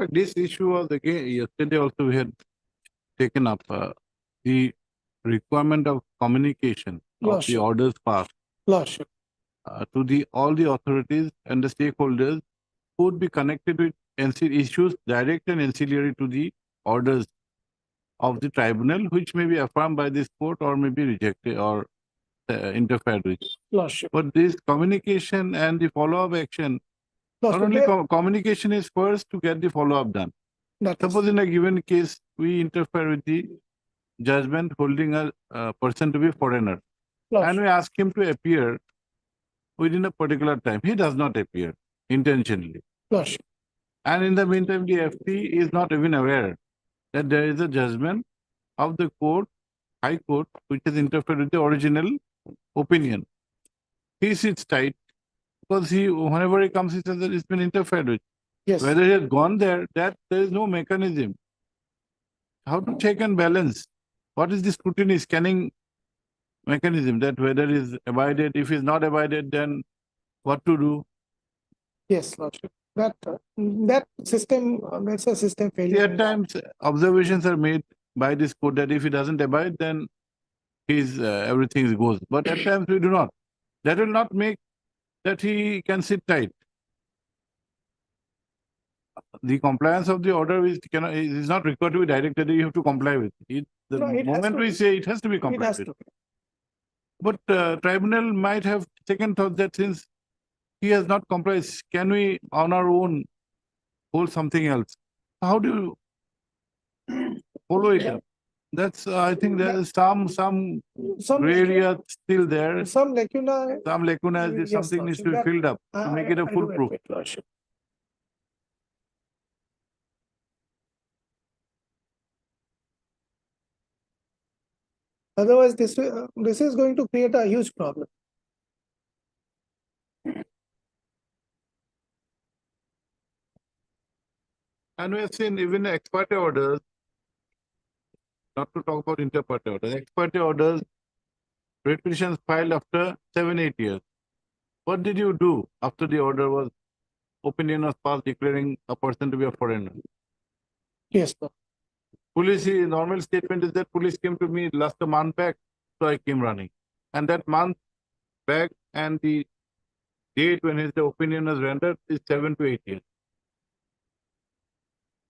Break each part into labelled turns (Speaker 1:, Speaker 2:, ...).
Speaker 1: This issue was again yesterday also we had taken up the requirement of communication of the
Speaker 2: Lordship.
Speaker 1: orders passed
Speaker 2: Lordship.
Speaker 1: to the all the authorities and the stakeholders who would be connected with issues direct and ancillary to the orders of the tribunal, which may be affirmed by this court or may be rejected or interfered with.
Speaker 2: Lordship.
Speaker 1: But this communication and the follow-up action, not
Speaker 2: Lordship.
Speaker 1: only communication is first to get the follow-up done.
Speaker 2: That is-
Speaker 1: Suppose in a given case, we interfere with the judgment holding a person to be foreigner, and
Speaker 2: Lordship.
Speaker 1: we ask him to appear within a particular time. He does not appear intentionally.
Speaker 2: Lordship.
Speaker 1: And in the meantime, the FT is not even aware that there is a judgment of the court, High Court, which has interfered with the original opinion. He sits tight because whenever he comes, he says that it's been interfered with.
Speaker 2: Yes.
Speaker 1: Whether he has gone there, that there is no mechanism. How to check and balance? What is the scrutiny scanning mechanism that whether is abided? If it's not abided, then what to do?
Speaker 2: Yes, Lordship. That system, that's a system failure.
Speaker 1: At times, observations are made by this court that if he doesn't abide, then everything goes. But at times we do not. That will not make that he can sit tight. The compliance of the order is not required to be directed. You have to comply with it. The
Speaker 2: No, it has
Speaker 1: moment
Speaker 2: to
Speaker 1: we
Speaker 2: be.
Speaker 1: say it has to be
Speaker 2: It
Speaker 1: complied
Speaker 2: has
Speaker 1: with.
Speaker 2: to.
Speaker 1: But tribunal might have second thought that since he has not complied, can we on our own hold something else? How do you follow it up? That's I think there is some
Speaker 2: Some
Speaker 1: gray area still there.
Speaker 2: some lacuna.
Speaker 1: Some lacunas,
Speaker 2: Yes,
Speaker 1: something needs to be
Speaker 2: Lordship.
Speaker 1: filled up to make it a
Speaker 2: I do
Speaker 1: foolproof.
Speaker 2: admit, Lordship. Otherwise, this is going to create a huge problem.
Speaker 1: And we have seen even ex parte orders, not to talk about inter parte orders, ex parte orders, writ petitions filed after 7-8 years. What did you do after the order was opinion was passed declaring a person to be a foreigner?
Speaker 2: Yes, sir.
Speaker 1: Police, normal statement is that police came to me last a month back, so I came running. And that month back and the date when his opinion was rendered is 7 to 8 years.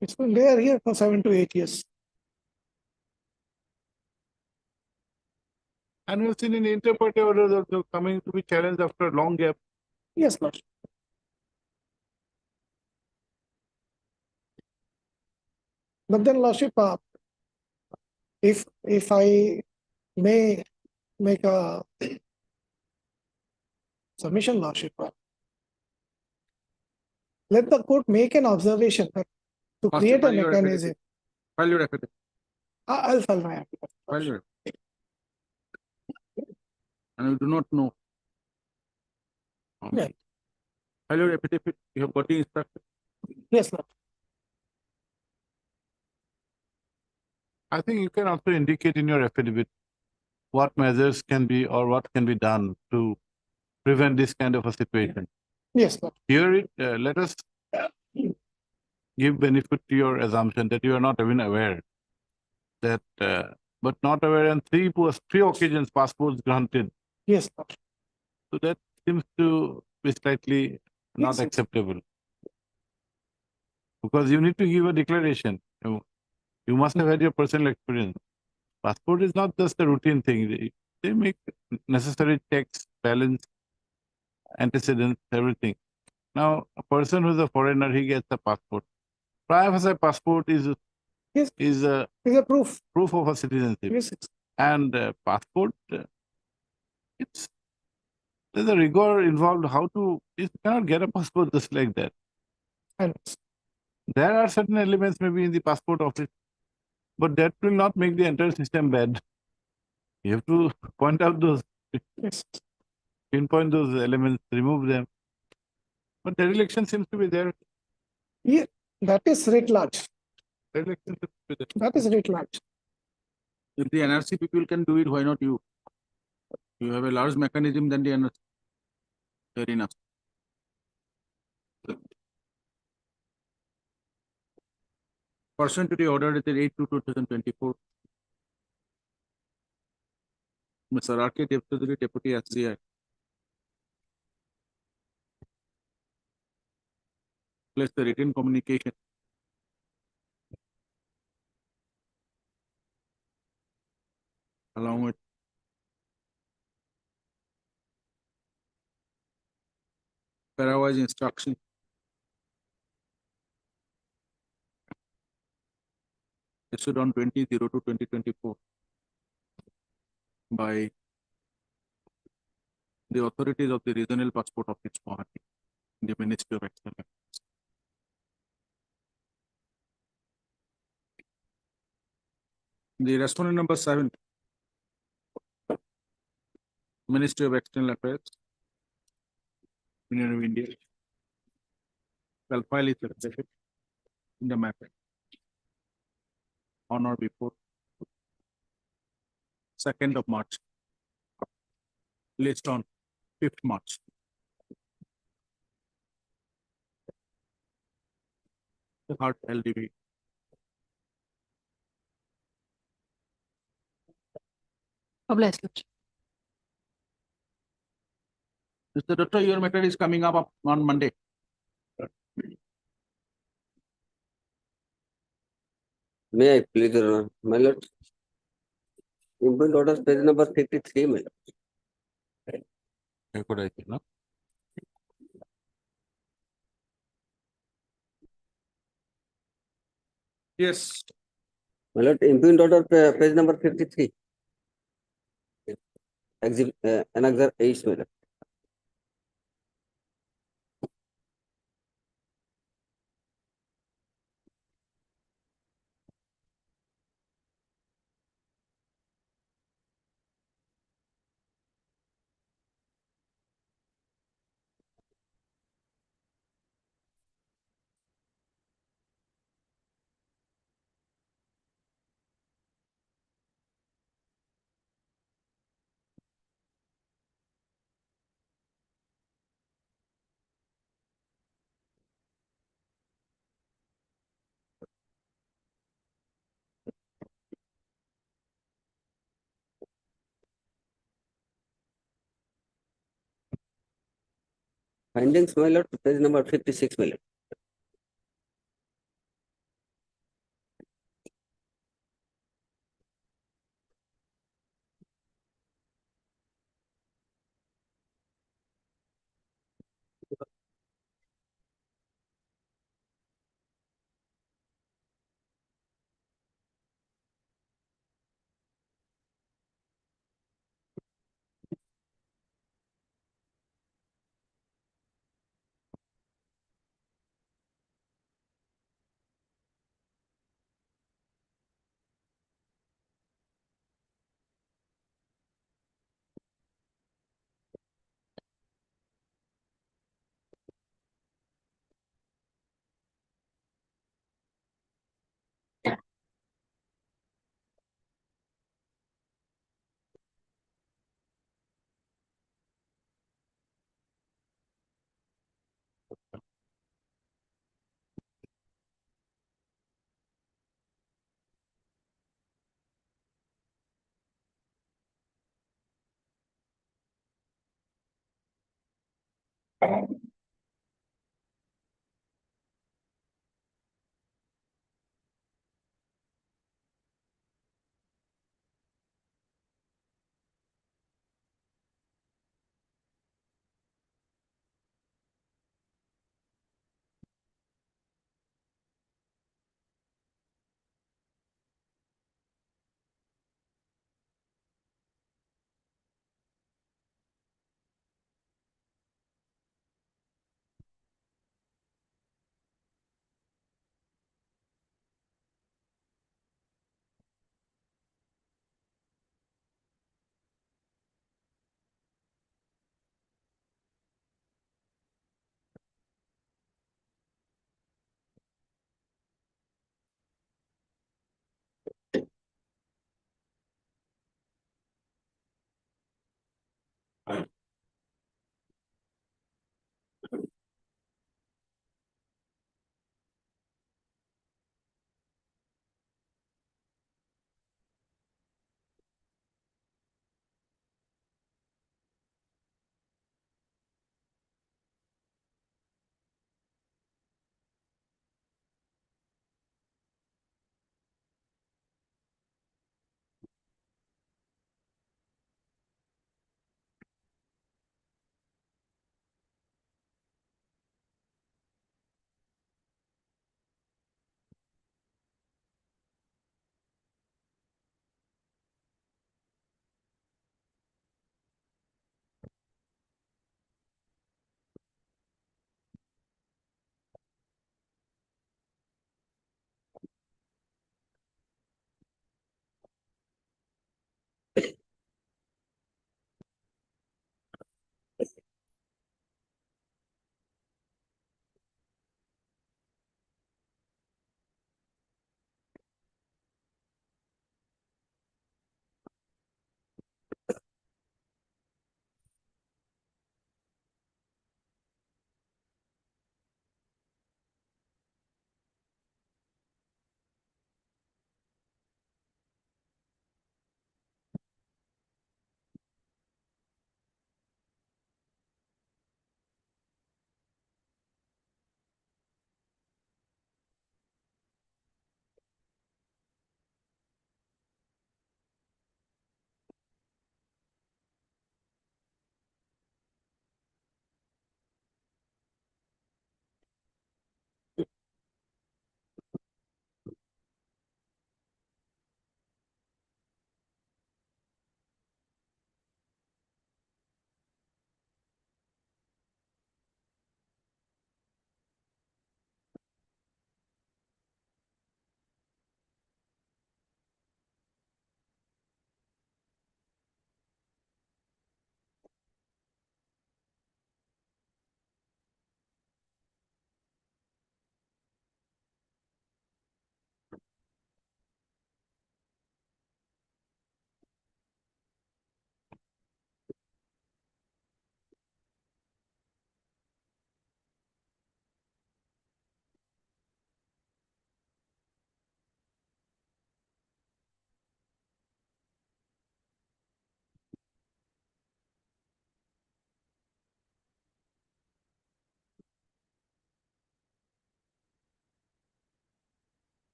Speaker 2: It's been there here for 7 to 8 years.
Speaker 1: And we've seen in inter parte orders also coming to be challenged after a long gap.
Speaker 2: Yes, Lordship. But then, Lordship, if I may make a submission, Lordship, let the court make an observation that to
Speaker 3: First,
Speaker 2: create a
Speaker 3: file your
Speaker 2: mechanism.
Speaker 3: File your affidavit.
Speaker 2: I'll file my affidavit.
Speaker 3: File your affidavit. And you do not know.
Speaker 2: Right.
Speaker 3: File your affidavit. You have got the instruction.
Speaker 2: Yes, Lord.
Speaker 1: I think you can also indicate in your affidavit what measures can be or what can be done to prevent this kind of a situation.
Speaker 2: Yes, Lord.
Speaker 1: Here, let us give benefit to your assumption that you are not even aware that, but not aware on three occasions passports granted.
Speaker 2: Yes, Lord.
Speaker 1: So that seems to be slightly not
Speaker 2: Yes, yes.
Speaker 1: acceptable. Because you need to give a declaration. You must have had your personal experience. Passport is not just a routine thing. They make necessary checks, balance, antecedents, everything. Now, a person who is a foreigner, he gets a passport. Prima facie passport is
Speaker 2: Yes.
Speaker 1: is a
Speaker 2: Is a proof.
Speaker 1: proof of a citizenship.
Speaker 2: Yes, yes.
Speaker 1: And passport, there's a rigor involved. You cannot get a passport just like that.
Speaker 2: And
Speaker 1: There are certain elements maybe in the passport office, but that will not make the entire system bad. You have to point out those,
Speaker 2: yes.
Speaker 1: pinpoint those elements, remove them. But dereliction seems to be there.
Speaker 2: Yeah, that is writ large.
Speaker 1: Dereliction seems to be there.
Speaker 2: That is writ large.
Speaker 3: If the NRC people can do it, why not you? You have a large mechanism than the NRC. Fair enough. Pursuant to the order dated 8/2/2024, Mr. R.K. Devtaduri, Deputy SCI, placed the written communication along with parawise instruction issued on 20/02/2024 by the authorities of the Regional Passport Office, Guwahati, the Ministry of External Affairs. The respondent number 7, Ministry of External Affairs, Union of India, shall file its application in the matter on or before 2nd of March, list on 5th March. The Heart LDV.
Speaker 4: Obliged, Lordship.
Speaker 3: Mr. Dutta, your matter is coming up on Monday.
Speaker 5: May I please, Your Honor? My lord. Implement orders page number 53, my lord.
Speaker 1: No?
Speaker 3: Yes.
Speaker 5: My lord, implement order page number 53. Annexure H, my lord. Findings, my lord, page number 56, my lord.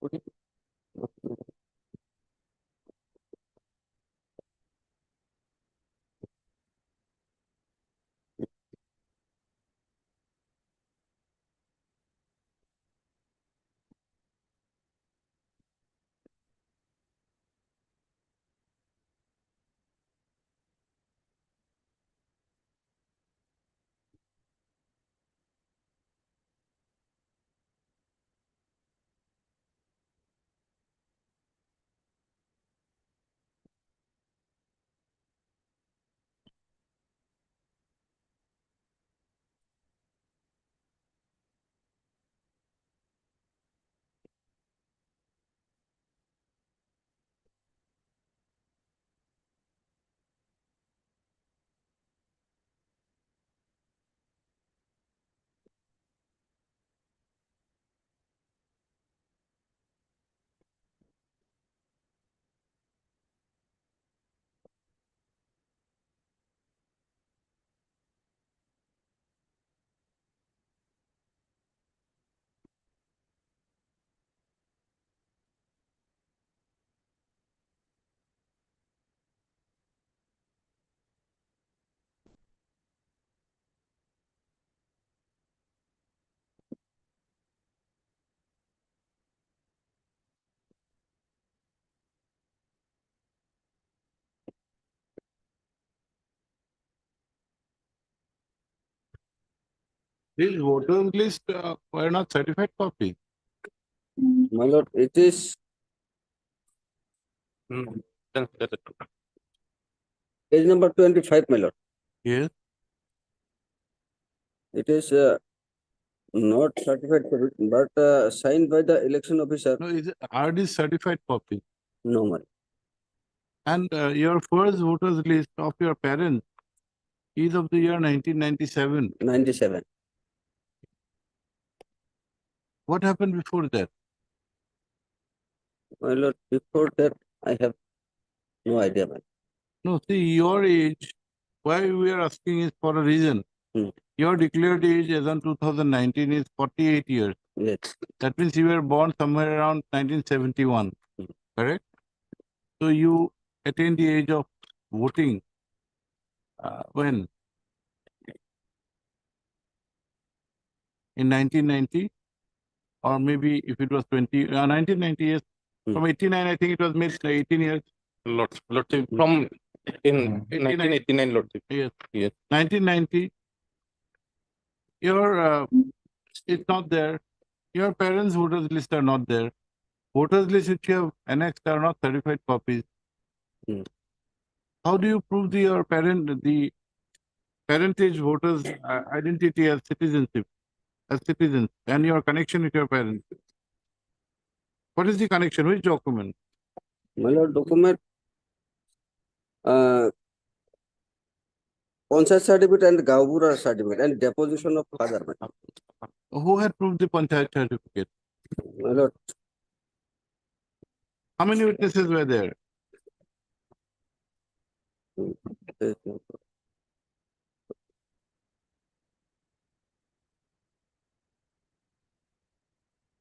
Speaker 5: Okay.
Speaker 1: These voters list were not certified copy.
Speaker 5: My lord, it is page number 25, my lord.
Speaker 1: Yes.
Speaker 5: It is not certified, but signed by the election officer.
Speaker 1: No, are these certified copy?
Speaker 5: No, my lord.
Speaker 1: And your first voters list of your parents is of the year 1997.
Speaker 5: 97.
Speaker 1: What happened before that?
Speaker 5: My lord, before that, I have no idea, my lord.
Speaker 1: No, see, your age, why we are asking is for a reason.
Speaker 5: Hmm.
Speaker 1: Your declared age as on 2019 is 48 years.
Speaker 5: Yes.
Speaker 1: That means you were born somewhere around 1971,
Speaker 5: Hmm.
Speaker 1: correct? So you attained the age of voting when? In 1990? Or maybe if it was 1990 years,
Speaker 5: Hmm.
Speaker 1: from 89, I think it was made 18 years.
Speaker 6: Lordship, from in 1989, Lordship.
Speaker 1: Yes.
Speaker 6: Yes.
Speaker 1: 1990, your it's not there. Your parents' voters list are not there. Voters list which you have annexed are not certified copies.
Speaker 5: Hmm.
Speaker 1: How do you prove the parentage voters identity as citizenship, as citizens, and your connection with your parents? What is the connection? Which document?
Speaker 5: My lord, document Panchayat certificate and Gaubura certificate and deposition of father, my lord.
Speaker 1: Who had proved the panchayat certificate?
Speaker 5: My lord,
Speaker 1: How many witnesses were there?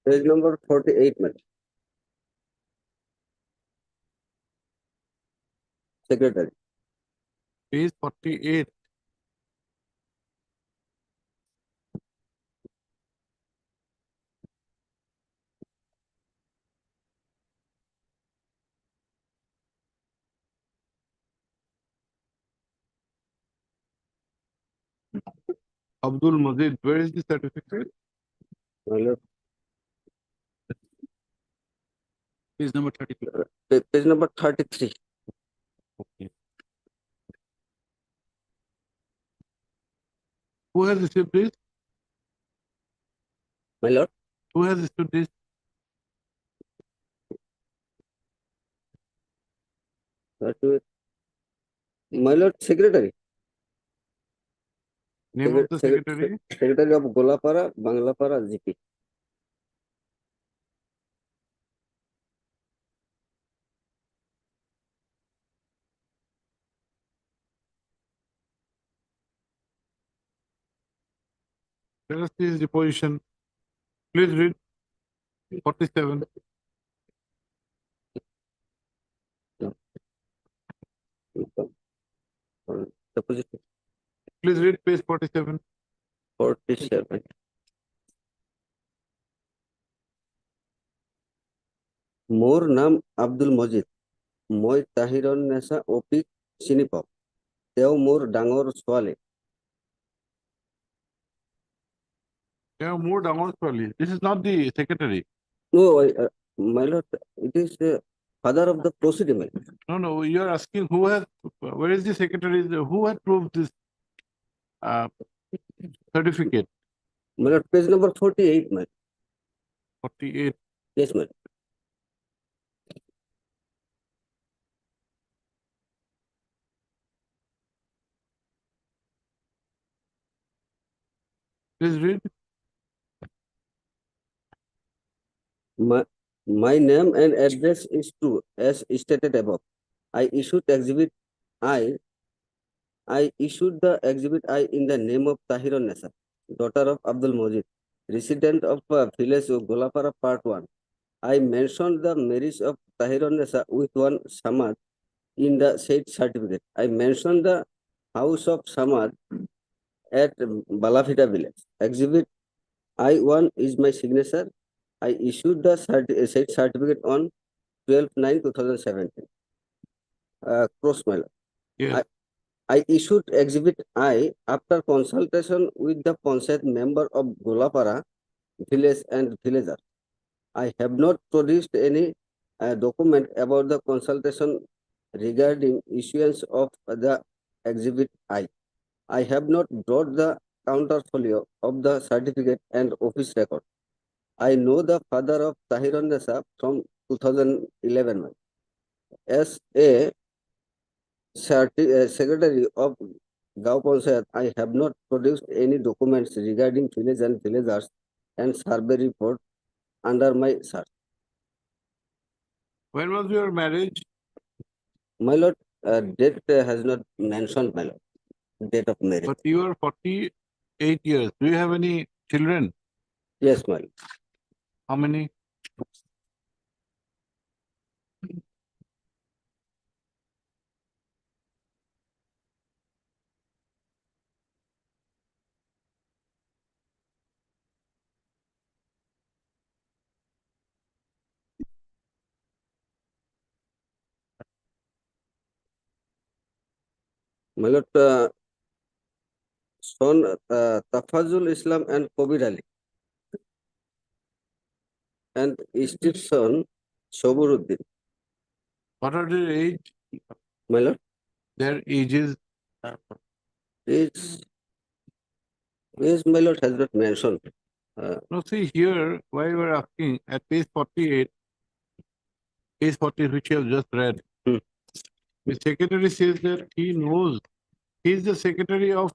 Speaker 5: page number 48, my lord. Secretary.
Speaker 1: Page 48. Abdul Mazid, where is the certificate?
Speaker 5: My lord,
Speaker 3: Page number 32.
Speaker 5: page number 33.
Speaker 1: Okay. Who has received this?
Speaker 5: My lord,
Speaker 1: Who has issued this?
Speaker 5: my lord, secretary.
Speaker 1: Name of the secretary?
Speaker 5: Secretary of Golapara, Banglapara, GP.
Speaker 1: Let us see his deposition. Please read 47.
Speaker 5: Deposit
Speaker 1: Please read page 47.
Speaker 5: 47. মোর নাম আব্দুল মজিদ, মই তাহিৰৰ নেচা off-peak চিনি পাওঁ। তেওঁ মোৰ ডাঙৰ ছোৱালী।
Speaker 1: Yeah, more down probably. This is not the secretary.
Speaker 5: No, my lord, it is the father of the proceeding. My lord.
Speaker 1: No, you are asking who has, where is the secretary, who had proved this certificate?
Speaker 5: My lord, page number 48, my lord.
Speaker 1: 48.
Speaker 5: Yes, my lord.
Speaker 1: Please read.
Speaker 5: My name and address is true as stated above. I issued exhibit I. I issued the exhibit I in the name of Tahirun Nessa, daughter of Abdul Mojid, resident of village of Golapara, Part 1. I mentioned the marriage of Tahirun Nessa with one Samad in the said certificate. I mentioned the house of Samad at Balafita village. Exhibit I1 is my signature. I issued the said certificate on 12/9/2017. Cross my lord.
Speaker 1: Yes.
Speaker 5: I issued exhibit I after consultation with the Panchayat member of Golapara village and villager. I have not produced any document about the consultation regarding issuance of the exhibit I. I have not brought the counterfolio of the certificate and office record. I know the father of Tahirun Nessa from 2011. As a secretary of Gao Panchayat, I have not produced any documents regarding village and villagers and survey report under my search.
Speaker 1: When was your marriage?
Speaker 5: My lord, date has not mentioned, my lord, date of marriage.
Speaker 1: But you are 48 years. Do you have any children?
Speaker 5: Yes, my lord.
Speaker 1: How many?
Speaker 5: My lord, son Tafazul Islam and Kobir Ali, and stepson Soburuddin.
Speaker 1: What are their age?
Speaker 5: My lord,
Speaker 1: Their ages?
Speaker 5: is my lord has not mentioned.
Speaker 1: No, see here, why you are asking at page 48, page 40, which you have just read.
Speaker 5: Hmm.
Speaker 1: The secretary says that he knows, he is the secretary of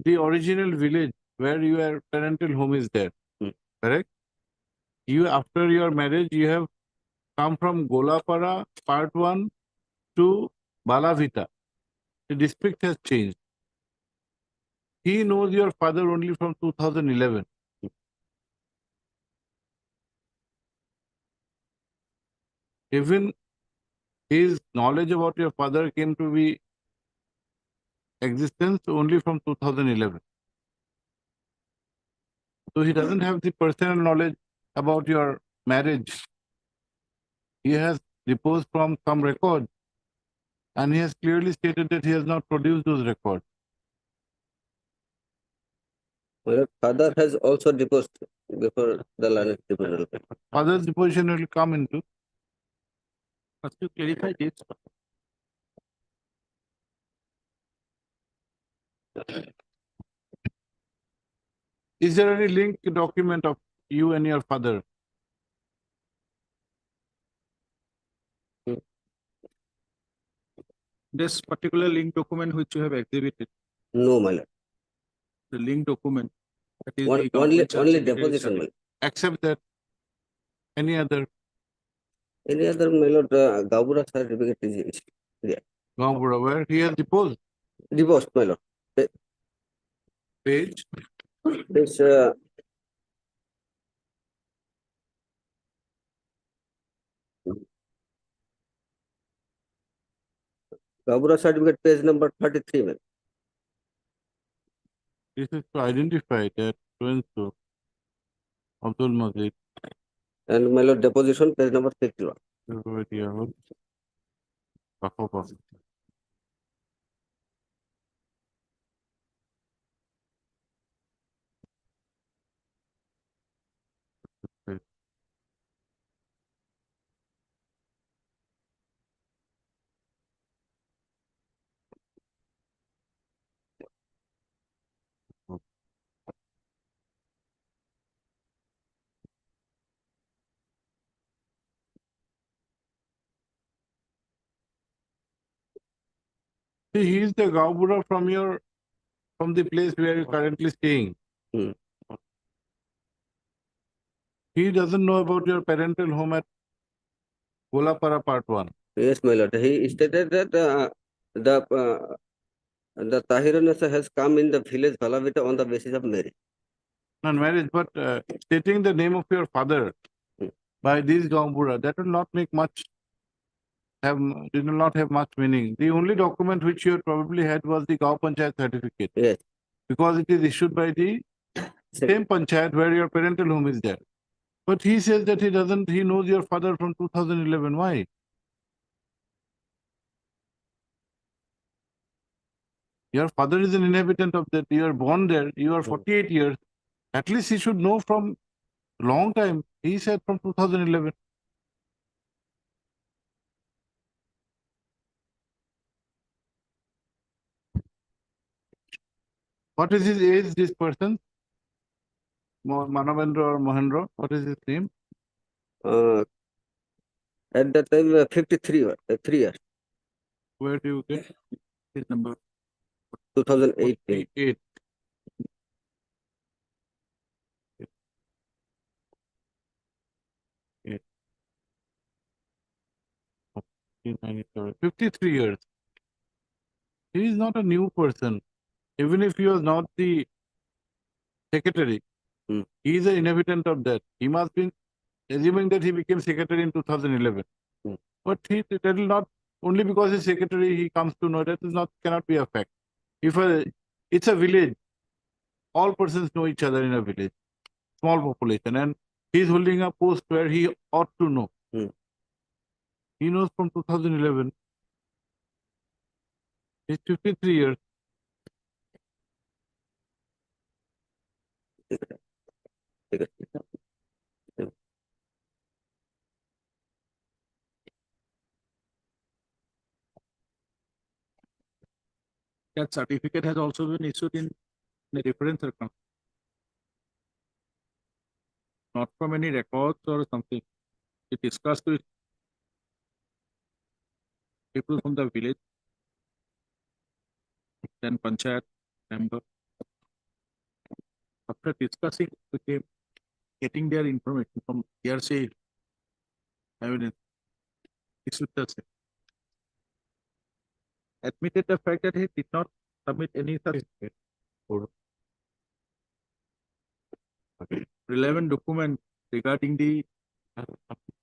Speaker 1: the original village where your parental home is there.
Speaker 5: Hmm.
Speaker 1: Correct? You, after your marriage, you have come from Golapara, Part 1 to Balavita. The district has changed. He knows your father only from 2011. Even his knowledge about your father came to be existence only from 2011. So he doesn't have the personal knowledge about your marriage. He has deposed from some record, and he has clearly stated that he has not produced those records.
Speaker 5: My lord, father has also deposed before the learned tribunal.
Speaker 1: Father's deposition will come into.
Speaker 3: First to clarify this,
Speaker 1: Is there any link document of you and your father?
Speaker 3: this particular link document which you have exhibited,
Speaker 5: No, my lord.
Speaker 3: the link document. That is the
Speaker 5: Only
Speaker 3: government secretary
Speaker 5: deposition, my
Speaker 3: certificate.
Speaker 5: lord.
Speaker 1: Except that any other
Speaker 5: Any other, my lord, Gabura certificate is
Speaker 1: Gambura where he has deposed.
Speaker 5: deposed, my lord.
Speaker 1: Page
Speaker 5: This Gabura certificate, page number 33, ma'am.
Speaker 1: This is to identify that so and so Abdul Majid,
Speaker 5: And my lord, deposition, page number 51.
Speaker 1: February, August, October. Okay. See, he is the Gaubura from the place where you're currently staying.
Speaker 5: Hmm.
Speaker 1: He doesn't know about your parental home at Golapara Part 1.
Speaker 5: Yes, my lord. He stated that the Tahirunessa has come in the village Valavita on the basis of marriage.
Speaker 1: Not marriage, but stating the name of your father
Speaker 5: Hmm.
Speaker 1: by this Gaubura, that will not make much, did not have much meaning. The only document which you probably had was the Gao Panchayat certificate,
Speaker 5: Yes.
Speaker 1: because it is issued by the same Panchayat where your parental home is there. But he says that he knows your father from 2011. Why? Your father is an inhabitant of that. You are born there. You are 48 years. At least he should know from long time. He said from 2011. What is his age, this person? Manavendra or Mohendra? What is his name?
Speaker 5: At that time, 53, 3 years,
Speaker 1: Where do you get
Speaker 3: His number.
Speaker 5: 2008.
Speaker 1: 48? Eight. 53 years. He is not a new person. Even if he was not the secretary,
Speaker 5: Hmm.
Speaker 1: he is an inhabitant of that. He must be, assuming that he became secretary in 2011.
Speaker 5: Hmm.
Speaker 1: But that will not, only because he's secretary, he comes to know, that is not, cannot be a fact. If it's a village, all persons know each other in a village, small population, and he is holding a post where he ought to know.
Speaker 5: Hmm.
Speaker 1: He knows from 2011. He's 53 years.
Speaker 3: That certificate has also been issued in a different circumstance. Not from any records or something. It discussed with people from the village, then Panchayat member. After discussing with him, getting their information from hearsay evidence, issued the same. Admitted the fact that he did not submit any such relevant document regarding the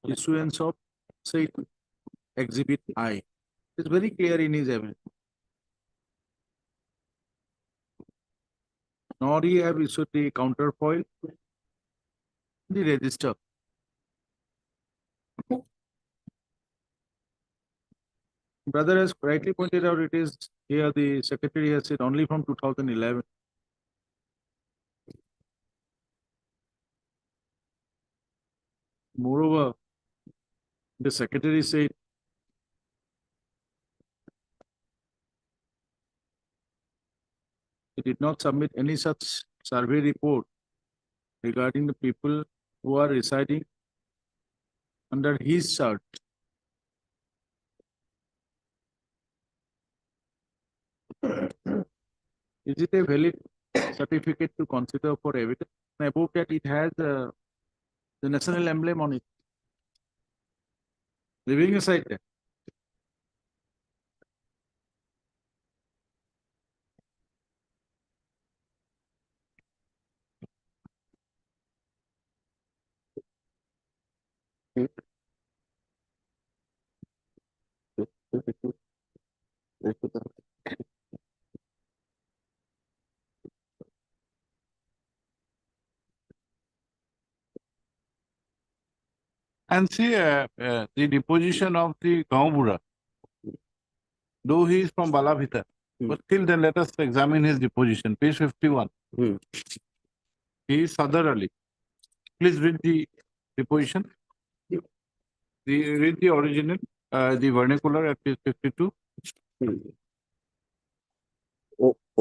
Speaker 3: issuance of, say, Exhibit I. It's very clear in his evidence. Nor he have issued the counterfoil, the register. Brother has rightly pointed out, it is here the secretary has said only from 2011. Moreover, the secretary said he did not submit any such survey report regarding the people who are residing under his chart. Is it a valid certificate to consider for evidence? And above that, it has the national emblem on it. Leaving aside that,
Speaker 1: And see, the deposition of the Gaubura, though he is from Balavita, but till then let us examine his deposition, page 51.
Speaker 5: Hmm.
Speaker 1: He is Sadar Ali. Please read the deposition. Read the original, the vernacular at page 52.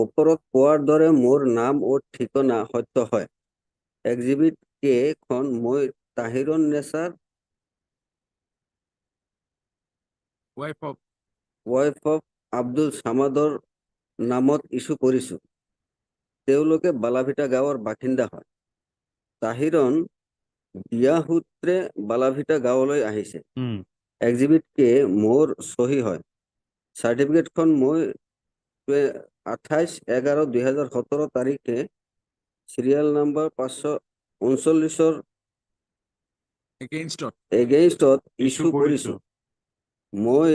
Speaker 5: ওপৰত কোৱাৰ দৰে মোৰ নাম ও ঠিকনা সত্য হয়। Exhibit কে খন মই তাহিৰুন নেছাৰ
Speaker 3: Wife of
Speaker 5: wife of Abdul সামাদৰ নামত ইছ্যু কৰিছো। তেওঁলোকে বালাভিটা গাঁৱৰ বাসিন্দা হয়। তাহিৰন বিয়া সূত্ৰে বালাভিটা গাঁৱলৈ আহিছে। এক্সিবিট কে মোৰ চহী হয়। সার্টিফিকেটখন মই 28/11/2017 তাৰিখে সিরিয়াল নাম্বার 539
Speaker 3: against
Speaker 5: এগেইনষ্টত ইছ্যু কৰিছো। মই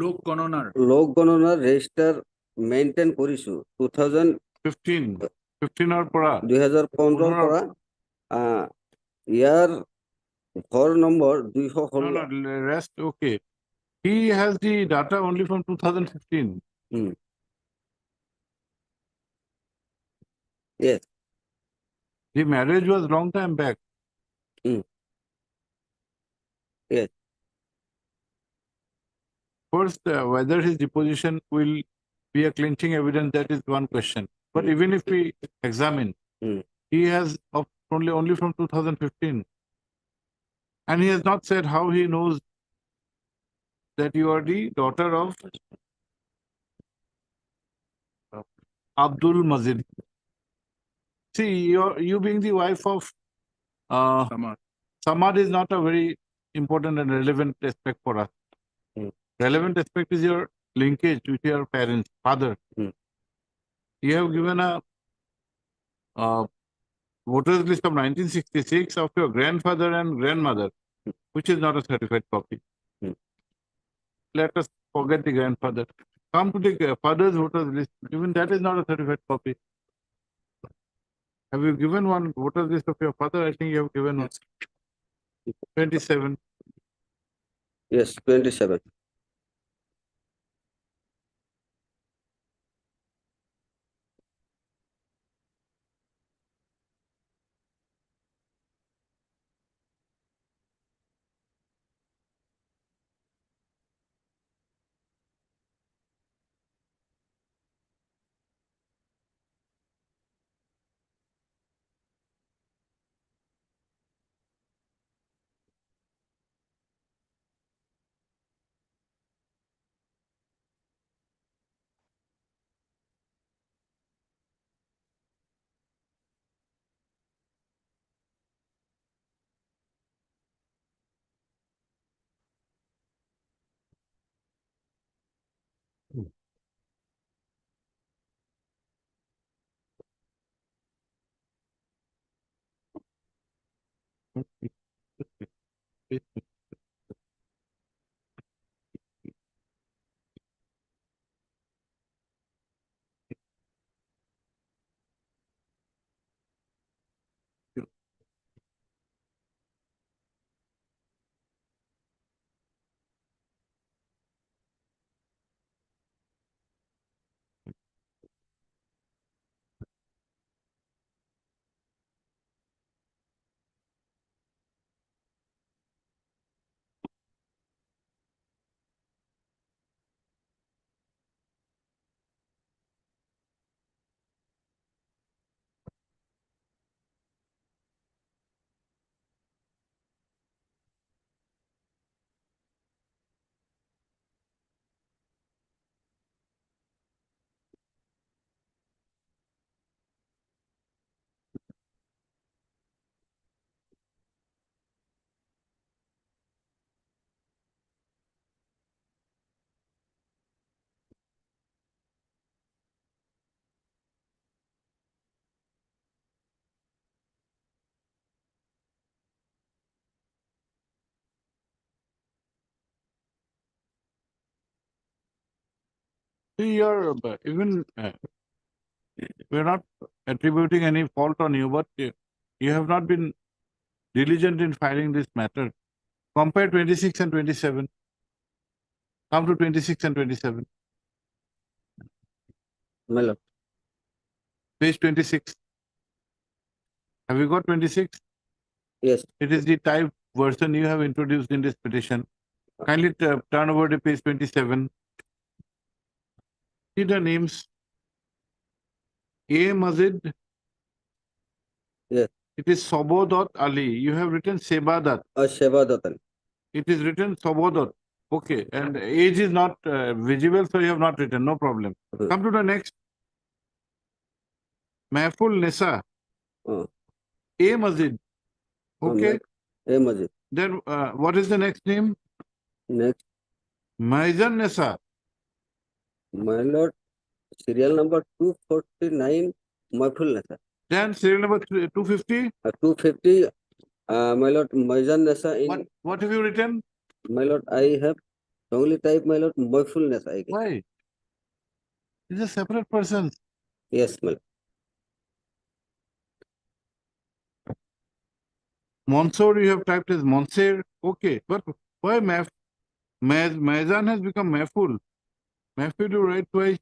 Speaker 3: লোক গণনাৰ
Speaker 5: লোক গণনাৰ ৰেজিষ্টাৰ মেইনটেইন কৰিছো
Speaker 1: 15 or para.
Speaker 5: 2015 পৰা। ইয়াৰ ঘৰ number 216।
Speaker 1: No, rest okay. He has the data only from 2015.
Speaker 5: Yes.
Speaker 1: The marriage was long time back.
Speaker 5: Yes.
Speaker 1: First, whether his deposition will be a clinching evidence, that is one question. But even if we examine, he has only from 2015. And he has not said how he knows that you are the daughter of Abdul Mazid. See, you being the wife of
Speaker 3: Samad.
Speaker 1: Samad is not a very important and relevant aspect for us. Relevant aspect is your linkage with your parents, father. You have given a voters list of 1966 of your grandfather and grandmother, which is not a certified copy. Let us forget the grandfather. Come to the father's voters list. Even that is not a certified copy. Have you given one voters list of your father? I think you have given one. 27.
Speaker 5: Yes, 27.
Speaker 1: See, even we're not attributing any fault on you, but you have not been diligent in filing this matter. Compare 26 and 27. Come to 26 and 27.
Speaker 5: My lord,
Speaker 1: Page 26. Have you got 26?
Speaker 5: yes,
Speaker 1: It is the type version you have introduced in this petition. Kindly turn over to page 27. See the names. A. Mazid.
Speaker 5: Yes.
Speaker 1: It is Sobodat Ali. You have written Sebadat.
Speaker 5: Sheva Datan.
Speaker 1: It is written Sobodat. Okay. And age is not visible, so you have not written. No problem.
Speaker 5: Mhm.
Speaker 1: Come to the next. Mahful Nisa.
Speaker 5: Oh,
Speaker 1: A. Mazid. Okay.
Speaker 5: A Majid.
Speaker 1: Then what is the next name?
Speaker 5: Next,
Speaker 1: Maizan Nisa.
Speaker 5: my lord, serial number 249, Mahful Nasa.
Speaker 1: Then serial number 250.
Speaker 5: 250, my lord, Maizan Nasa in,
Speaker 1: What have you written?
Speaker 5: my lord, I have only type, my lord, Mahful Nasa, I guess.
Speaker 1: Why? These are separate persons.
Speaker 5: Yes, my lord.
Speaker 1: Mansoor you have typed as Monser. Okay. But why Maizan has become Mahful? Mahful you write twice.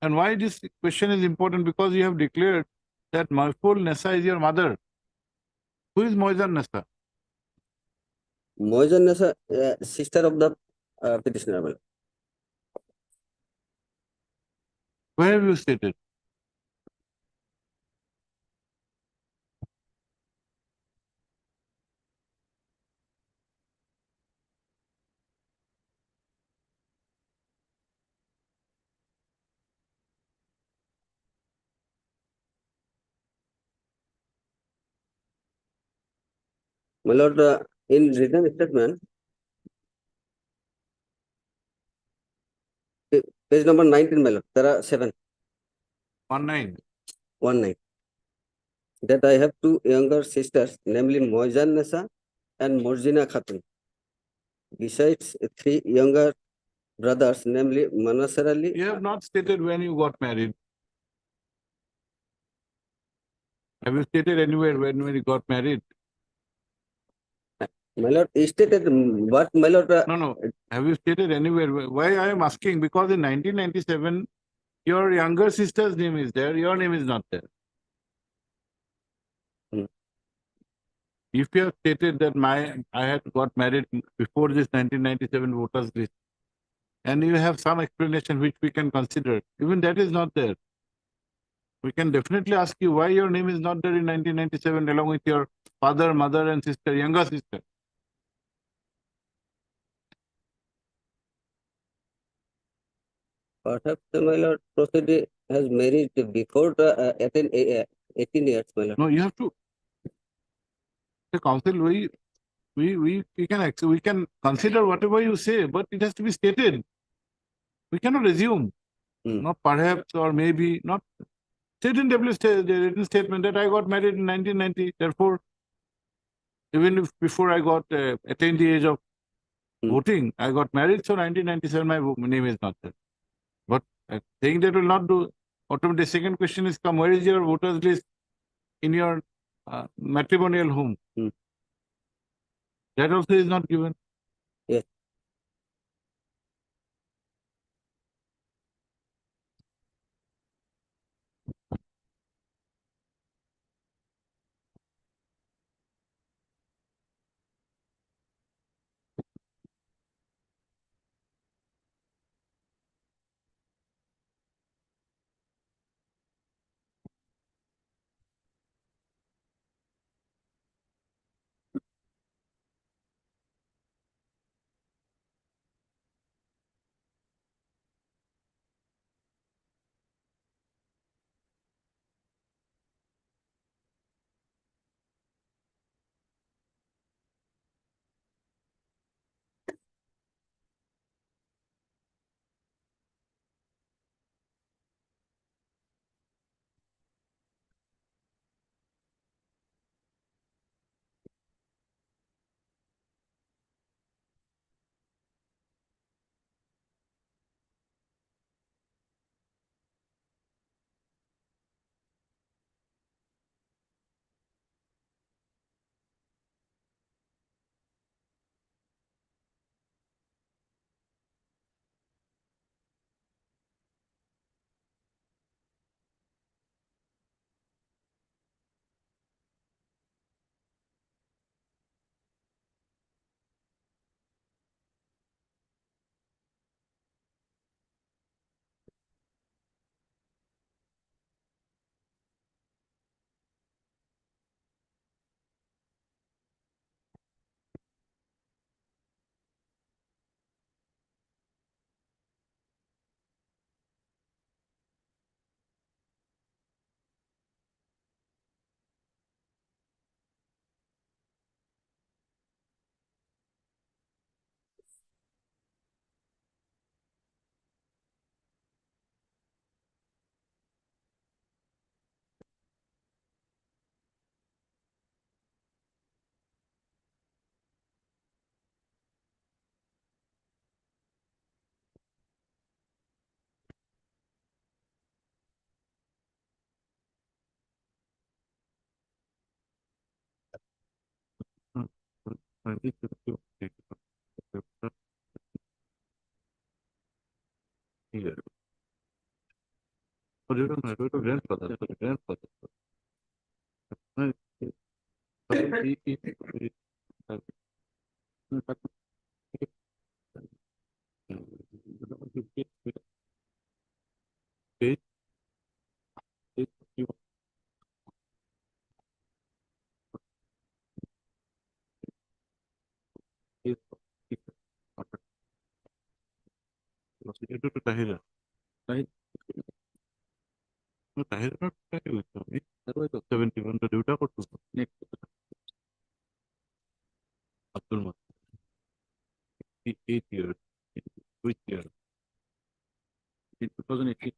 Speaker 1: And why this question is important? Because you have declared that Mahful Nessa is your mother. Who is Moizan Nessa?
Speaker 5: Maizan Nasa, sister of the petitioner, my lord.
Speaker 1: Where have you stated?
Speaker 5: My lord, in written statement, page number 19, my lord, para 7,
Speaker 1: 19.
Speaker 5: 19. That I have two younger sisters, namely Moizan Nasa and Morzina Khatun. Besides, three younger brothers, namely Manasar Ali.
Speaker 1: You have not stated when you got married. Have you stated anywhere when you got married?
Speaker 5: My lord, stated, but my lord,
Speaker 1: No. Have you stated anywhere? Why I am asking? Because in 1997, your younger sister's name is there, your name is not there.
Speaker 5: Hmm.
Speaker 1: If you have stated that I had got married before this 1997 voters list, and you have some explanation which we can consider, even that is not there. We can definitely ask you why your name is not there in 1997 along with your father, mother and sister, younger sister.
Speaker 5: perhaps my lord, proceed has married before the 18 years, my lord.
Speaker 1: No, you have to. The council, we can consider whatever you say, but it has to be stated. We cannot assume.
Speaker 5: Hmm.
Speaker 1: Not perhaps or maybe not. State in the written statement that I got married in 1990. Therefore, even if before I got attained the age of
Speaker 5: Hmm.
Speaker 1: voting, I got married. So 1997, my name is not there. But saying that will not do. Automatically, second question is come. Where is your voters list in your matrimonial home?
Speaker 5: Hmm.
Speaker 1: That also is not given.
Speaker 5: Yes.
Speaker 1: Here. Oh, you don't know, it was grandfather, sorry, grandfather. No, Page, you- is- Proceeded to Tahira. Right? No, Tahira not Tahira with me. That was 71 to Duta or two. Next. Abdul Mat. 8 years. Which year? In 2018.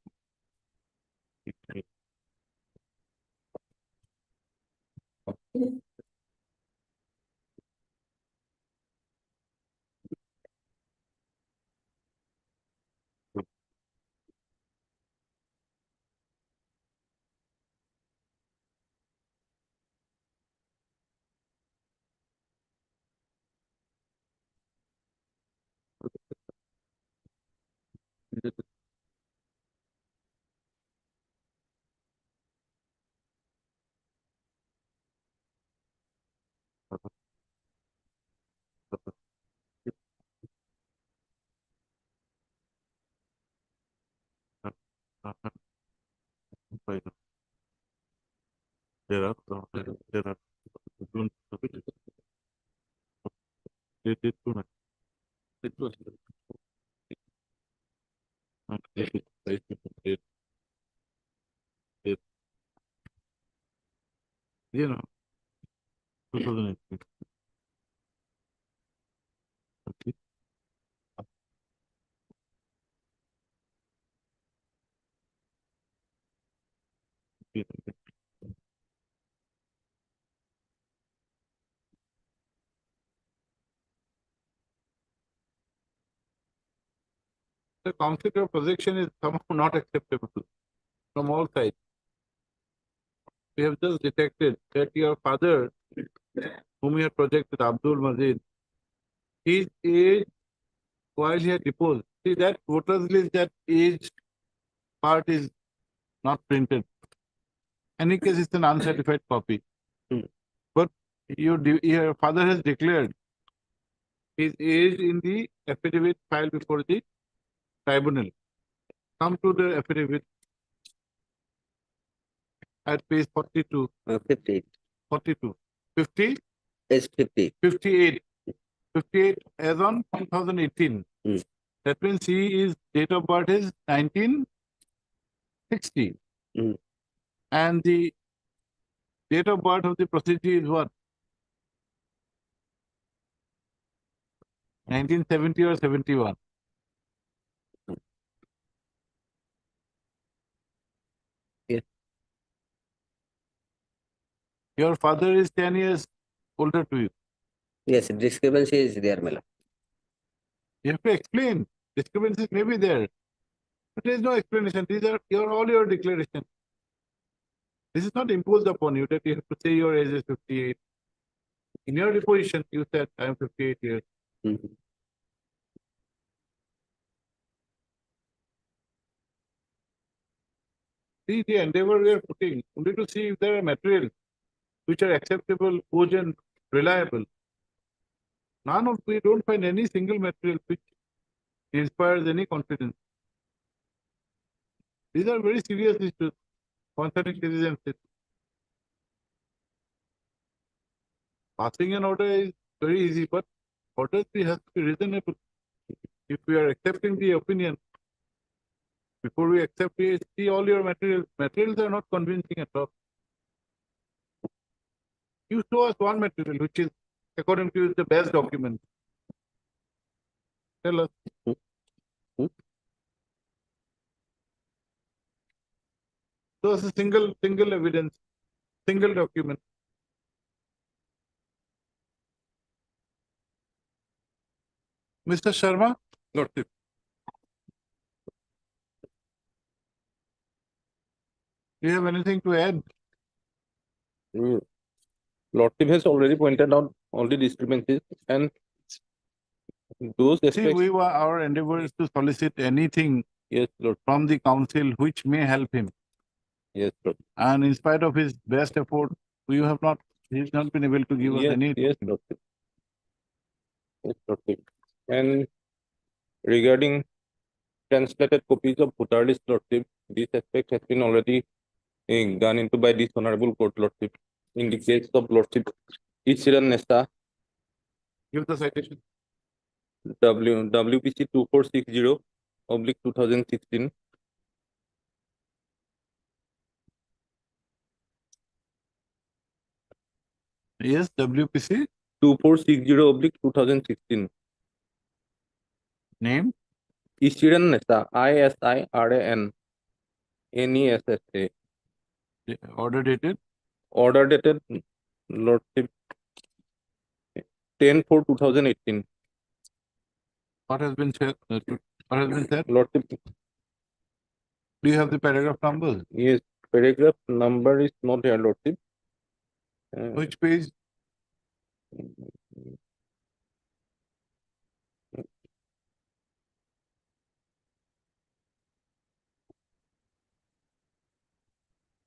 Speaker 1: There are, there are, they did too much. It was. You know, 2018. Okay. Okay. The conflict of projection is somehow not acceptable from all sides. We have just detected that your father, whom you had projected, Abdul Majid, his age while he had deposed. See that voters list, that age part is not printed. Any case, it's an uncertified copy.
Speaker 5: Hmm.
Speaker 1: But your father has declared his age in the affidavit filed before the tribunal. Come to the affidavit at page 42,
Speaker 5: 58.
Speaker 1: 42, 50,
Speaker 5: It's 50.
Speaker 1: 58, 58 as on 2018.
Speaker 5: Hmm.
Speaker 1: That means his date of birth is 1960.
Speaker 5: Hmm.
Speaker 1: And the date of birth of the procedure is what? 1970 or 71.
Speaker 5: Yeah.
Speaker 1: Your father is 10 years older to you.
Speaker 5: Yes, discrepancy is there, my lord.
Speaker 1: You have to explain. Discrepancies may be there. But there is no explanation. These are all your declarations. This is not imposed upon you that you have to say your age is 58. In your deposition, you said I am 58 years.
Speaker 5: Mhm.
Speaker 1: See the endeavor we are putting only to see if there are materials which are acceptable, cogent, reliable. We don't find any single material which inspires any confidence. These are very serious issues concerning citizenship. Passing an order is very easy, but orders has to be reasonable. If we are accepting the opinion, before we accept, we see all your materials. Materials are not convincing at all. You show us one material which is, according to you, the best document. Tell us. Show us a single evidence, single document. Mr. Sharma,
Speaker 6: Lordship,
Speaker 1: do you have anything to add?
Speaker 5: Mm.
Speaker 6: Lordship has already pointed out all the discrepancies and those
Speaker 1: See,
Speaker 6: aspects.
Speaker 1: our endeavor is to solicit anything
Speaker 6: Yes, Lord.
Speaker 1: from the council which may help him.
Speaker 6: Yes, Lord.
Speaker 1: And in spite of his best effort, he's not been able to give us
Speaker 6: Yes,
Speaker 1: any.
Speaker 6: yes, Lord. Yes, Lord. And regarding translated copies of voter list, Lordship, this aspect has been already gone into by this honorable court, Lordship. In the case of Lordship Ishiran Nesta,
Speaker 1: Give the citation.
Speaker 6: WPC 2460/2016.
Speaker 1: Yes, WPC
Speaker 6: 2460/2016.
Speaker 1: name.
Speaker 6: Ishiran Nesta, ISIRAN NESSA.
Speaker 1: Order dated.
Speaker 6: Order dated, Lordship 10/4/2018.
Speaker 1: What has been said? What has been said?
Speaker 6: Lordship,
Speaker 1: Do you have the paragraph number?
Speaker 6: yes, paragraph number is not here, Lordship.
Speaker 1: Which page?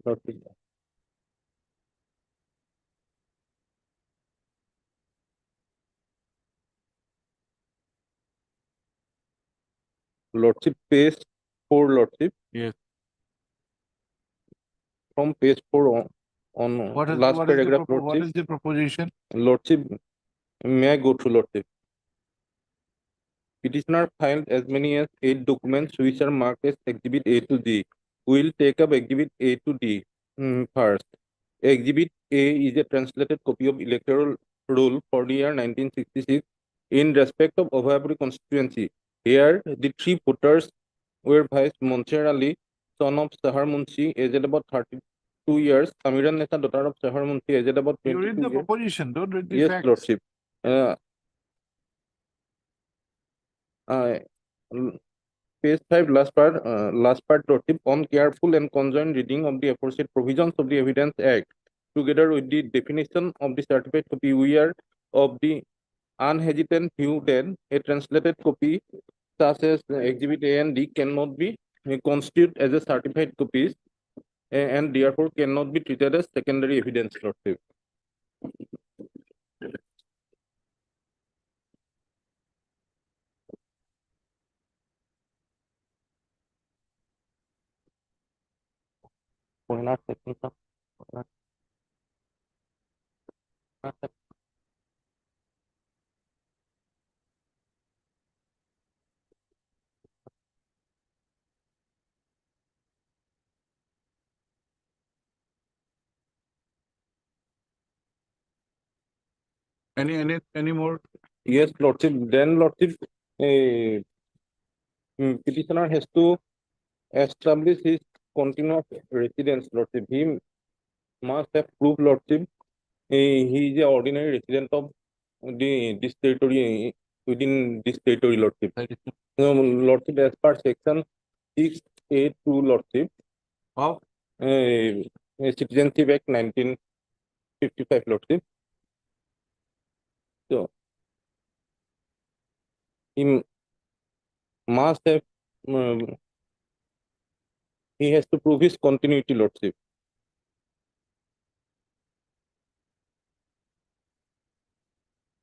Speaker 6: Lordship. Lordship, page 4, Lordship.
Speaker 1: Yes.
Speaker 6: From page 4 on
Speaker 1: What is,
Speaker 6: last
Speaker 1: what is the,
Speaker 6: paragraph,
Speaker 1: what
Speaker 6: Lordship.
Speaker 1: is the proposition?
Speaker 6: Lordship, may I go through, Lordship? Petitioner filed as many as 8 documents which are marked as Exhibit A to D. We will take up Exhibit A to D first. Exhibit A is a translated copy of electoral roll for the year 1966 in respect of Abhayapuri constituency. Here, the 3 voters were Vice Moncher Ali, son of Sahar Munshi, aged about 32 years, Amiran Nessa, daughter of Sahar Munshi, aged about
Speaker 1: You read
Speaker 6: 22
Speaker 1: the
Speaker 6: years.
Speaker 1: proposition, don't read the
Speaker 6: Yes,
Speaker 1: facts.
Speaker 6: Lordship. Page 5, last part, Lordship, on careful and conjoint reading of the aforesaid provisions of the Evidence Act, together with the definition of the certified copy, we are of the unhesitant view that a translated copy such as Exhibit A and D cannot be constituted as a certified copies and therefore cannot be treated as secondary evidence, Lordship.
Speaker 1: Any more?
Speaker 6: Yes, Lordship. Then, Lordship, petitioner has to establish his continuous residence, Lordship. He must have proved, Lordship, he is an ordinary resident of this territory, within this territory, Lordship. Lordship, as per section 6A2, Lordship, of Citizenship Act 1955, Lordship. So, he must have, he has to prove his continuity, Lordship.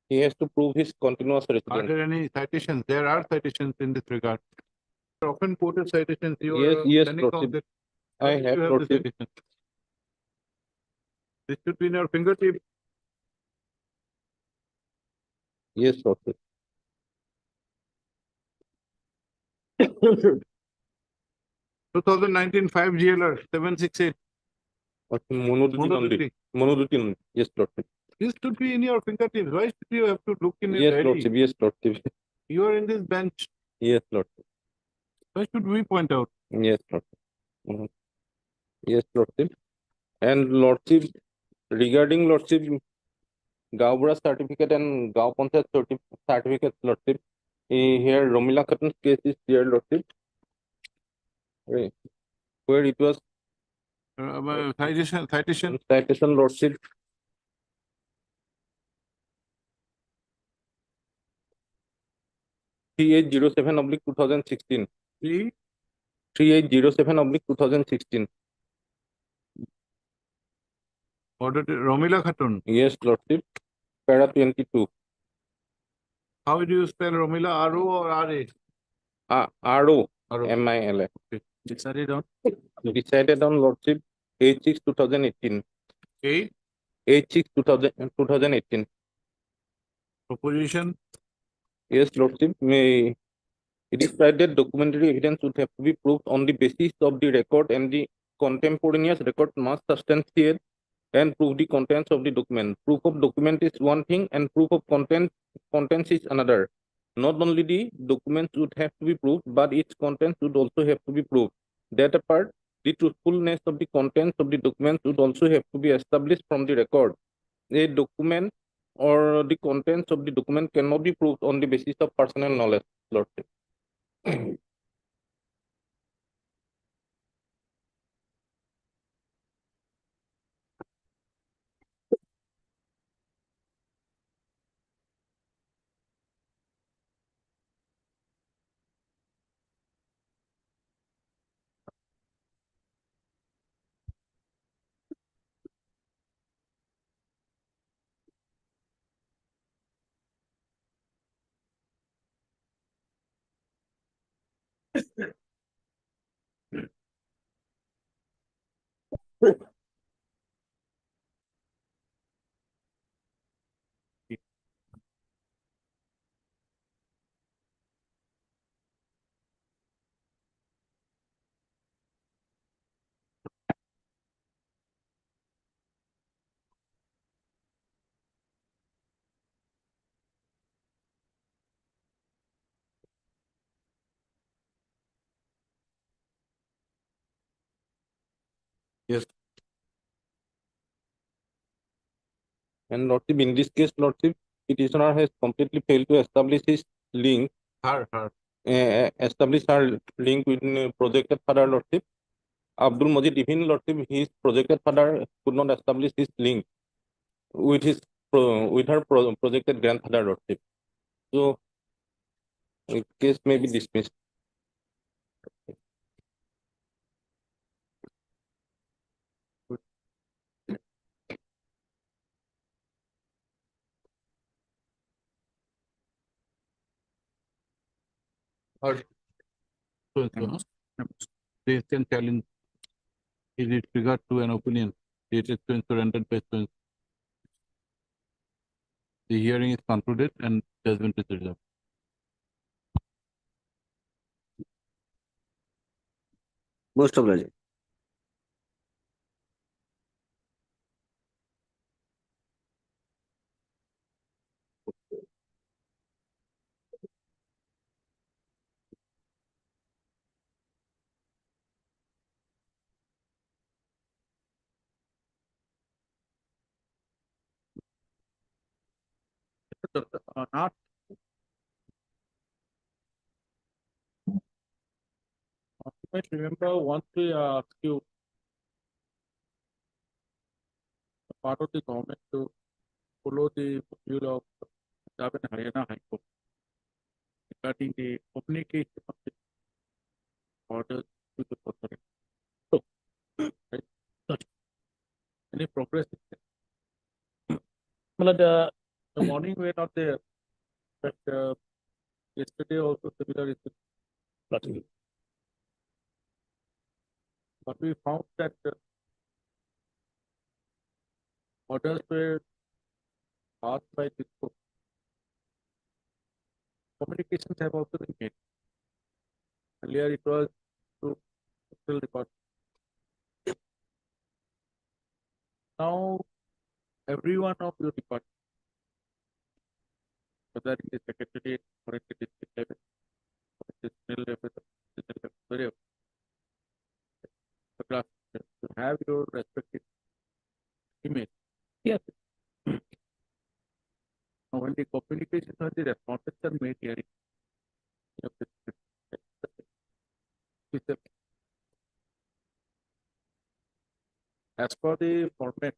Speaker 6: He has to prove his continuous
Speaker 1: Are
Speaker 6: residence.
Speaker 1: there any citations? There are citations in this regard. Often quoted citations. You
Speaker 6: Yes,
Speaker 1: are
Speaker 6: yes,
Speaker 1: sending
Speaker 6: Lordship.
Speaker 1: out that-
Speaker 6: I
Speaker 1: you
Speaker 6: have,
Speaker 1: the
Speaker 6: Lordship.
Speaker 1: citation. This should be in your fingertip.
Speaker 6: Yes, Lordship.
Speaker 1: 2019 5 GLR 768.
Speaker 6: Monoduty. Monoduty. Yes, Lordship.
Speaker 1: This should be in your fingertips. Why should you have to look in your
Speaker 6: Yes,
Speaker 1: diary?
Speaker 6: Lordship. Yes, Lordship.
Speaker 1: You are in this bench.
Speaker 6: Yes, Lordship.
Speaker 1: Why should we point out?
Speaker 6: Yes, Lordship. Mhm. Yes, Lordship. And Lordship, regarding Lordship, Gaubra certificate and Gau Panchayat certificate, Lordship, here Romila Khatun's case is there, Lordship, where it was
Speaker 1: Citation.
Speaker 6: citation, Lordship. 3807/2016. 3807/2016.
Speaker 1: Order to Romila Khatun.
Speaker 6: Yes, Lordship. Para 22.
Speaker 1: How do you spell Romila? R-O or R-A?
Speaker 6: RO
Speaker 1: R-O.
Speaker 6: MILA.
Speaker 3: Decided on
Speaker 6: Decided on Lordship 8/6/2018.
Speaker 1: 8.
Speaker 6: 8/6/2018.
Speaker 1: Proposition.
Speaker 6: Yes, Lordship. It is right that documentary evidence would have to be proved on the basis of the record, and the contemporaneous record must substantiate and prove the contents of the document. Proof of document is one thing, and proof of contents is another. Not only the documents would have to be proved, but its contents would also have to be proved. That apart, the truthfulness of the contents of the documents would also have to be established from the record. A document or the contents of the document cannot be proved on the basis of personal knowledge, Lordship.
Speaker 1: Yes.
Speaker 6: And Lordship, in this case, Lordship, petitioner has completely failed to establish his link,
Speaker 1: Her.
Speaker 6: establish her link with projected father, Lordship. Abdul Majid, even Lordship, his projected father could not establish his link with his projected grandfather, Lordship. So, the case may be dismissed.
Speaker 1: Or so. They can challenge. Is it regard to an opinion dated to rendered by so. The hearing is concluded and judgment is reserved.
Speaker 5: Most obliged.
Speaker 3: not. You might remember once we asked you part of the government to follow the rule of Punjab and Haryana High Court regarding the communication of the orders to the authority. So, right, such any progress? Well, the morning we were not there, but yesterday also similar is nothing. But we found that orders were passed by this court. Communications have also been made. Earlier it was to still record. Now every one of your departments, whether it is secretariat or it is district level, or it is middle level, wherever, the class, to have your respective image. Yes. Now when the communication or the responses are made here, you have to- as per the format,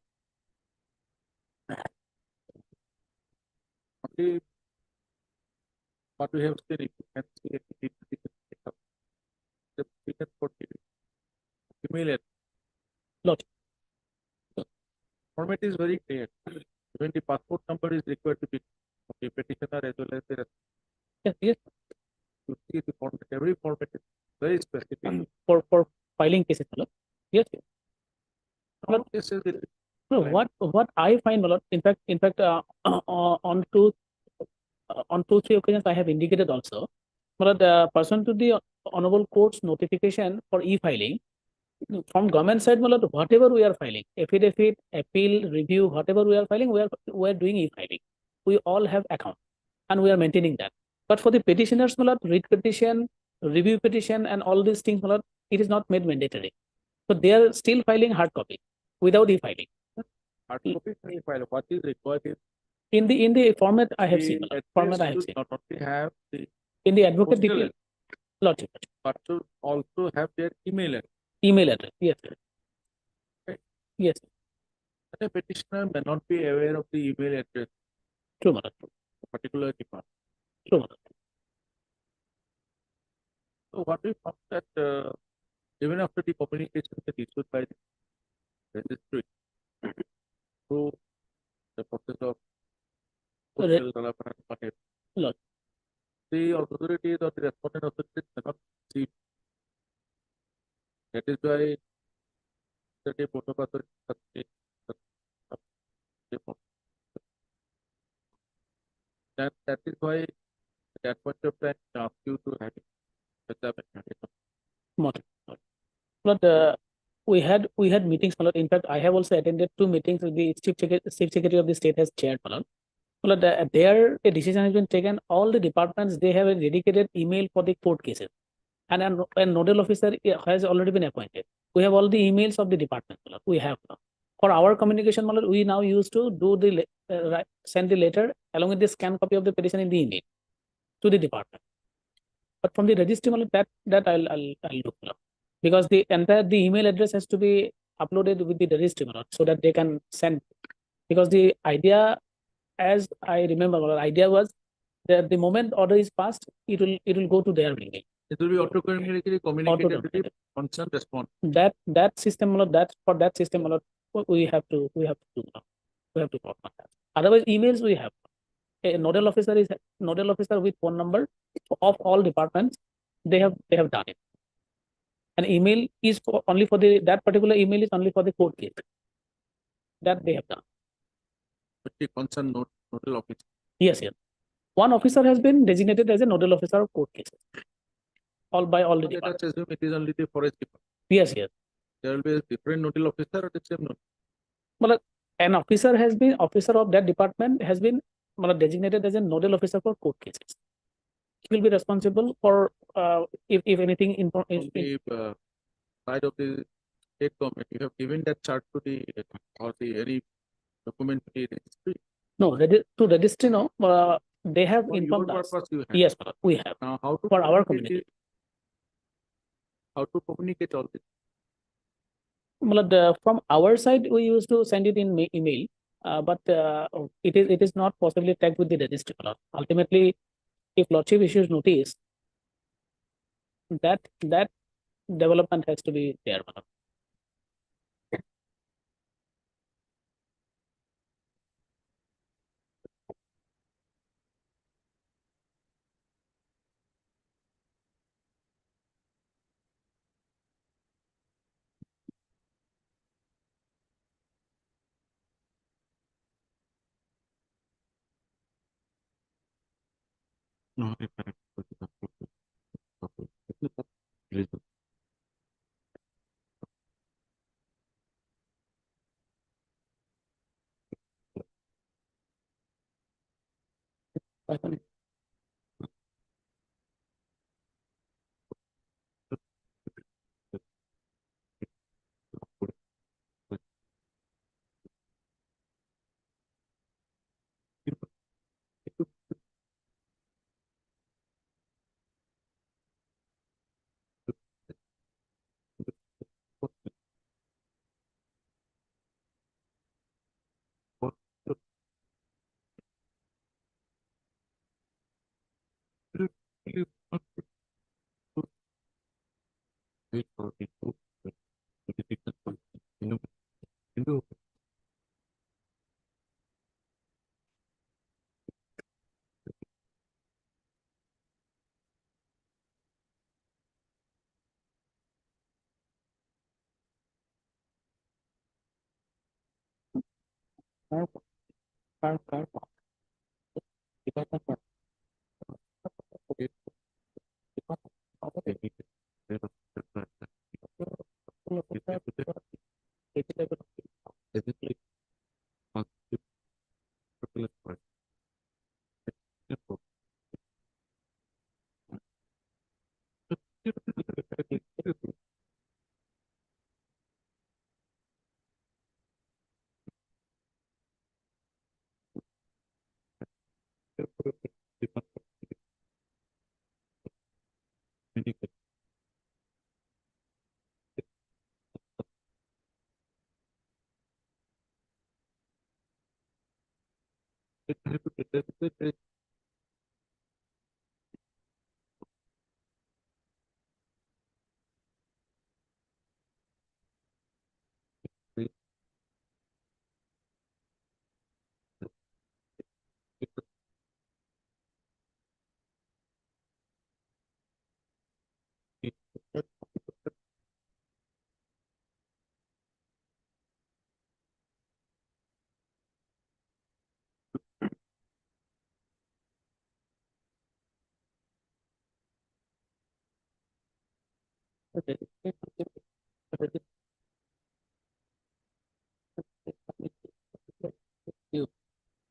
Speaker 3: only what we have seen, if you can see it, the petition for email it.
Speaker 4: Lot.
Speaker 3: Format is very clear. Even the passport number is required to be of the petitioner as well as the
Speaker 4: Yes, yes,
Speaker 3: to see the format. Every format is very specific.
Speaker 4: for filing cases, my lord. Yes, yes.
Speaker 3: All cases it
Speaker 4: No,
Speaker 3: Right.
Speaker 4: what I find, my lord, in fact, on two, three occasions I have indicated also, but the person to the honorable court's notification for e-filing from government side, my lord, whatever we are filing, affidavit, appeal, review, whatever we are filing, we are doing e-filing. We all have account and we are maintaining that. But for the petitioners, my lord, read petition, review petition, and all these things, my lord, it is not made mandatory. So they are still filing hard copy without e-filing.
Speaker 3: hard copy file. What is required is
Speaker 4: In the format I have
Speaker 3: the
Speaker 4: seen, my lord,
Speaker 3: address
Speaker 4: format I have
Speaker 3: should
Speaker 4: seen.
Speaker 3: not only have the
Speaker 4: In the advocate
Speaker 3: postal
Speaker 4: detail, lordship,
Speaker 3: but should also have their email address.
Speaker 4: email address, yes, sir.
Speaker 3: Right.
Speaker 4: Yes,
Speaker 3: And a petitioner may not be aware of the email address
Speaker 4: true, my lord,
Speaker 3: of a particular department.
Speaker 4: true, my lord.
Speaker 3: So what we found that even after the communication is issued by the registry through the process of
Speaker 4: Re-
Speaker 3: postal development, whatever,
Speaker 4: Lord.
Speaker 3: the authorities or the respondent authorities cannot see. That is why the board of authorities have taken the form. That is why at that point of time we ask you to have it.
Speaker 4: Model. But we had meetings, my lord. In fact, I have also attended 2 meetings with the chief secretary of the state has chaired, my lord. But there a decision has been taken. All the departments they have a dedicated email for the court cases, and a nodal officer has already been appointed. We have all the emails of the department, my lord. We have now. For our communication, my lord, we now used to do the send the letter along with the scan copy of the petition in the email to the department. But from the registry, my lord, that I'll look, my lord. Because the email address has to be uploaded with the registry, my lord, so that they can send. Because the idea, as I remember, my lord, idea was that the moment order is passed, it will go to their email.
Speaker 3: It will be communicated to the concerned respondent.
Speaker 4: That system, my lord, for that system, my lord, we have to do now. We have to work on that. Otherwise, emails we have. A nodal officer with phone number of all departments. They have done it. An email is only for that particular email is only for the court case. That they have done.
Speaker 3: But the concerned nodal officer.
Speaker 4: Yes, yes. One officer has been designated as a nodal officer of court cases. All the
Speaker 3: Let us
Speaker 4: departments.
Speaker 3: assume it is only the forest department.
Speaker 4: Yes, yes.
Speaker 3: There will be a different nodal officer or the same nodal.
Speaker 4: Well, an officer of that department has been designated as a nodal officer for court cases. He will be responsible for if anything
Speaker 3: From the side of the state government, you have given that chart to the or the any document to the registry.
Speaker 4: no to registry. No, they have
Speaker 3: For your
Speaker 4: informed us.
Speaker 3: purpose you have.
Speaker 4: Yes, we have.
Speaker 3: Now how to
Speaker 4: For our
Speaker 3: communicate how to communicate all this?
Speaker 4: Well, from our side, we used to send it in email, but it is not possibly tagged with the registry. Ultimately, if lordship issues notice, that development has to be there.
Speaker 1: No,
Speaker 3: Wait for it to Hindu.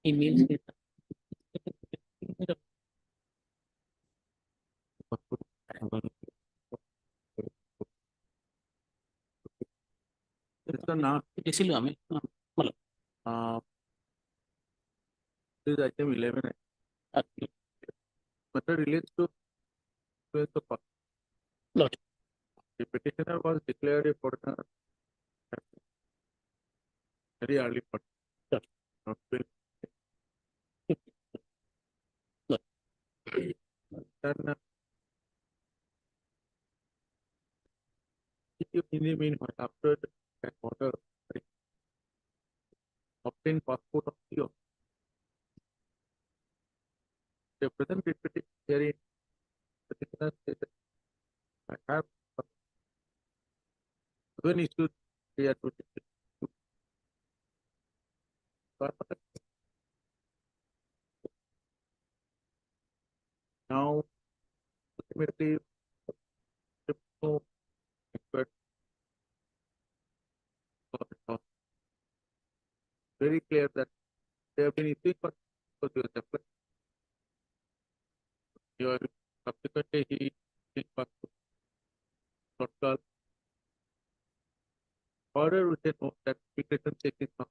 Speaker 4: Emails.
Speaker 3: Now,
Speaker 4: দিছিলো আমি বলো
Speaker 3: this is item 11. Matter relates to the cost.
Speaker 4: Lot.
Speaker 3: The petitioner was declared a foreigner very early, but
Speaker 4: Sure.
Speaker 3: not very.
Speaker 4: Sure.
Speaker 3: Then, in the meanwhile, after that order, obtain passport of Theo. The present deputy hearing petitioner stated, I have when issued prior to now ultimately no expert very clear that they have been issuing for your supply. Your subsequently he passport shortcut order with a note that immigration check is not.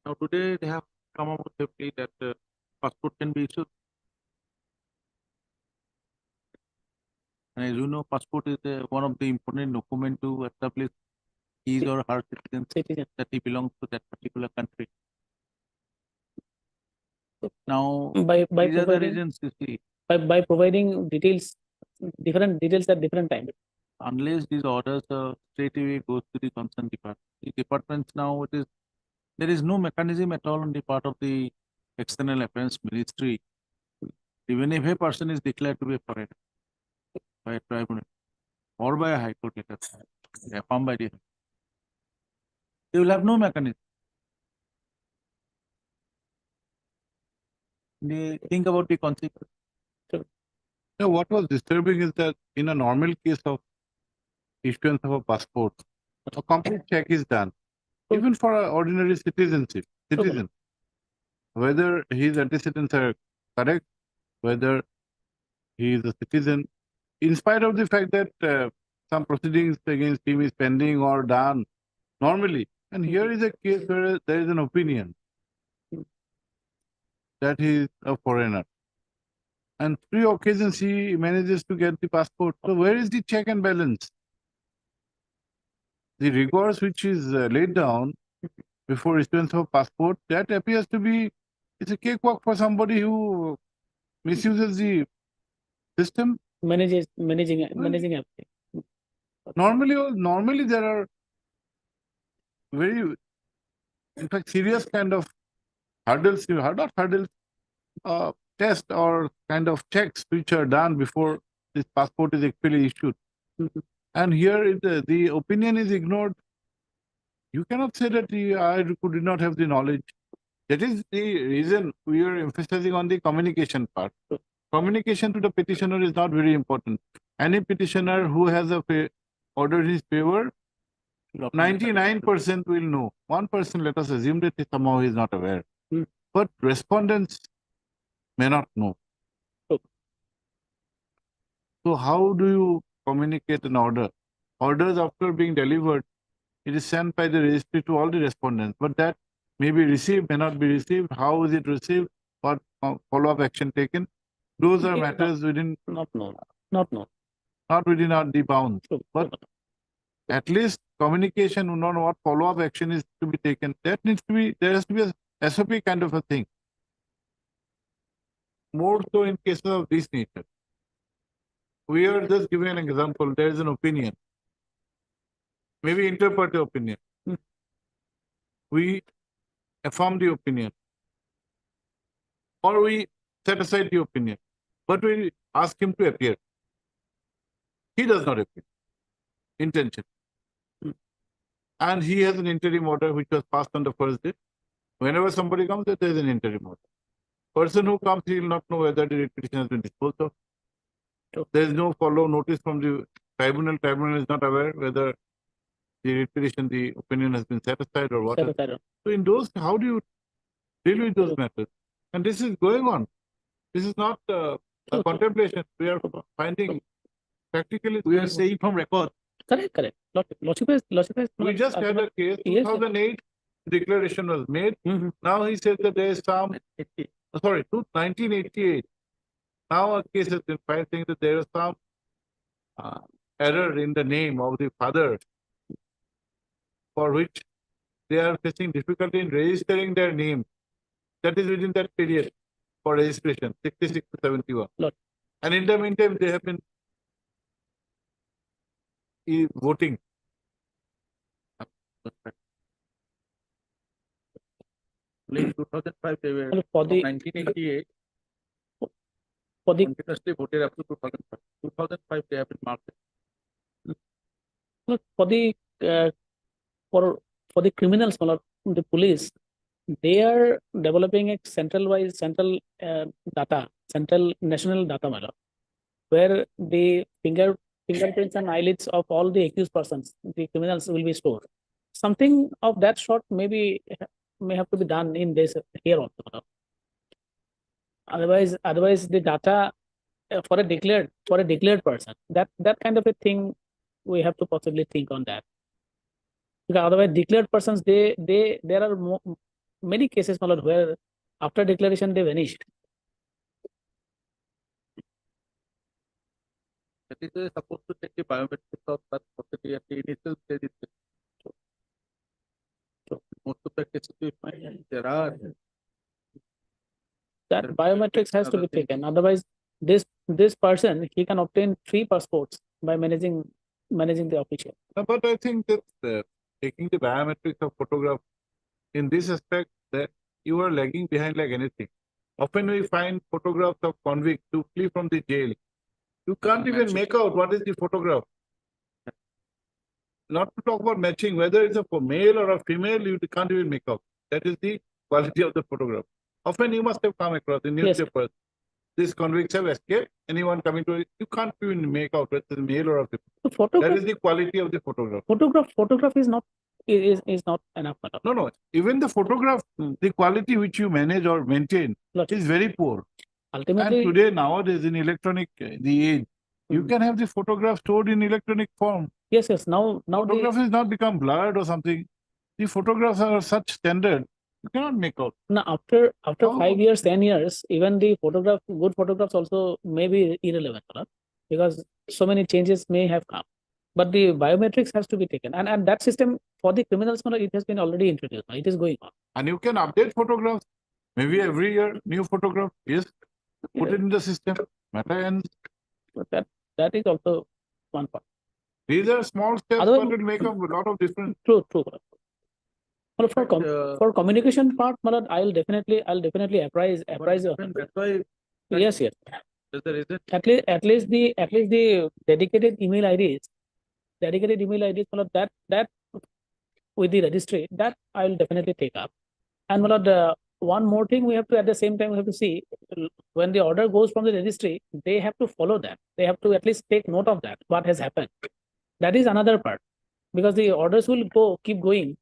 Speaker 3: Now today they have come up with a plea that passport can be issued. And as you know, passport is one of the important documents to establish his or her citizenship that he belongs to that particular country. Now,
Speaker 4: by
Speaker 3: these are the
Speaker 4: providing
Speaker 3: reasons you see.
Speaker 4: by providing details, different details at different times.
Speaker 3: Unless these orders straight away goes to the concerned department. The departments now there is no mechanism at all on the part of the External Affairs Ministry. Even if a person is declared to be a foreigner by a tribunal or by a high court later, affirmed by the they will have no mechanism. They think about the consequence.
Speaker 1: Now, what was disturbing is that in a normal case of issuance of a passport, a complete check is done, even for an ordinary citizen, whether his antecedents are correct, whether he is a citizen, in spite of the fact that some proceedings against him is pending or done normally. And here is a case where there is an opinion that he is a foreigner. And 3 occasions he manages to get the passport. So where is the check and balance? The rigors which is laid down before issuance of passport, that appears to be It's a cakewalk for somebody who misuses the system.
Speaker 4: managing everything.
Speaker 1: Normally there are very, in fact, serious kind of hurdles, not hurdles, test or kind of checks which are done before this passport is actually issued.
Speaker 4: Mhm.
Speaker 1: And here the opinion is ignored. You cannot say that I did not have the knowledge. That is the reason we are emphasizing on the communication part. Communication to the petitioner is not very important. Any petitioner who has a order in his favor, 99% will know. 1%, let us assume that somehow he is not aware.
Speaker 4: Hmm.
Speaker 1: But respondents may not know.
Speaker 4: Okay.
Speaker 1: So how do you communicate an order? Orders after being delivered, it is sent by the registry to all the respondents, but that may be received, may not be received. How is it received? What follow-up action taken? Those are
Speaker 4: Yeah.
Speaker 1: matters within,
Speaker 4: Not known.
Speaker 1: not within our the bounds.
Speaker 4: True.
Speaker 1: But at least communication on what follow-up action is to be taken. That needs to be, there has to be a SOP kind of a thing. More so in cases of this nature. We are just giving an example. There is an opinion. Maybe interpret the opinion. We affirm the opinion. Or we set aside the opinion. But we ask him to appear. He does not appear. Intention. And he has an interim order which was passed on the first day. Whenever somebody comes, there is an interim order. Person who comes, he will not know whether the petition has been disposed of. There is no follow notice from the tribunal. Tribunal is not aware whether the petition, the opinion has been set aside or what.
Speaker 4: Set aside.
Speaker 1: So in those, how do you deal with those matters? And this is going on. This is not a contemplation. We are finding practically.
Speaker 7: We are saying from record.
Speaker 4: Correct. Logic is.
Speaker 1: We just had a case,
Speaker 4: Yes, sir.
Speaker 1: 2008 declaration was made.
Speaker 4: Mhm.
Speaker 1: Now he says that there is some, 1988. Now a case has been filed saying that there is some error in the name of the father for which they are facing difficulty in registering their name. That is within that period for registration, 66 to 71.
Speaker 4: Lot.
Speaker 1: And in the meantime, they have been voting.
Speaker 3: In 2005, they were
Speaker 4: Well, for
Speaker 3: from
Speaker 4: the
Speaker 3: 1988
Speaker 4: for the
Speaker 3: continuously voted up to 2005. 2005, they have been marked.
Speaker 4: look, for the for the criminals, the police, they are developing a central national data model, where the fingerprints and eyelids of all the accused persons, the criminals, will be stored. Something of that sort may have to be done in this here also. Otherwise, the data for a declared person, that kind of a thing, we have to possibly think on that. Because otherwise, declared persons, there are many cases, my lord, where after declaration they vanished.
Speaker 3: That is supposed to take the biometrics of that property at the initial stage itself. So most of the cases we find there are.
Speaker 4: That
Speaker 3: There-
Speaker 4: biometrics has to
Speaker 3: other
Speaker 4: be
Speaker 3: things.
Speaker 4: taken. Otherwise, this person, he can obtain 3 passports by managing the official.
Speaker 1: But I think that taking the biometrics of photograph in this aspect, that you are lagging behind like anything. Often we find photographs of convicts who flee from the jail. You can't even make out what is the photograph. Not to talk about matching, whether it's a male or a female, you can't even make out. That is the quality of the photograph. Often you must have come across in
Speaker 4: Yes.
Speaker 1: newspapers. These convicts have escaped. Anyone coming to it, you can't even make out whether it's a male or a female.
Speaker 4: So
Speaker 1: That is the quality of the photograph.
Speaker 4: photograph is not enough, my lord.
Speaker 1: No. Even the photograph, the quality which you manage or maintain
Speaker 4: Lot.
Speaker 1: is very poor. And
Speaker 4: Ultimately,
Speaker 1: today, nowadays, in electronic, the age, you can have the photograph stored in electronic form.
Speaker 4: yes. Now
Speaker 1: Photograph has not become blurred or something. The photographs are such standard, you cannot make out.
Speaker 4: now after
Speaker 1: How-
Speaker 4: 5 years, 10 years, even the good photographs also may be irrelevant, my lord, because so many changes may have come. But the biometrics has to be taken, and that system for the criminals, my lord, it has been already introduced. It is going on.
Speaker 1: And you can update photographs. Maybe every year, new photograph, yes, put it in the system, matter and
Speaker 4: But that is also one part.
Speaker 1: these are small steps,
Speaker 4: Otherwise-
Speaker 1: but it make a lot of difference.
Speaker 4: True, true. Well,
Speaker 3: But,
Speaker 4: for communication part, Malad, I'll definitely apprise you.
Speaker 3: That's why,
Speaker 4: Yes, yes.
Speaker 3: that's the reason.
Speaker 4: At least the dedicated email IDs, Malad, that with the registry, that I'll definitely take up. And Malad, one more thing we have to, at the same time, we have to see when the order goes from the registry, they have to follow that. They have to at least take note of that, what has happened. That is another part, because the orders will keep going.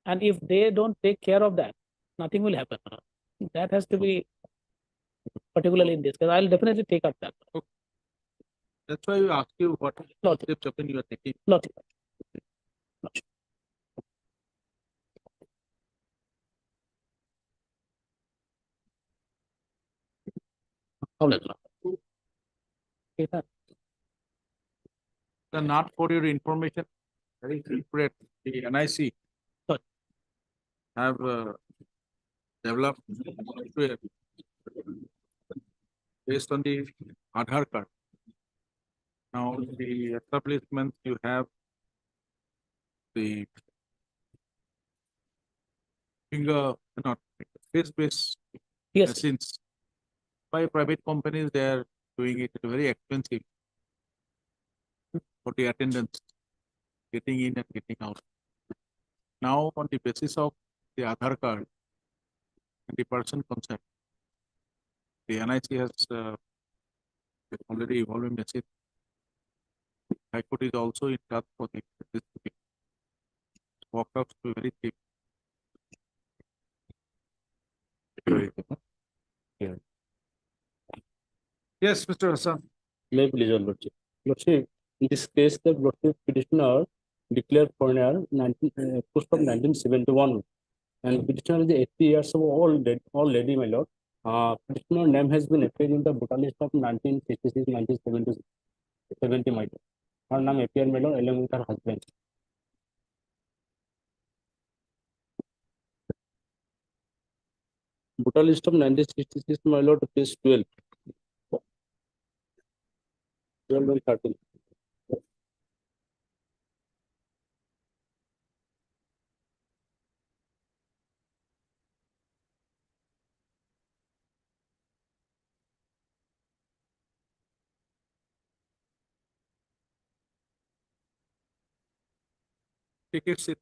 Speaker 4: And if they don't take care of that, nothing will happen. That has to be particularly in this, because I'll definitely take up that.
Speaker 3: That's why we ask you what
Speaker 4: Logic,
Speaker 3: steps upon you are taking.
Speaker 4: logic. Okay,
Speaker 3: The not for your information, very secret, the NIC
Speaker 4: Good.
Speaker 3: have developed software based on the Aadhaar card. Now, the establishments you have the finger, not face-based
Speaker 4: Yes,
Speaker 3: machines. By private companies, they are doing it very expensive for the attendance, getting in and getting out. Now, on the basis of the Aadhaar card and the person consent, the NIC has already evolving message. High Court is also in touch for this walk-ups to very cheap. Yes, Mr. Hassan.
Speaker 7: May please, your Lordship. Lordship, in this case, the Lordship petitioner declared foreigner post of 1971, and petitioner is 80 years of old lady, my lord. Petitioner name has been appeared in the voter list of 1966, 1970, my lord. Her name appeared, my lord, along with her husband. Voter list of 1966, my lord, page 12. 12 and 13.
Speaker 3: Take a seat.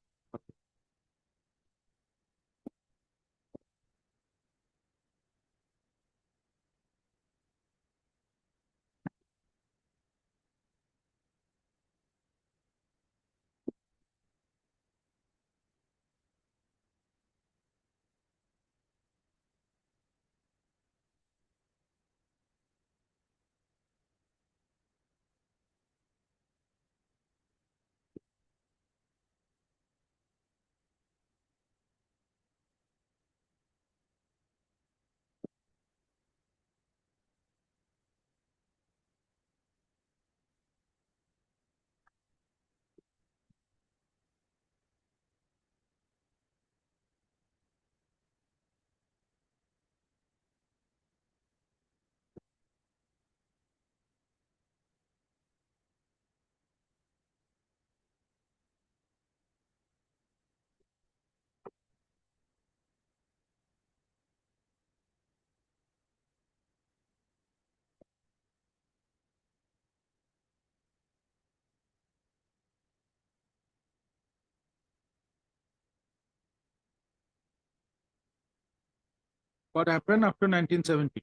Speaker 3: What happened after 1970?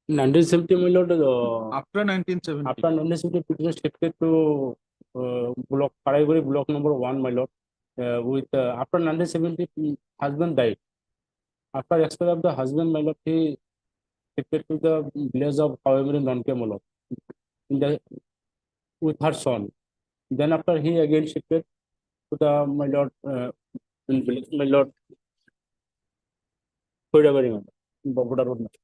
Speaker 7: 1970, my lord,
Speaker 3: After 1970.
Speaker 7: after 1970, petitioner shifted to block Paraiguri block number 1, my lord. With after 1970, husband died. After expiry of the husband, my lord, he shifted to the village of Kawemuri Nonke, my lord, in the with her son. Then after he again shifted to the my lord in village, my lord, Koidabari, my lord, in Bogoda Road, my lord.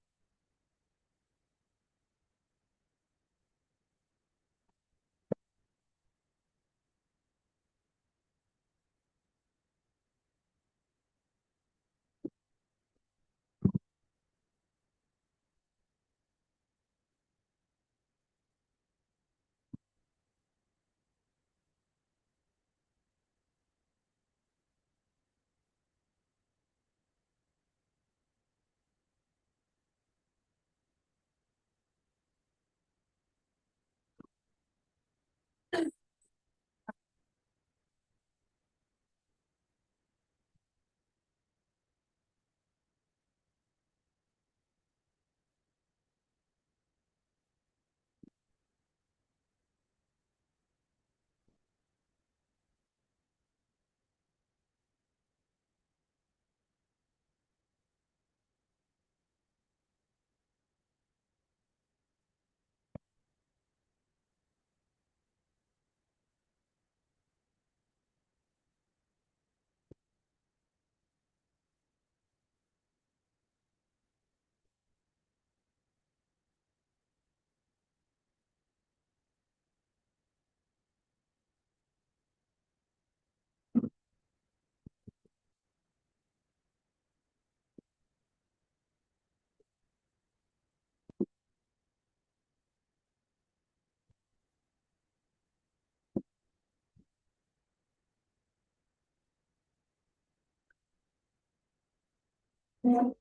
Speaker 1: You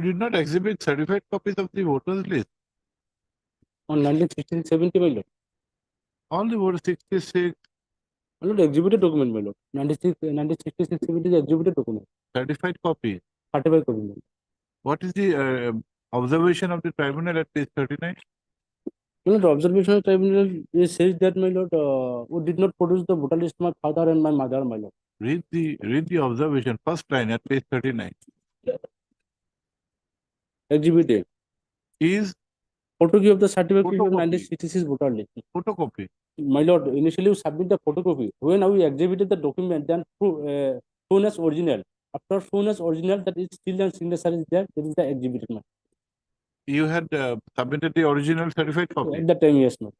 Speaker 1: did not exhibit certified copies of the voters list.
Speaker 7: On 1960-70, my lord.
Speaker 1: All the voters 66
Speaker 7: My lord, exhibited document, my lord. 1966-70 is exhibited document.
Speaker 1: certified copies.
Speaker 7: 35 document.
Speaker 1: What is the observation of the tribunal at page 39?
Speaker 7: My lord, observational tribunal says that, my lord, who did not produce the voter list, my father and my mother, my lord.
Speaker 1: Read the observation, first line at page 39.
Speaker 7: Exhibit A.
Speaker 1: Is
Speaker 7: Photocopy of the certificate of
Speaker 1: Photocopy.
Speaker 7: 1966 voter list.
Speaker 1: photocopy.
Speaker 7: My lord, initially we submit the photocopy. When we exhibited the document, then shown as original. After shown as original, that is still and signature is there. That is the exhibited, my.
Speaker 1: You had submitted the original certified copy.
Speaker 7: At that time, yes, my.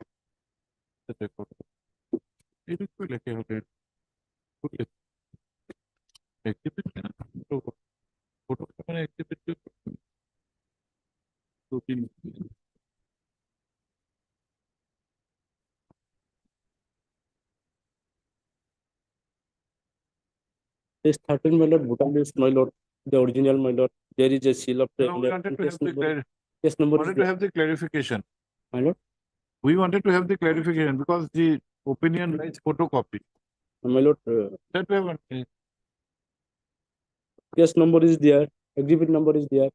Speaker 1: it is good, like, okay. Good. Exhibit photo exhibit routine.
Speaker 7: This 13, my lord, voter list, my lord, the original, my lord. There is a seal of
Speaker 1: No, we
Speaker 7: the
Speaker 1: wanted to have
Speaker 7: case
Speaker 1: the
Speaker 7: number. Case number is
Speaker 1: wanted to
Speaker 7: there,
Speaker 1: have the clarification.
Speaker 7: my lord.
Speaker 1: We wanted to have the clarification because the opinion writes photocopy.
Speaker 7: My lord,
Speaker 1: That way, one-
Speaker 7: case number is there. Exhibit number is there.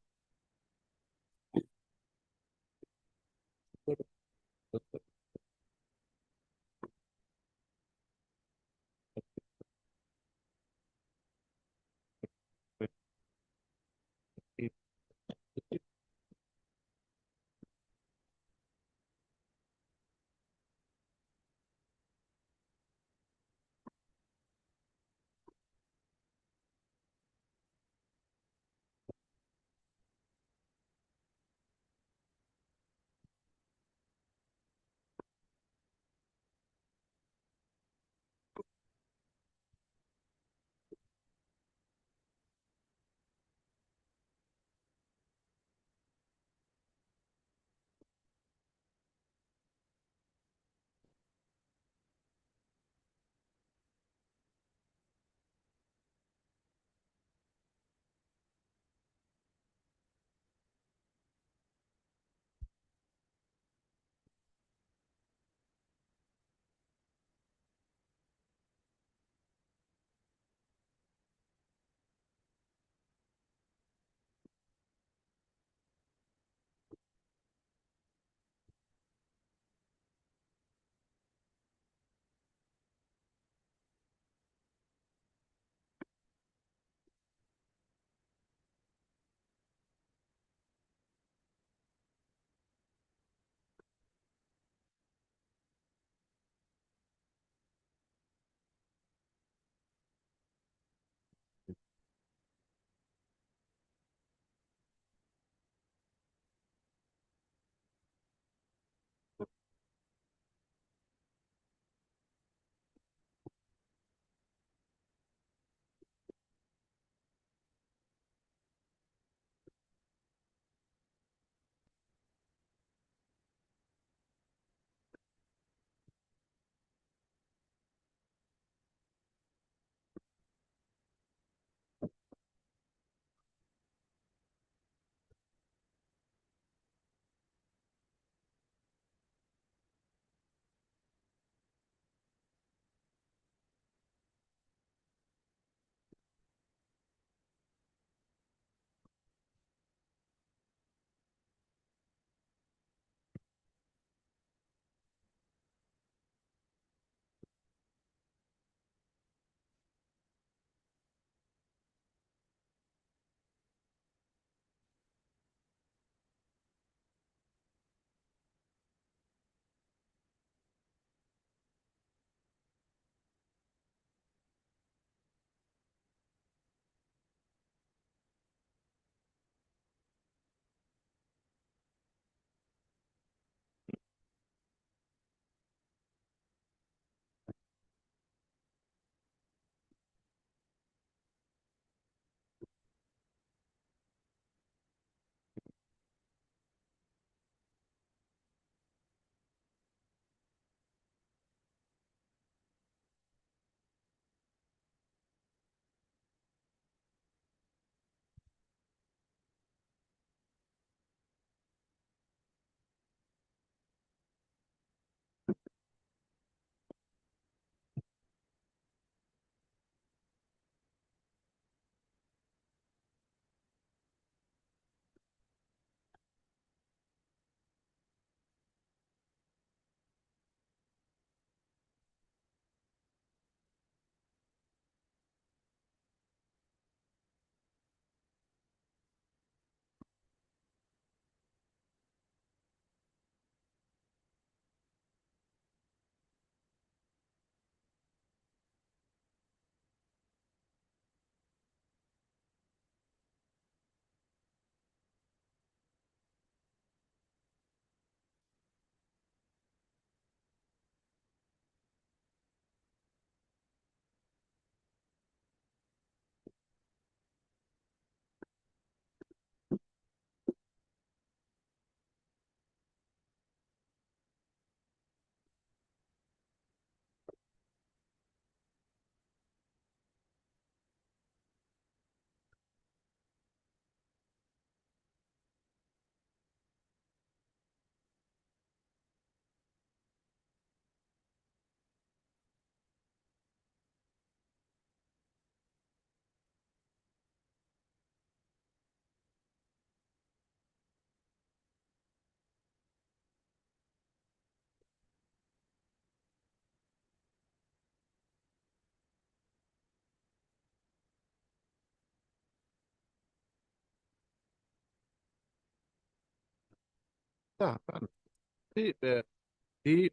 Speaker 1: Yeah, the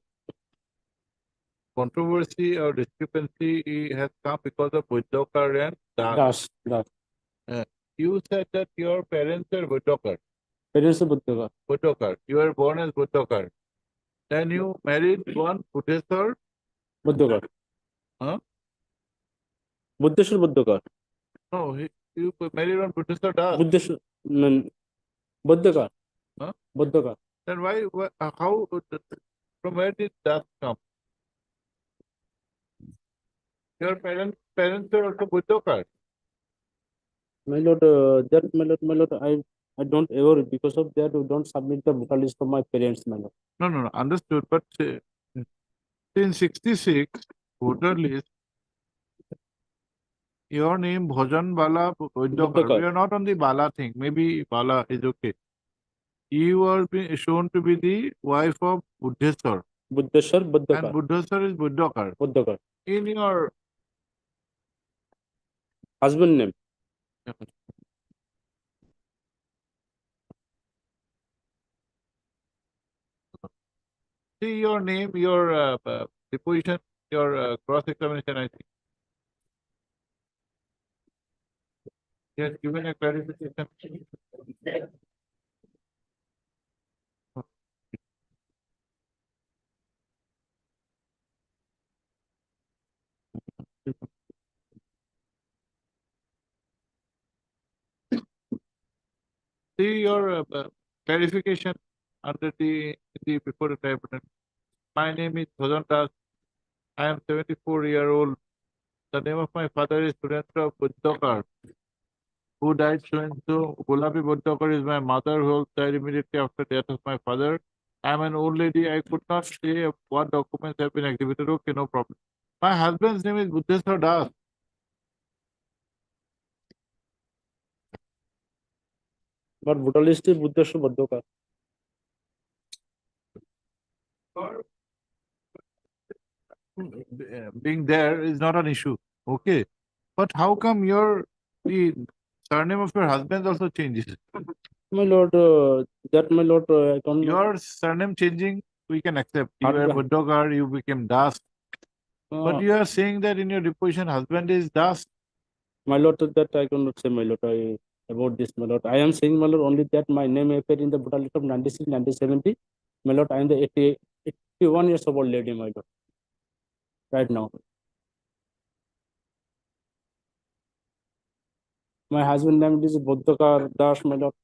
Speaker 1: controversy or discrepancy has come because of Buddhakar and Das.
Speaker 7: Das.
Speaker 1: You said that your parents are Buddhakar.
Speaker 7: Parents of Buddhaka.
Speaker 1: Buddhakar. You were born as Buddhakar. Then you married one Buddheswar.
Speaker 7: Buddhaka.
Speaker 1: Huh?
Speaker 7: Buddheshwar Buddhaka.
Speaker 1: No, you married one Buddheswar Das.
Speaker 7: Buddheshwar. Buddhaka.
Speaker 1: Huh?
Speaker 7: Buddhaka.
Speaker 1: Then how, from where did Das come? Your parents are also Buddhakar.
Speaker 7: My lord, my lord, I don't ever, because of that, we don't submit the voter list of my parents, my lord.
Speaker 1: No, understood. But in 66, voter list, your name Bhojan Bala Buddhakar.
Speaker 7: Buddhakar.
Speaker 1: We are not on the Bala thing. Maybe Bala is okay. You are being shown to be the wife of Buddheswar.
Speaker 7: Buddheshwar
Speaker 1: And
Speaker 7: Buddhaka.
Speaker 1: Buddheswar is Buddhakar.
Speaker 7: Buddhaka.
Speaker 1: In your
Speaker 7: Husband name.
Speaker 1: see your name, your deposition, your cross-examination, I think. He has given a clarification. See your clarification under the before the type button. My name is Bhojan Das. I am 74-year-old. The name of my father is Surendra Buddhakar, who died so and so. Gulabi Buddhakar is my mother, who died immediately after death of my father. I am an old lady. I could not say what documents have been exhibited. Okay, no problem. My husband's name is Buddheswar Das.
Speaker 7: But voter list is Buddheshwar Buddhaka.
Speaker 1: Being there is not an issue. Okay. But how come the surname of your husband also changes?
Speaker 7: My lord, my lord, I don't know.
Speaker 1: Your surname changing, we can accept. You were
Speaker 7: Husband.
Speaker 1: Buddhakar, you became Das. But you are saying that in your deposition, husband is Das.
Speaker 7: My lord, that I cannot say, my lord, about this, my lord. I am saying, my lord, only that my name appeared in the voter list of 96, 1970. My lord, I am the 81 years old lady, my lord. Right now. My husband name is Buddhakar Das, my lord.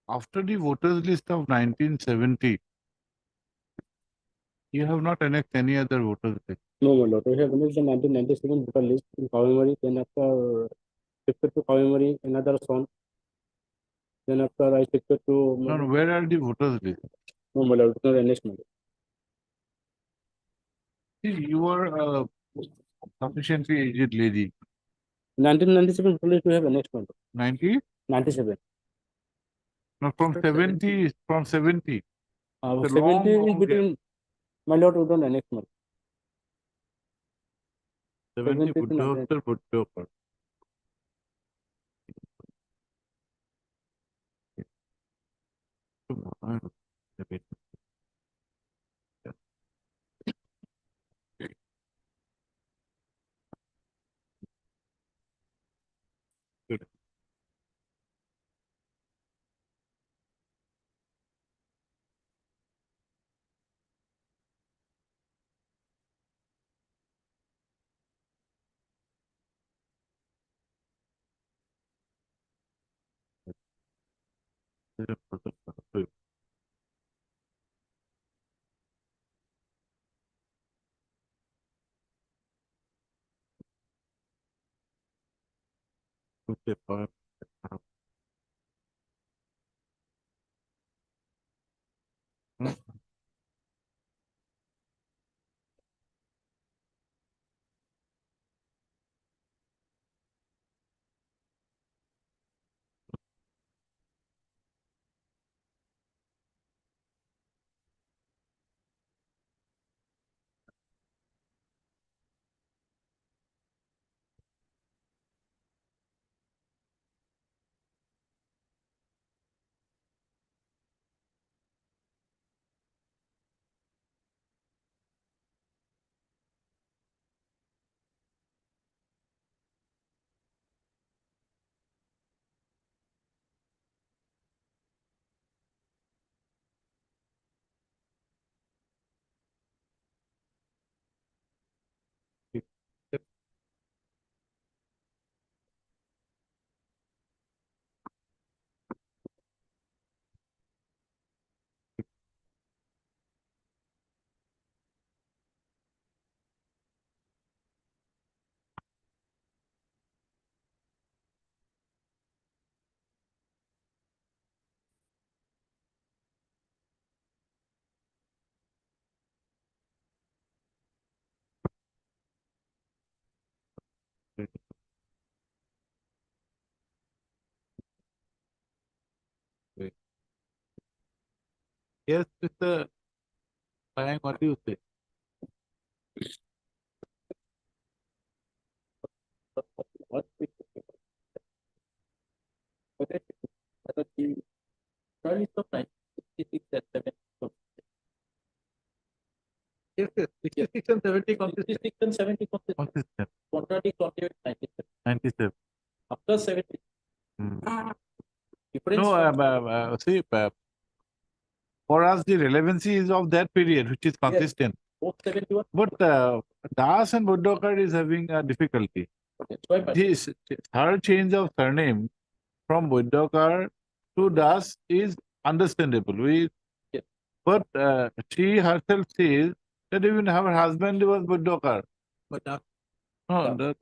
Speaker 1: after the voters list of 1970, you have not annexed any other voters list.
Speaker 7: No, my lord, we have annexed the 1997 voter list in Kavimari, then after shifted to Kavimari, another son. Then after I shifted to,
Speaker 1: No, where are the voters list?
Speaker 7: no, my lord, it's not annexed, my lord.
Speaker 1: See, you are a sufficiently aged lady.
Speaker 7: 1997 voter list we have annexed, my lord.
Speaker 1: 90?
Speaker 7: 97.
Speaker 1: No, from 70, from 70. The
Speaker 7: 70
Speaker 1: long,
Speaker 7: is
Speaker 1: long
Speaker 7: between, my lord, we don't annex, my lord.
Speaker 1: 70
Speaker 7: 70 to 99.
Speaker 1: Buddha Buddha. Good. Yes, Mr. Payang, what do you say?
Speaker 3: What we okay, but the early of 1966 and 70. Yes, yes, 66 and 70 consistent. 66 and 70 consistent.
Speaker 1: Consistent.
Speaker 3: Contradict only with 97.
Speaker 1: 97.
Speaker 3: After 70. Difference
Speaker 1: No,
Speaker 3: from
Speaker 1: see, for us, the relevancy is of that period, which is consistent.
Speaker 3: post 71.
Speaker 1: But Das and Buddhakar is having a difficulty.
Speaker 3: That's why my
Speaker 1: This her change of surname from Buddhakar to Das is understandable.
Speaker 3: Yes.
Speaker 1: But she herself says that even her husband was Buddhakar.
Speaker 3: but
Speaker 1: No,
Speaker 3: the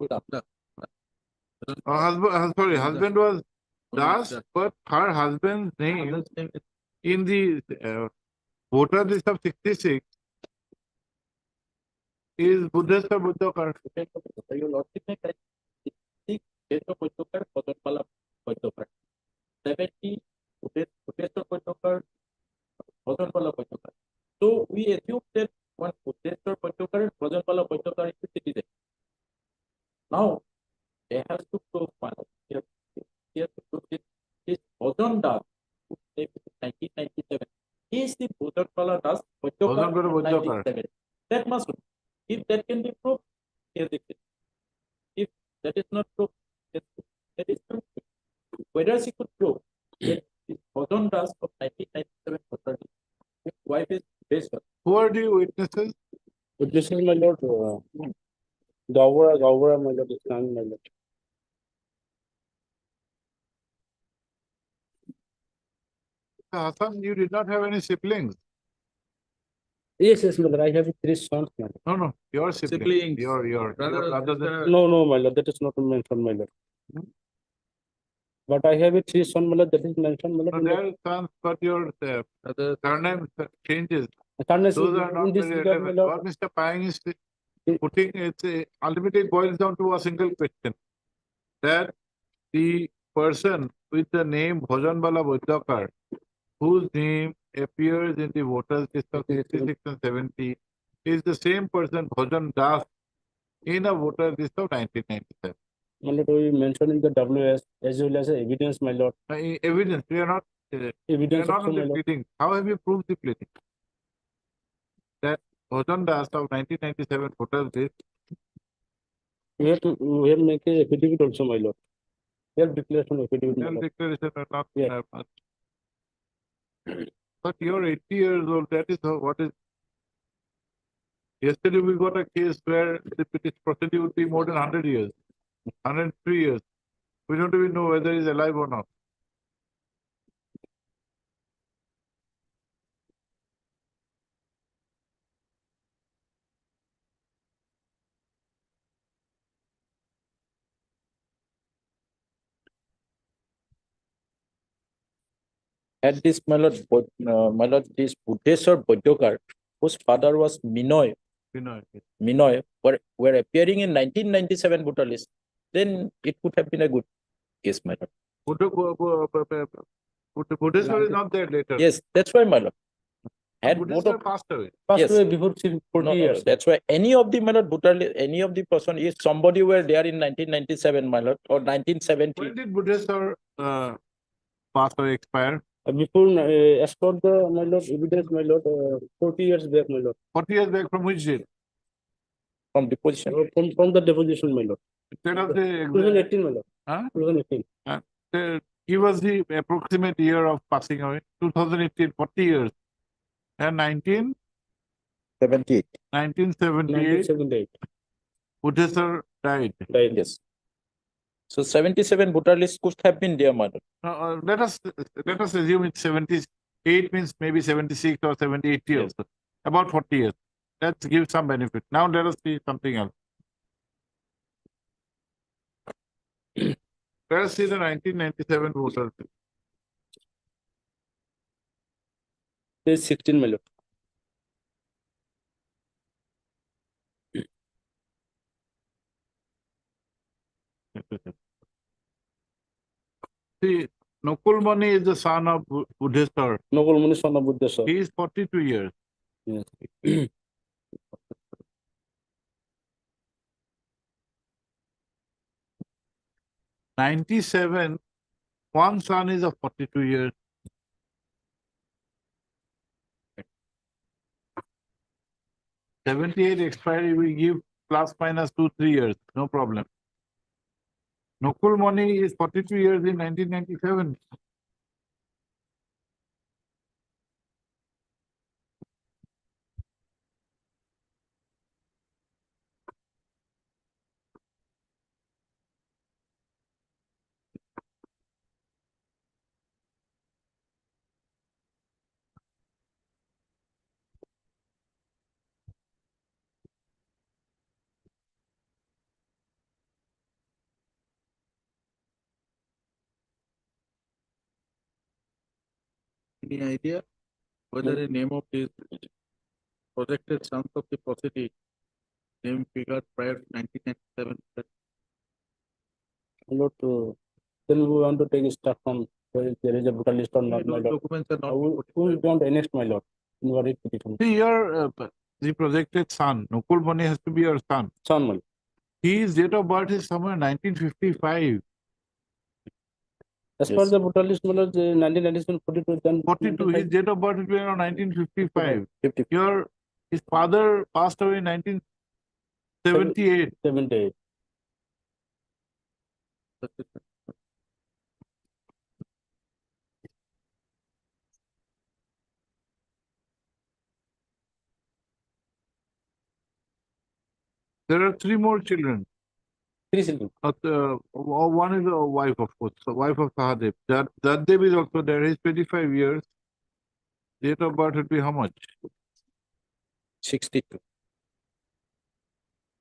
Speaker 1: husband was Das, but her husband's name in the voter list of 66 is Buddheswar Buddhakar.
Speaker 3: your logic में correct. 66 Buddheswar Buddhakar, Bhagatpala Buddhakar. 70 Buddheswar Buddhakar, Bhagatpala Buddhakar. So we assume that one Buddheswar Buddhakar and Bhagatpala Buddhakar is the citizen. Now they have to prove one. They have to prove this Bhajan Das, whose name is 1997. He is the Bhagatpala Das Buddhakar
Speaker 1: Bhagatpala
Speaker 3: of
Speaker 1: Buddhakar.
Speaker 3: 1997. That must be. If that can be proved, here's the case. If that is not proved, that is not proved. Whether she could prove that this Bhajan Das of 1997 property, his wife is based on.
Speaker 1: Who are the witnesses?
Speaker 7: But this is my lord, Gawara, my lord, Islam, my lord.
Speaker 1: Mr. Hassan, you did not have any siblings.
Speaker 7: Yes, yes, my lord, I have three sons, my lord.
Speaker 1: No, your siblings.
Speaker 3: Siblings,
Speaker 1: Your
Speaker 3: brothers,
Speaker 1: other than
Speaker 3: sisters.
Speaker 7: No, no, my lord, that is not mentioned, my lord. But I have a three son, my lord, that is mentioned, my lord.
Speaker 1: no,
Speaker 7: in the-
Speaker 1: their sons, but your
Speaker 3: Others.
Speaker 1: surname changes.
Speaker 7: Third is
Speaker 1: Those are not
Speaker 7: in this
Speaker 1: very
Speaker 7: regard, my
Speaker 1: relevant.
Speaker 7: lord.
Speaker 1: What Mr. Payang is
Speaker 7: It-
Speaker 1: putting, ultimately it boils down to a single question. That the person with the name Bhojanbala Bodhakar, whose name appears in the voters list of 66 and 70, is the same person Bhojan Das in a voter list of 1997.
Speaker 7: My lord, we mentioned in the WS as well as evidence, my lord.
Speaker 1: Evidence, we are not
Speaker 7: Evidence
Speaker 1: not
Speaker 7: also,
Speaker 1: only
Speaker 7: my lord.
Speaker 1: pleading. How have you proved the pleading? That Bhojan Das of 1997 voters list,
Speaker 7: We have make a affidavit also, my lord. We have declaration affidavit, my lord.
Speaker 1: self-declaration are not.
Speaker 7: Yeah.
Speaker 1: But you're 80 years old, that is what is. Yesterday we got a case where the British procedure would be more than 100 years, 103 years. We don't even know whether he's alive or not.
Speaker 8: At this, my lord, this Buddheswar Bodhakar, whose father was
Speaker 1: You know,
Speaker 8: Minoy, were appearing in 1997 voter list, then it would have been a good case, my lord.
Speaker 1: Buddhism is not there later.
Speaker 8: Yes, that's why, my lord. Had both
Speaker 1: Buddhism
Speaker 8: of,
Speaker 1: passed away.
Speaker 7: Passed
Speaker 8: Yes.
Speaker 7: away before 40
Speaker 8: no,
Speaker 7: years.
Speaker 8: that's why any of the, my lord, any of the person, if somebody were there in 1997, my lord, or 1970,
Speaker 1: When did Buddhism pass away, expire?
Speaker 7: Before, as per the, my lord, evidence, my lord, 40 years back, my lord.
Speaker 1: 40 years back from which date?
Speaker 8: from deposition.
Speaker 7: From the deposition, my lord.
Speaker 1: Instead of the
Speaker 7: 2018, my lord.
Speaker 1: Huh?
Speaker 7: 2018.
Speaker 1: Give us the approximate year of passing away. 2018, 40 years. And
Speaker 8: 78.
Speaker 1: 1978,
Speaker 7: 1978.
Speaker 1: Buddhism died.
Speaker 7: Right.
Speaker 8: Yes. So 77 voter list could have been there, my lord.
Speaker 1: Let us assume it's 78 means maybe 76 or 78 years. About 40 years. Let's give some benefit. Now let us see something else. Let us see the 1997 voters.
Speaker 7: Page 16, my lord.
Speaker 1: See, Nukul Mani is the son of Buddheswar.
Speaker 7: Noble Muni son of Buddha, sir.
Speaker 1: He is 42 years.
Speaker 7: Yes.
Speaker 1: 97, one son is of 42 years. '78 expiry, we give plus minus 2-3 years, no problem. Nukul Mani is 42 years in 1997.
Speaker 3: Any idea whether the name of these projected sons of the proceeding name figured prior to 1997?
Speaker 7: My lord, then we want to take a step from whether there is a voter list or not, my
Speaker 3: Those
Speaker 7: lord.
Speaker 3: documents are not.
Speaker 7: We don't annex, my lord. In what it petition.
Speaker 1: See here, the projected son, Nukul Mani has to be your son.
Speaker 7: Son, my lord.
Speaker 1: His date of birth is somewhere 1955.
Speaker 7: As per
Speaker 8: Yes.
Speaker 7: the voter list, my lord, 1997, 42, then
Speaker 1: 42, his date of birth will be around 1955.
Speaker 8: 50.
Speaker 1: His father passed away in 1978.
Speaker 7: 78.
Speaker 1: There are 3 more children.
Speaker 7: 3 children.
Speaker 1: One is a wife, of course, the wife of Sahadev. Daddev is also there, he's 25 years. Date of birth would be how much?
Speaker 8: 62.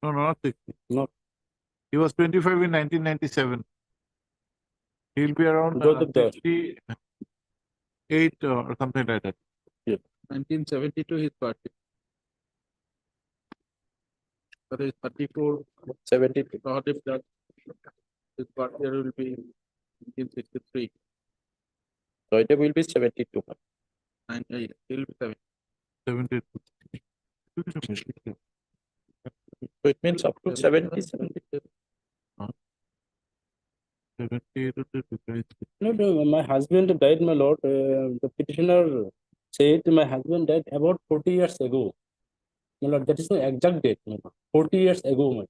Speaker 1: No, not 60.
Speaker 7: No.
Speaker 1: He was 25 in 1997. He'll be around
Speaker 7: Joseph Dawes.
Speaker 1: 68 or something like that.
Speaker 3: 1972 his birthday. But it's 34,
Speaker 8: 72.
Speaker 3: not if that his birthday will be 1963.
Speaker 8: So it will be 72.
Speaker 3: He'll be 70.
Speaker 1: 72.
Speaker 8: So it means up to 77.
Speaker 1: 78 would be because
Speaker 7: No, my husband died, my lord. The petitioner said my husband died about 40 years ago. My lord, that is the exact date, my lord. 40 years ago, my.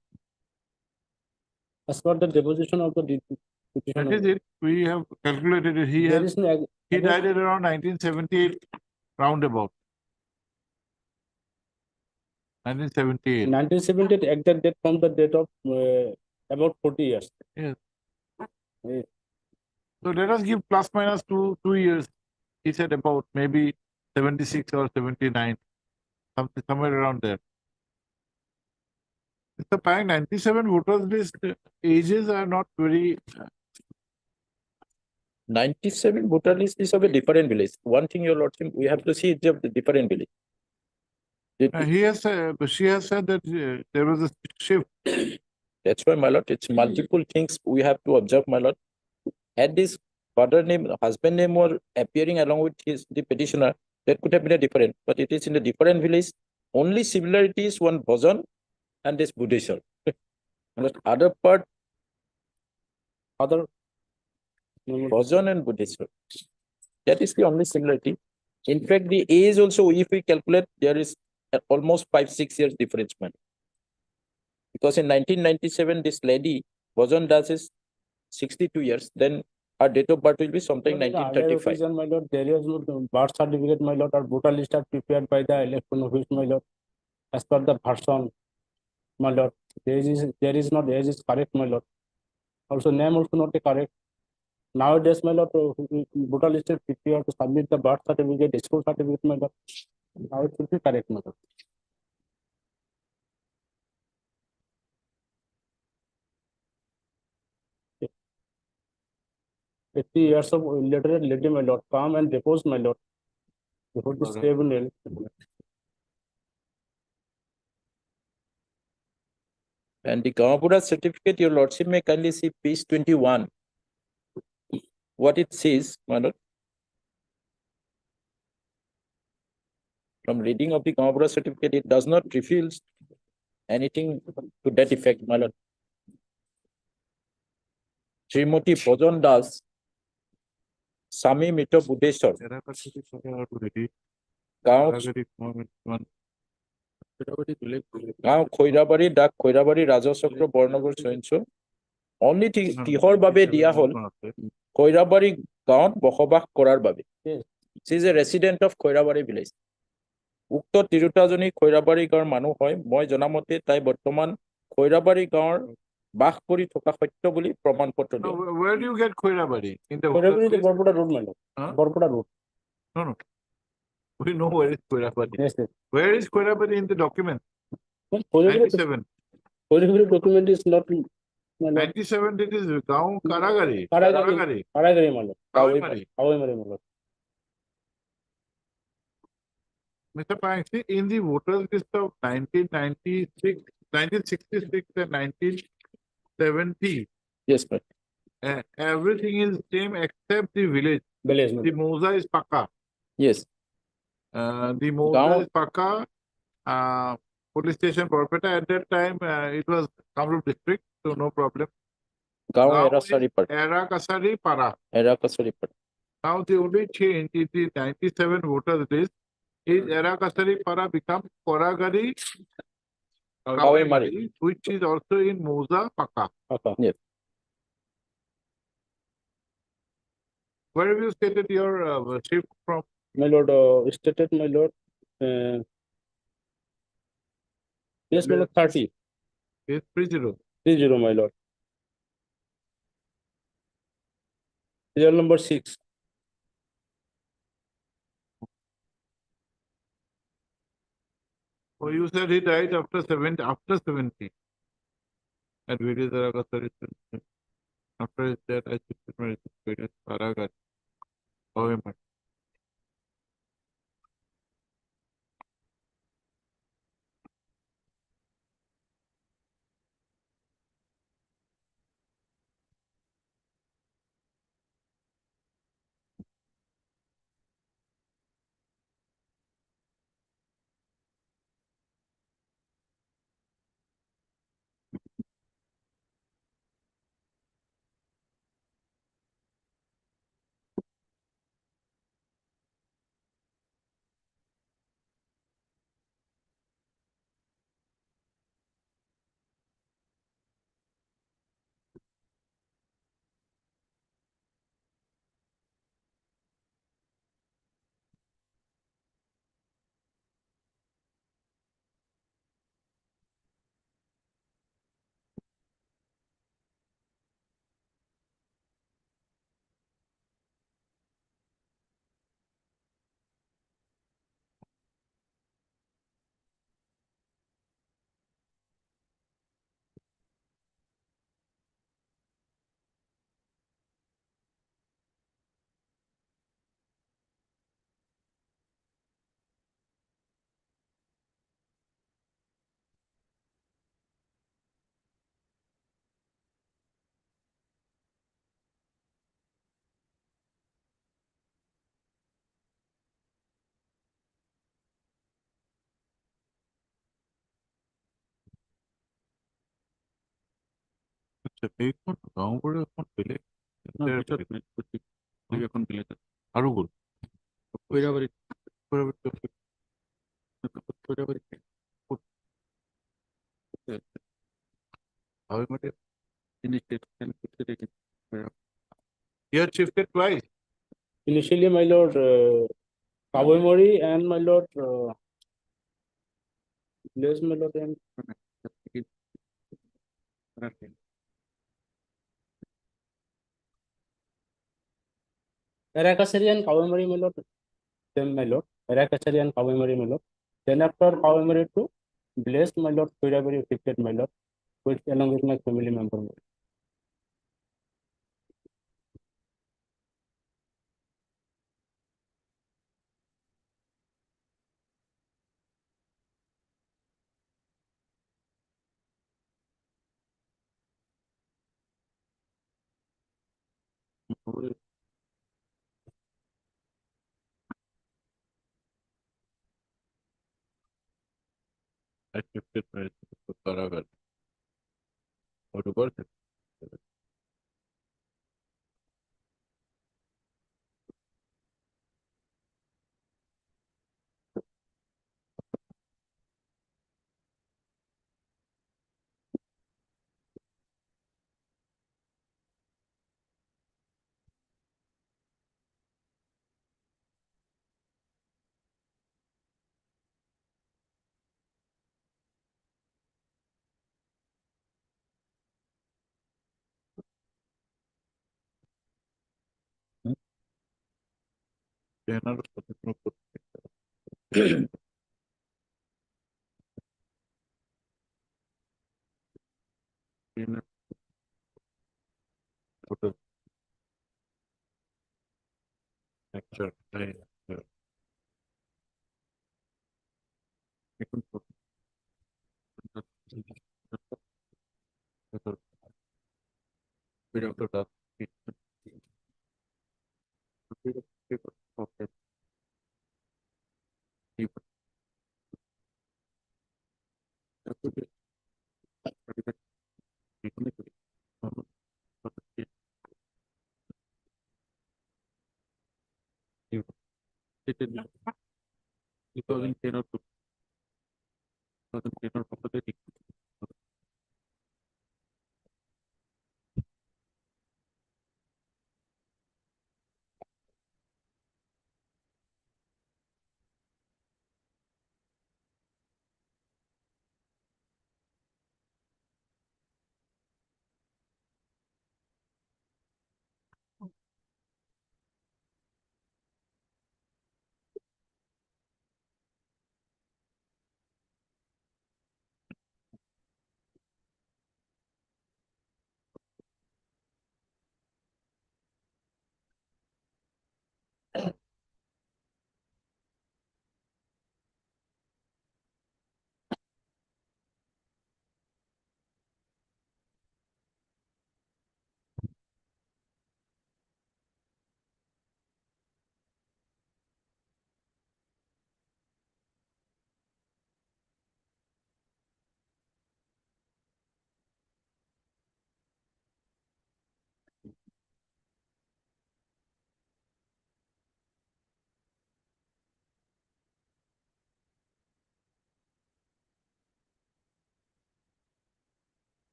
Speaker 7: As per the deposition of the
Speaker 1: that
Speaker 7: petitioner.
Speaker 1: is it. We have calculated it.
Speaker 7: There is no.
Speaker 1: He died at around 1978 roundabout. 1978.
Speaker 7: 1978 exact date from the date of about 40 years.
Speaker 1: Yes.
Speaker 7: Yes.
Speaker 1: So let us give plus minus 2 years. He said about maybe 76 or 79, somewhere around there. Mr. Pang, 97 voters list ages are not very.
Speaker 8: 97 voter list is of a different village. One thing, your lordship, we have to see it of the different village.
Speaker 1: She has said that there was a shift.
Speaker 8: That's why, my lord, it's multiple things we have to observe, my lord. Had this father name, husband name were appearing along with the petitioner, that could have been a different, but it is in a different village. Only similarity is one Bhajan and this Buddheshwar. Other part,
Speaker 7: Other.
Speaker 8: Bhajan and Buddheshwar. That is the only similarity. In fact, the age also, if we calculate, there is almost 5-6 years difference, man. Because in 1997, this lady, Bhajan Das is 62 years, then her date of birth will be something 1935.
Speaker 7: My lord, there is no birth certificate, my lord, or voter list are prepared by the election office, my lord. As per the person, my lord, there is not age is correct, my lord. Also, name also not correct. Nowadays, my lord, voter list is prepared to submit the birth certificate, school certificate, my lord. Now it should be correct, my lord. Okay. 80 years of literate lady, my lord, come and depose, my lord, before this
Speaker 1: Alright.
Speaker 7: tribunal.
Speaker 8: And the Gamapura certificate, your lordship may kindly see page 21. What it says, my lord. From reading of the Gamapura certificate, it does not reveal anything to that effect, my lord. Srimati Bhajan Das, Sami Mito Buddheshwar, গাঁও খৈৰাবাৰী ডাক Khoirabari ৰাজচক্ৰ বৰ্ণগৰ সঞ্চ only কিহৰ বাবে দিয়া হল খৈৰাবাৰী গাঁৱত বসবাস কৰাৰ বাবে she is a resident of Khoirabari village উক্ত তিৰোতাজনী খৈৰাবাৰী গাঁৱৰ মানুহ হয় মই জনামতে তাই বৰ্তমান খৈৰাবাৰী গাঁৱৰ বাস কৰি থকা সত্য বুলি প্ৰমাণ পত্ৰ
Speaker 1: No,
Speaker 8: দিয়ে
Speaker 1: where do you get Khoirabari? In the
Speaker 7: Koirabari is the
Speaker 1: list?
Speaker 7: Borpura road, my lord.
Speaker 1: Huh?
Speaker 7: Borpura road.
Speaker 1: No. We know where is Khoirabari.
Speaker 7: Yes, yes.
Speaker 1: Where is Khoirabari in the document?
Speaker 7: Well, Koirabari
Speaker 1: 97.
Speaker 7: document is not, my lord.
Speaker 1: 97 it is Gaon Karagari.
Speaker 7: Karagari, my lord.
Speaker 1: Kawemari.
Speaker 7: Kawemari, my lord.
Speaker 1: Mr. Pang, see, in the voters list of 1996, 1966 and 1970,
Speaker 8: yes but
Speaker 1: everything is same except the village.
Speaker 7: Village, my
Speaker 1: The
Speaker 7: lord.
Speaker 1: Moza is Paka.
Speaker 8: yes
Speaker 1: The Moza
Speaker 8: Gaon-
Speaker 1: is Paka. Police station Borpeta at that time, it was Kamrup district, so no problem.
Speaker 8: গাঁও
Speaker 1: Now
Speaker 8: এৰাচাৰী পাৰ
Speaker 1: Erakasari Para.
Speaker 8: এৰাকাচাৰী পাৰ
Speaker 1: Now the only change in the 97 voters list is Erakasari Para becomes Koragari
Speaker 8: Kawemari.
Speaker 1: which is also in Moza Paka.
Speaker 7: Okay.
Speaker 8: yes
Speaker 1: Where have you stated your shift from?
Speaker 7: My lord, stated, my lord. Yes, my lord, 30.
Speaker 1: Is 30.
Speaker 7: 30, my lord. Serial number 6.
Speaker 1: Oh, you said he died after 70, after 70. At Vidya Daragasari. After his death, I shifted my residence to Paragat. Oh, my. আচ্ছা এইখন গাঁওবোৰে এখন বেলেগ এখন বেলেগ আৰু গ'ল খৈৰাবাৰীত he had shifted twice.
Speaker 7: Initially, my lord, Kawemori and my lord, Blaze, my lord, and Arakasari and Kawemori, my lord, same my lord, Arakasari and Kawemori, my lord. Then after Kawemori to Blaze, my lord, Koirabari shifted, my lord, with along with my family member. My lord.
Speaker 1: I shifted my residence to Paragat. Or to birth. General Protective Force. General Protective Lecture.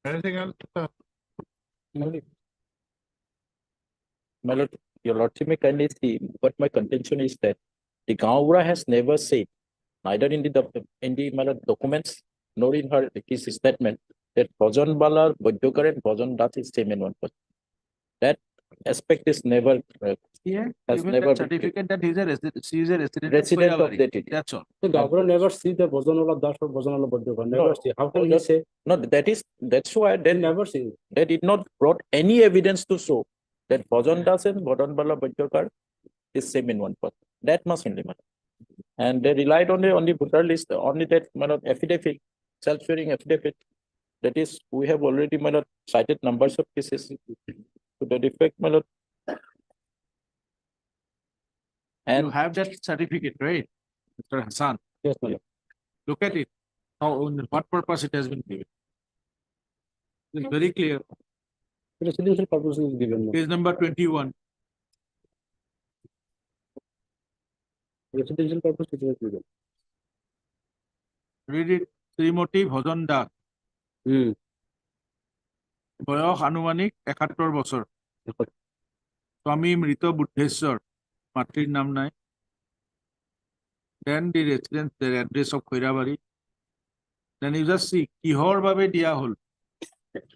Speaker 1: Anything else?
Speaker 8: My lord, your lordship may kindly see, but my contention is that the Gaura has never said, neither in the my lord, documents nor in her his statement, that Bhajan Bala, Bajokar and Bhajan Dat is same in one person. That aspect is never
Speaker 3: Yeah,
Speaker 8: has
Speaker 3: given
Speaker 8: never
Speaker 3: that
Speaker 8: been
Speaker 3: certificate that he's a resident, she is a resident.
Speaker 8: resident of
Speaker 3: Koirabari.
Speaker 8: that area.
Speaker 3: That's all.
Speaker 7: The governor never see the Bozanola Das or Bozanola Badyoka, never
Speaker 8: No.
Speaker 7: see. How can he
Speaker 8: Bhajan-
Speaker 7: say?
Speaker 8: No, that's why
Speaker 7: They
Speaker 8: they
Speaker 7: never see.
Speaker 8: they did not brought any evidence to show that Bhajan Das and Bhajan Bala Bajokar is same in one person. That must only matter. And they relied on the voter list, only that affidavit, self-swearing affidavit. That is, we have already cited numbers of cases to that effect,
Speaker 3: You
Speaker 8: and
Speaker 3: have that certificate, right, Mr. Hassan?
Speaker 7: Yes, my lord.
Speaker 3: Look at it. How, on what purpose it has been given? It's very clear.
Speaker 7: Residential purpose is given.
Speaker 3: Page number 21.
Speaker 7: Residential purpose it was given.
Speaker 3: Read it. Shrimati ভজন দাস, বয়স আনুমানিক ৭১ বছর, স্বামী মৃত বুদ্ধেশ্বৰ, মাতৃৰ নাম নাই, then the residence, the address of Koirabari, then you just see কিহৰ বাবে দিয়া হল,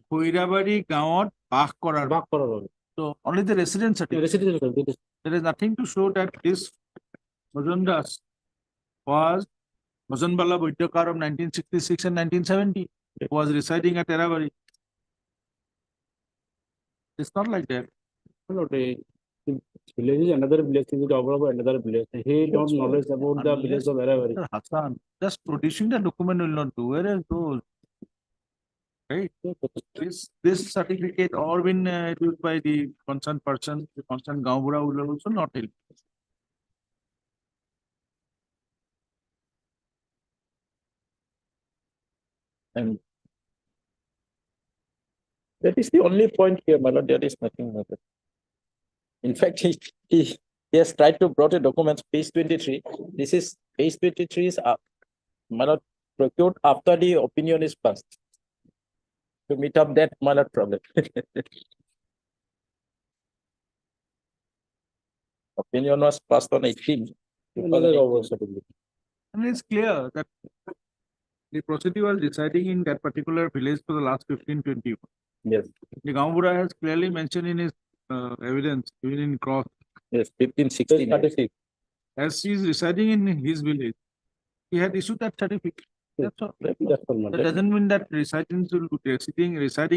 Speaker 3: Koirabari গাঁৱত বাস কৰাৰ,
Speaker 7: Back for a
Speaker 3: so only the residence certificate.
Speaker 7: residential.
Speaker 3: There is nothing to show that this Bhajan Das was Bhajan Bala Baidyakar of 1966 and 1970, was residing at Erabari. It's not like that.
Speaker 7: No, the village is another village, it is over another village. He don't knowledge about the village of Aravari.
Speaker 3: Mr. Hassan, just producing the document will not do. Where is those? Right? This certificate or been used by the concerned person, the concerned Gaubura will also not help.
Speaker 8: and that is the only point here, there is nothing other. In fact, he has tried to brought a document, page 23. This is page 23 is up. Procured after the opinion is passed. To meet up that problem. Opinion was passed on 18.
Speaker 7: Another over certificate.
Speaker 3: And it's clear that the proceeding was deciding in that particular village for the last 15-20 years.
Speaker 8: Yes,
Speaker 3: The Gaubura has clearly mentioned in his evidence, even in cross,
Speaker 8: yes, 15, 16.
Speaker 7: 36.
Speaker 3: as he is residing in his village, he had issued that certificate. That's all.
Speaker 7: That's all, my
Speaker 3: That
Speaker 7: lord.
Speaker 3: doesn't mean that residing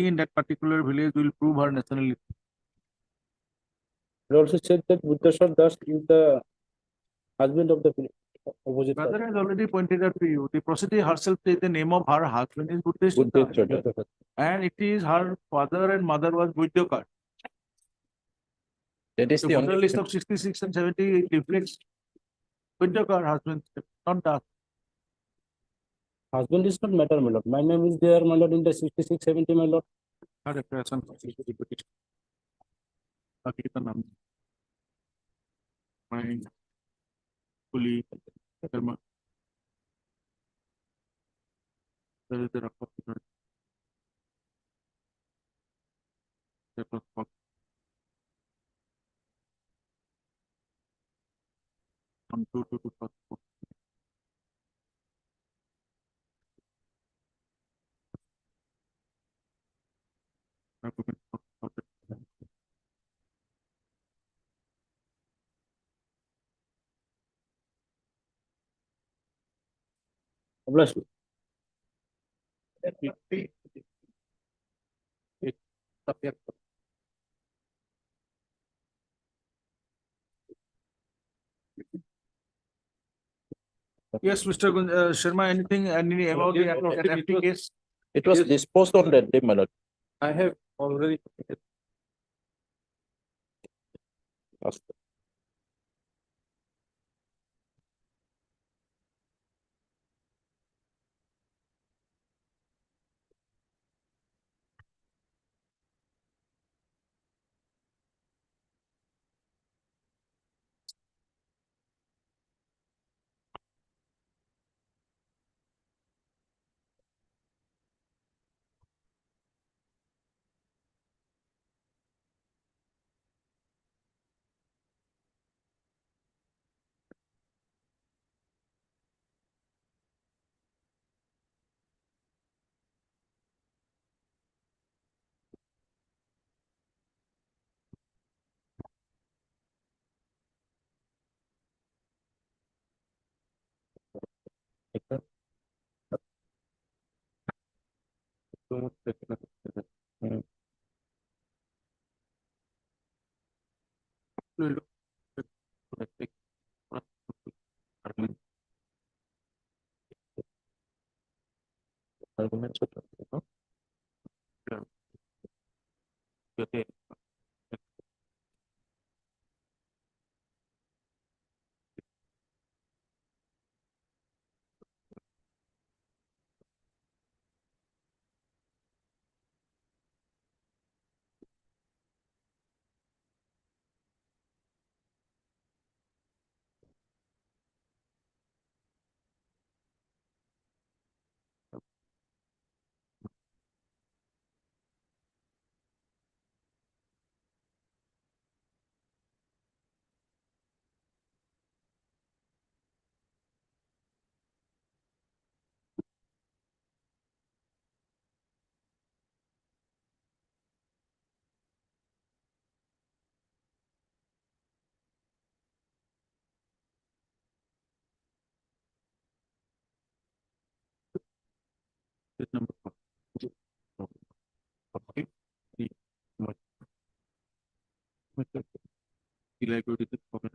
Speaker 3: in that particular village will prove her nationality.
Speaker 7: He also said that Buddheshwar Das is the husband of the opposite.
Speaker 3: Brother has already pointed out to you, the proceeding herself says the name of her husband is Buddheshwar,
Speaker 8: Buddheshwar.
Speaker 7: party.
Speaker 3: and it is her father and mother was Buddhakar.
Speaker 8: That is
Speaker 3: The
Speaker 8: the
Speaker 3: voter
Speaker 8: only
Speaker 3: list of 66 and 70 it reflects Buddhakar husband, not that.
Speaker 7: Husband is not matter, my lord. My name is there, my lord, in the 66, 70, my lord.
Speaker 3: Had a person. बाकी का नाम मैं कुली कर्मा तेरा पक्का तेरा पक्का हम to पक्का
Speaker 7: Bless you.
Speaker 3: Yes, Mr. Sharma, anything about the FT case?
Speaker 8: It was disposed on that day, my lord.
Speaker 6: I have already.
Speaker 8: Arguments.
Speaker 1: Okay. This number. Okay. Liability is covered.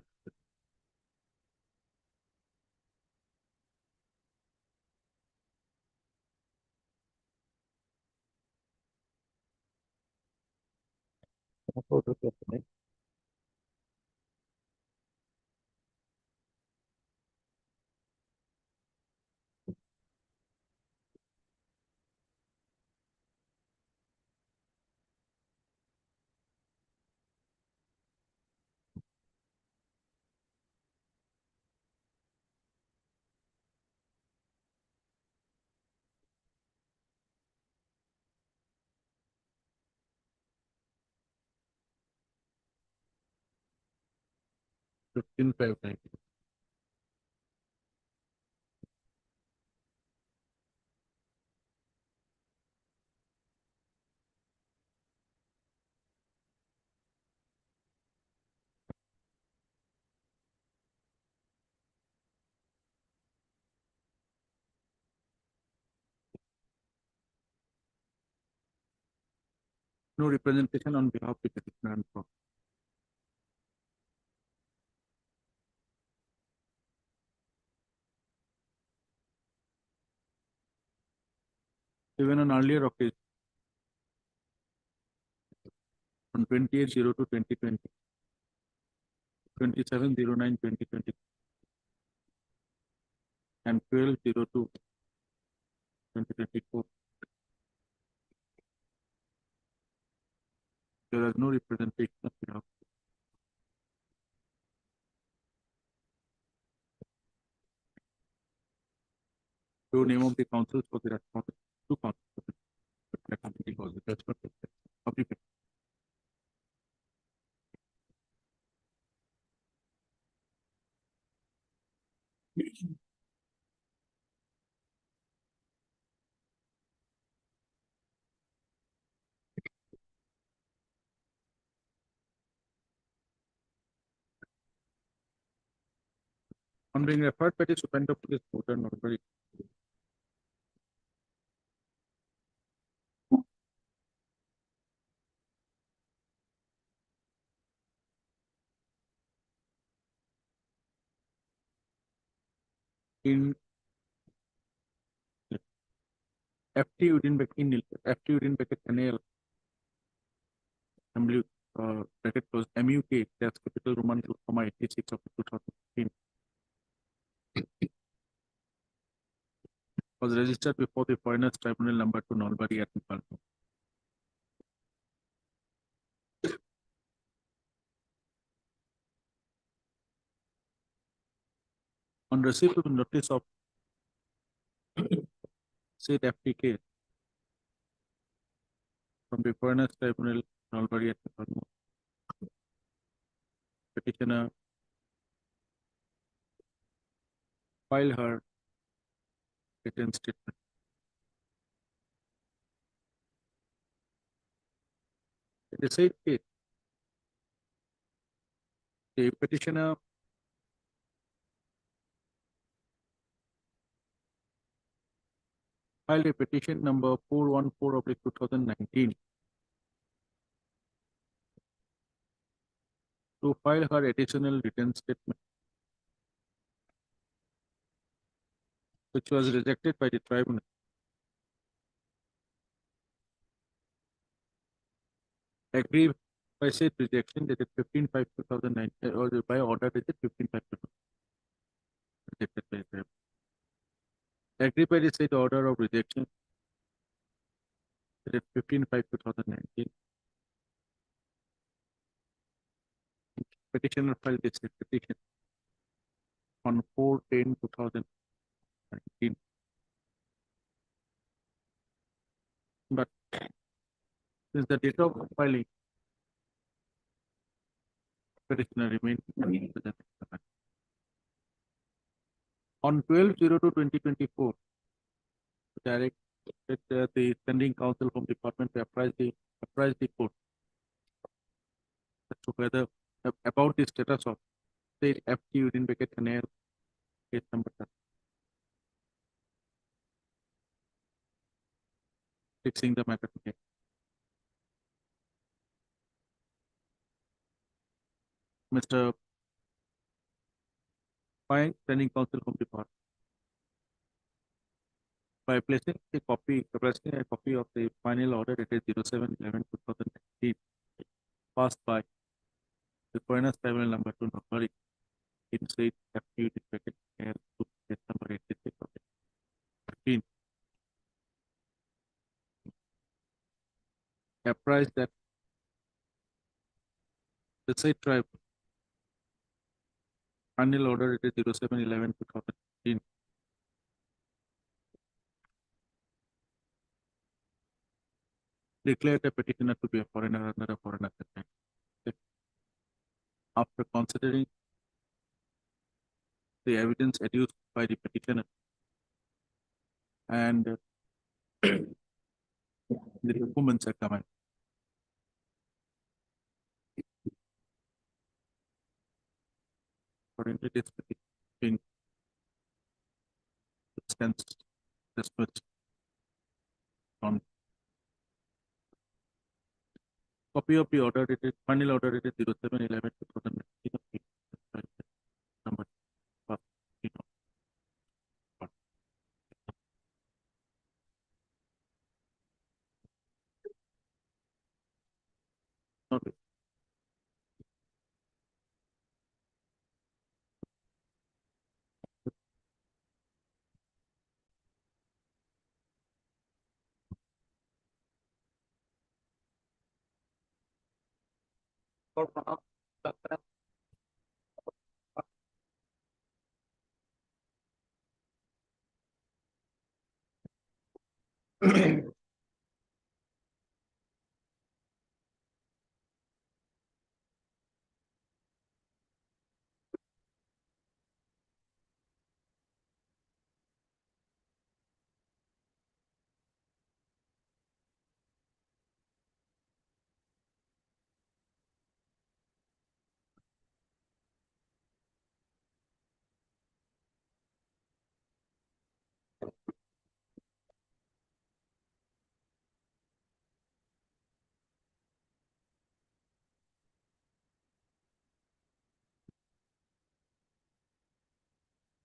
Speaker 1: Fifteen five nine. No representation on behalf of the petitioner and for. Even on earlier occasion. On 28/02/2020. 27/09/2020. And 12/02/2024. There is no representation of behalf. No name of the councils for the response. Two councils. That's what it says. Applicant. On being referred by the Supreme Court Police Court and Notary. In FT within FT within bracket NAL. Assembly bracket close MUK that's capital Roman 2,86 of 2015 was registered before the Foreigners Tribunal number 2 Nalbari at Nepal. On receipt of the notice of said FTK from the Foreigners Tribunal Nalbari at Nepal, petitioner filed her written statement. In the said case, the petitioner
Speaker 3: filed a petition number 414/2019 to file her additional written statement, which was rejected by the tribunal. Agreed by said rejection dated 15/5/2019, or by order dated 15/5/2019. Rejected by the tribunal. Agreed by the said order of rejection dated 15/5/2019. Petitioner filed this petition on 4/10/2019. But since the date of filing, petitioner remained present. On 12/02/2024, directed the sending counsel from department to apprise the court as to whether about the status of state FT within bracket NAL case number 10, fixing the matter to hearing. Mr. Pai, sending counsel from department, by placing a copy of the final order dated 07/11/2019, passed by the Foreigners Tribunal number 2 Nagari in state FT within bracket NAL case number 86/13, apprised that the said tribe final order dated 07/11/2019 declared a petitioner to be a foreigner under a foreign assessment. After considering the evidence adduced by the petitioner and the documents examined, according to this petition, stands dismissed on copy of the order dated final order dated 07/11/2019 number not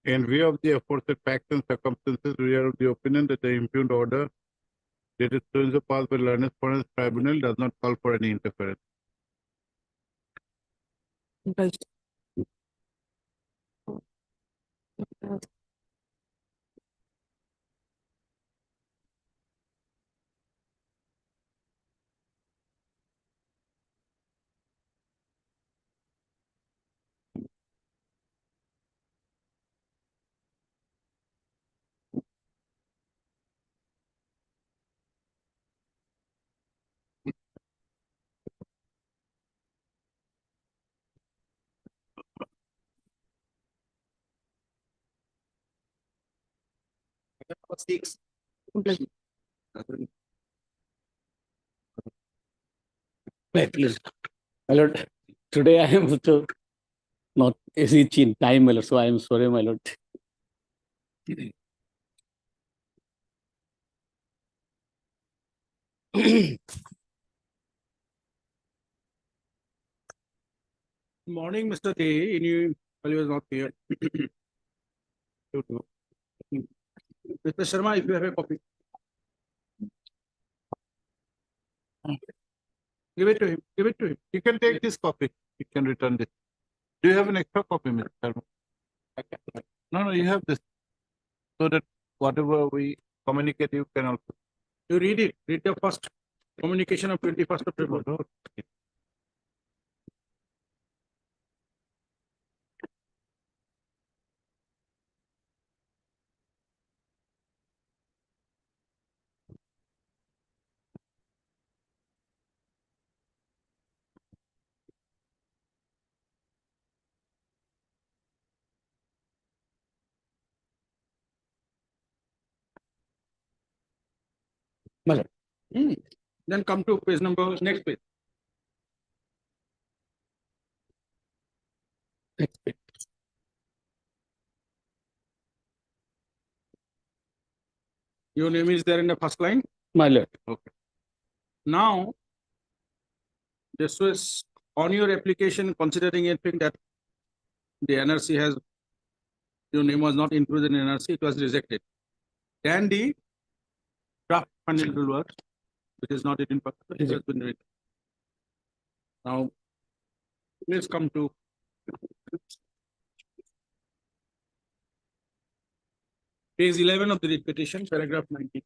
Speaker 3: in view of the aforesaid facts and circumstances, we are of the opinion that the impugned order dated so passed by Learned Foreigners Tribunal does not call for any interference.
Speaker 4: Right, please. My lord, today I am also not rich in time, my lord, so I am sorry, my lord.
Speaker 3: Morning, Mr. Day, you, well, he was not here. Mr. Sharma, if you have a copy. Give it to him, give it to him.
Speaker 1: You can take this copy. You can return this. Do you have an extra copy, Mr. Sharma? No, you have this. So that whatever we communicate, you can also.
Speaker 3: You read it, read the first communication of 21st of February. Then come to page number, next page. Your name is there in the first line.
Speaker 7: My lord.
Speaker 3: Now, this was on your application, considering in fact that the NRC has, your name was not included in NRC, it was rejected. Then the draft final rule was, which is not in public, it has been written. Now, please come to page 11 of the petition, paragraph 19.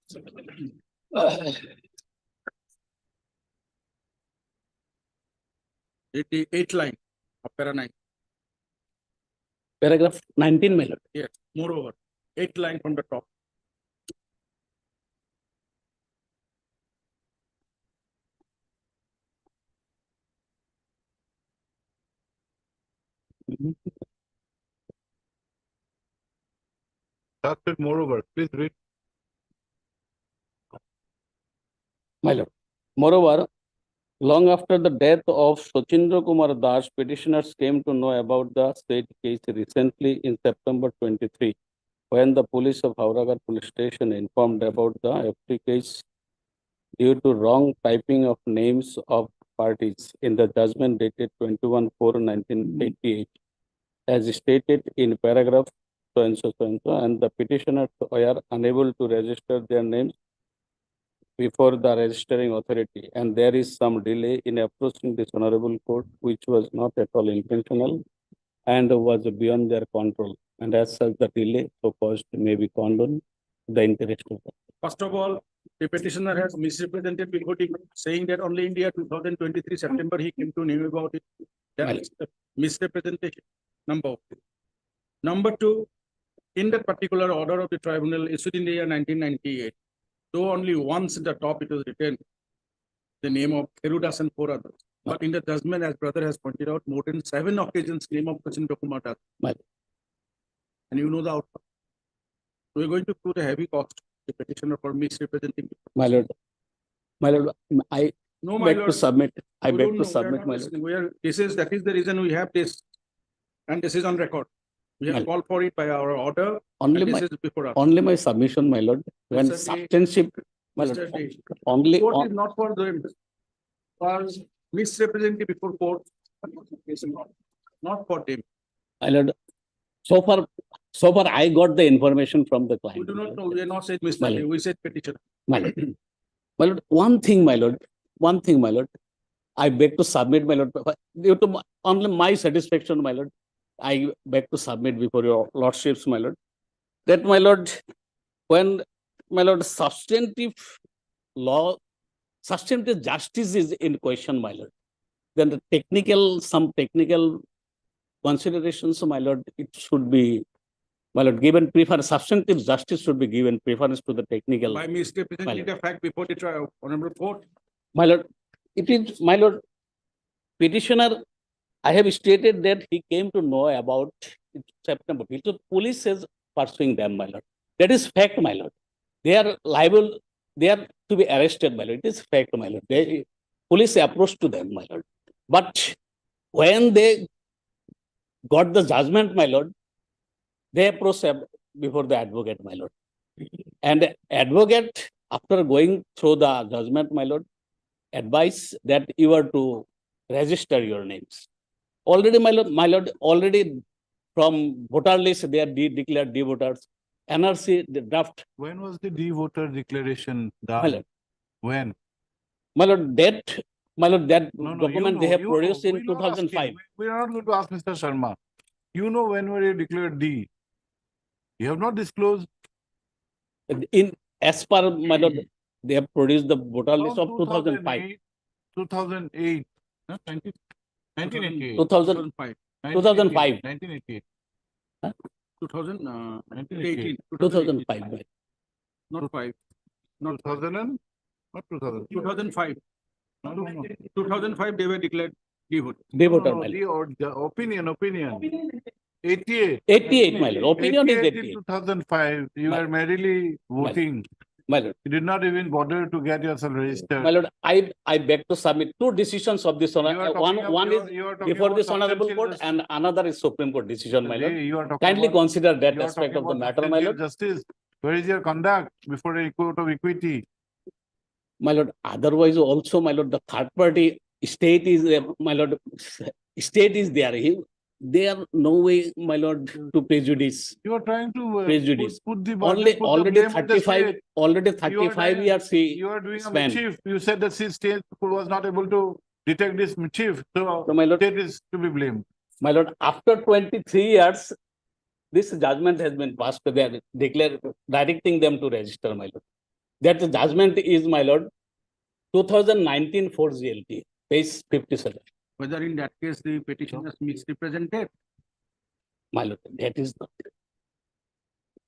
Speaker 3: Eighth line of para 9.
Speaker 7: Paragraph 19, my lord.
Speaker 3: Yes, moreover, 8th line from the top.
Speaker 1: That's it. Moreover, please read.
Speaker 7: My lord. Moreover, long after the death of Sachindra Kumar Das, petitioners came to know about the state case recently in September 23, when the police of Hauragar police station informed about the FT case due to wrong typing of names of parties in the judgment dated 21/4/1988, as stated in paragraph so and so, and the petitioners were unable to register their names before the registering authority, and there is some delay in approaching this honorable court, which was not at all intentional and was beyond their control. And as such, the delay so caused may be condoned the interest of the.
Speaker 3: First of all, the petitioner has misrepresented before the court, saying that only in the year 2023 September he came to know about it. That is the misrepresentation. Number one. Number two, in that particular order of the tribunal issued in the year 1998, though only once in the top it was written the name of Kherudas and 4 others. But in the judgment, as brother has pointed out, more than 7 occasions name of Sachindra Kumar Das.
Speaker 7: Right.
Speaker 3: And you know the outcome. So we're going to put a heavy cost to the petitioner for misrepresenting.
Speaker 7: My lord, I
Speaker 3: No, my
Speaker 7: beg to
Speaker 3: lord.
Speaker 7: submit. I
Speaker 3: You
Speaker 7: beg
Speaker 3: don't
Speaker 7: to
Speaker 3: know, we are
Speaker 7: submit,
Speaker 3: not
Speaker 7: my lord.
Speaker 3: listening. That is the reason we have this. And this is on record. We have
Speaker 7: Well-
Speaker 3: called for it by our order.
Speaker 7: Only
Speaker 3: And
Speaker 7: my,
Speaker 3: this is before us.
Speaker 7: only my submission, my lord, when
Speaker 3: Mr. Day-
Speaker 7: substantive, my lord,
Speaker 3: Mr. Day,
Speaker 7: only,
Speaker 3: Court is not for them. For misrepresenting before court. Not for them.
Speaker 7: my lord, so far I got the information from the
Speaker 3: We
Speaker 7: client.
Speaker 3: do not know. We are not said
Speaker 7: My
Speaker 3: Mr.
Speaker 7: lord.
Speaker 3: Day. We said petitioner.
Speaker 7: My lord, my lord, one thing, my lord, I beg to submit, my lord, due to only my satisfaction, my lord, I beg to submit before your lordships, my lord, that, my lord, when, my lord, substantive law, substantive justice is in question, my lord, then the some technical considerations, my lord, it should be, my lord, given preference, substantive justice should be given preference to the technical.
Speaker 3: By misrepresenting the fact before the trial, honorable court.
Speaker 7: My lord, it is, my lord, petitioner, I have stated that he came to know about in September. So police is pursuing them, my lord. That is fact, my lord. They are liable, they are to be arrested, my lord. It is fact, my lord. Police approached to them, my lord. But when they got the judgment, my lord, they approached before the advocate, my lord. And the advocate,
Speaker 9: after going through the judgment, my lord, advise that you are to register your names. Already, my lord, already from voter list, they are declared de-voters. NRC, the draft,
Speaker 1: When was the de-voter declaration
Speaker 9: my
Speaker 1: done?
Speaker 9: lord,
Speaker 1: When?
Speaker 9: my lord, that, my lord, that
Speaker 1: No, no, you
Speaker 9: document they
Speaker 1: know,
Speaker 9: have
Speaker 1: you
Speaker 9: produced
Speaker 1: know.
Speaker 9: in
Speaker 1: We're not asking.
Speaker 9: 2005.
Speaker 1: We are not going to ask Mr. Sharma. You know when were you declared D? You have not disclosed.
Speaker 9: In, as per, my lord, they have produced the voter list
Speaker 1: From
Speaker 9: of 2005.
Speaker 1: 2008. No, 1988.
Speaker 9: 2005.
Speaker 1: 1988.
Speaker 9: Huh?
Speaker 1: 1988.
Speaker 9: 2005. my lord.
Speaker 3: Not 5. Not
Speaker 1: 2000 and what 2000?
Speaker 3: 2005.
Speaker 1: No, no, no.
Speaker 3: 2005 they were declared de-vote.
Speaker 9: De-voter,
Speaker 1: No,
Speaker 9: my lord.
Speaker 1: the opinion. 88.
Speaker 9: 88, my lord. Opinion is
Speaker 1: 88 in
Speaker 9: 88,
Speaker 1: 2005. You
Speaker 9: My-
Speaker 1: were merely voting.
Speaker 9: my lord.
Speaker 1: You did not even bother to get yourself registered.
Speaker 9: My lord, I beg to submit two decisions of this honor.
Speaker 1: You are
Speaker 9: One,
Speaker 1: talking
Speaker 9: one is
Speaker 1: you are talking
Speaker 9: before
Speaker 1: about
Speaker 9: this honorable
Speaker 1: substantial
Speaker 9: court
Speaker 1: justice.
Speaker 9: and another is Supreme Court decision, my lord.
Speaker 1: You are talking
Speaker 9: Kindly
Speaker 1: about,
Speaker 9: consider that
Speaker 1: you are
Speaker 9: aspect
Speaker 1: talking
Speaker 9: of the
Speaker 1: about
Speaker 9: matter, my
Speaker 1: substantial
Speaker 9: lord.
Speaker 1: justice. Where is your conduct before a court of equity?
Speaker 9: My lord, otherwise also, my lord, the third party state is, my lord, state is there. They are no way, my lord, to prejudice.
Speaker 1: You are trying to
Speaker 9: Prejudice.
Speaker 1: put the burden,
Speaker 9: Only,
Speaker 1: put the
Speaker 9: already
Speaker 1: blame on the
Speaker 9: 35,
Speaker 1: state.
Speaker 9: already
Speaker 1: You are
Speaker 9: 35
Speaker 1: doing-
Speaker 9: years he
Speaker 1: You are doing a
Speaker 9: spent.
Speaker 1: mischief. You said that state was not able to detect this mischief. So
Speaker 9: So, my lord,
Speaker 1: state is to be blamed.
Speaker 9: my lord, after 23 years, this judgment has been passed. They are declared, directing them to register, my lord. That judgment is, my lord, 2019 4 GLT, page 57.
Speaker 3: Whether in that case the petitioners misrepresented.
Speaker 9: My lord, that is not.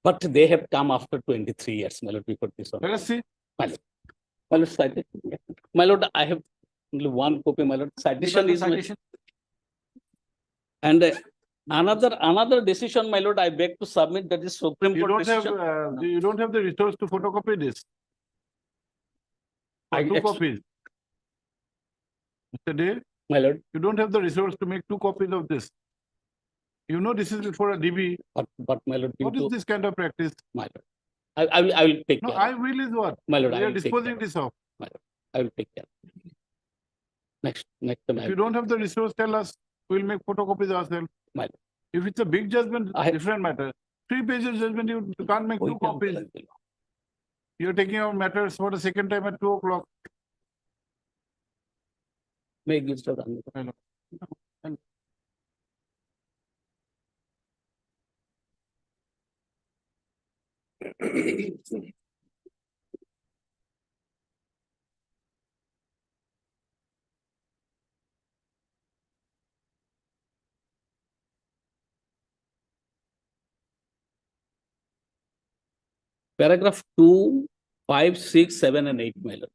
Speaker 9: But they have come after 23 years, my lord, before this one.
Speaker 1: Let us see.
Speaker 9: My lord, cited. My lord, I have only one copy, my lord. Citation is my,
Speaker 3: Citation.
Speaker 9: and another decision, my lord, I beg to submit, that is Supreme
Speaker 1: You
Speaker 9: Court
Speaker 1: don't have
Speaker 9: decision.
Speaker 1: you don't have the resource to photocopy this. For
Speaker 9: I
Speaker 1: two
Speaker 9: ex-
Speaker 1: copies. Mr. Day,
Speaker 9: My lord,
Speaker 1: you don't have the resource to make two copies of this. You know this is before a DB.
Speaker 9: but my lord, due
Speaker 1: What is
Speaker 9: to,
Speaker 1: this kind of practice?
Speaker 9: my lord, I will take
Speaker 1: No,
Speaker 9: care.
Speaker 1: I will is what?
Speaker 9: My lord,
Speaker 1: We
Speaker 9: I
Speaker 1: are
Speaker 9: will take
Speaker 1: disposing
Speaker 9: care.
Speaker 1: this off.
Speaker 9: I will take care. Next, time I
Speaker 1: If you don't have the resource, tell us. We'll make photocopies ourselves.
Speaker 9: Right.
Speaker 1: If it's a big judgment,
Speaker 9: I-
Speaker 1: different matter. 3 pages judgment, you can't make
Speaker 9: we
Speaker 1: two
Speaker 9: can-
Speaker 1: copies. You're taking out matters for the second time at 2 o'clock.
Speaker 9: May give the paragraph 2, 5, 6, 7, and 8, my lord.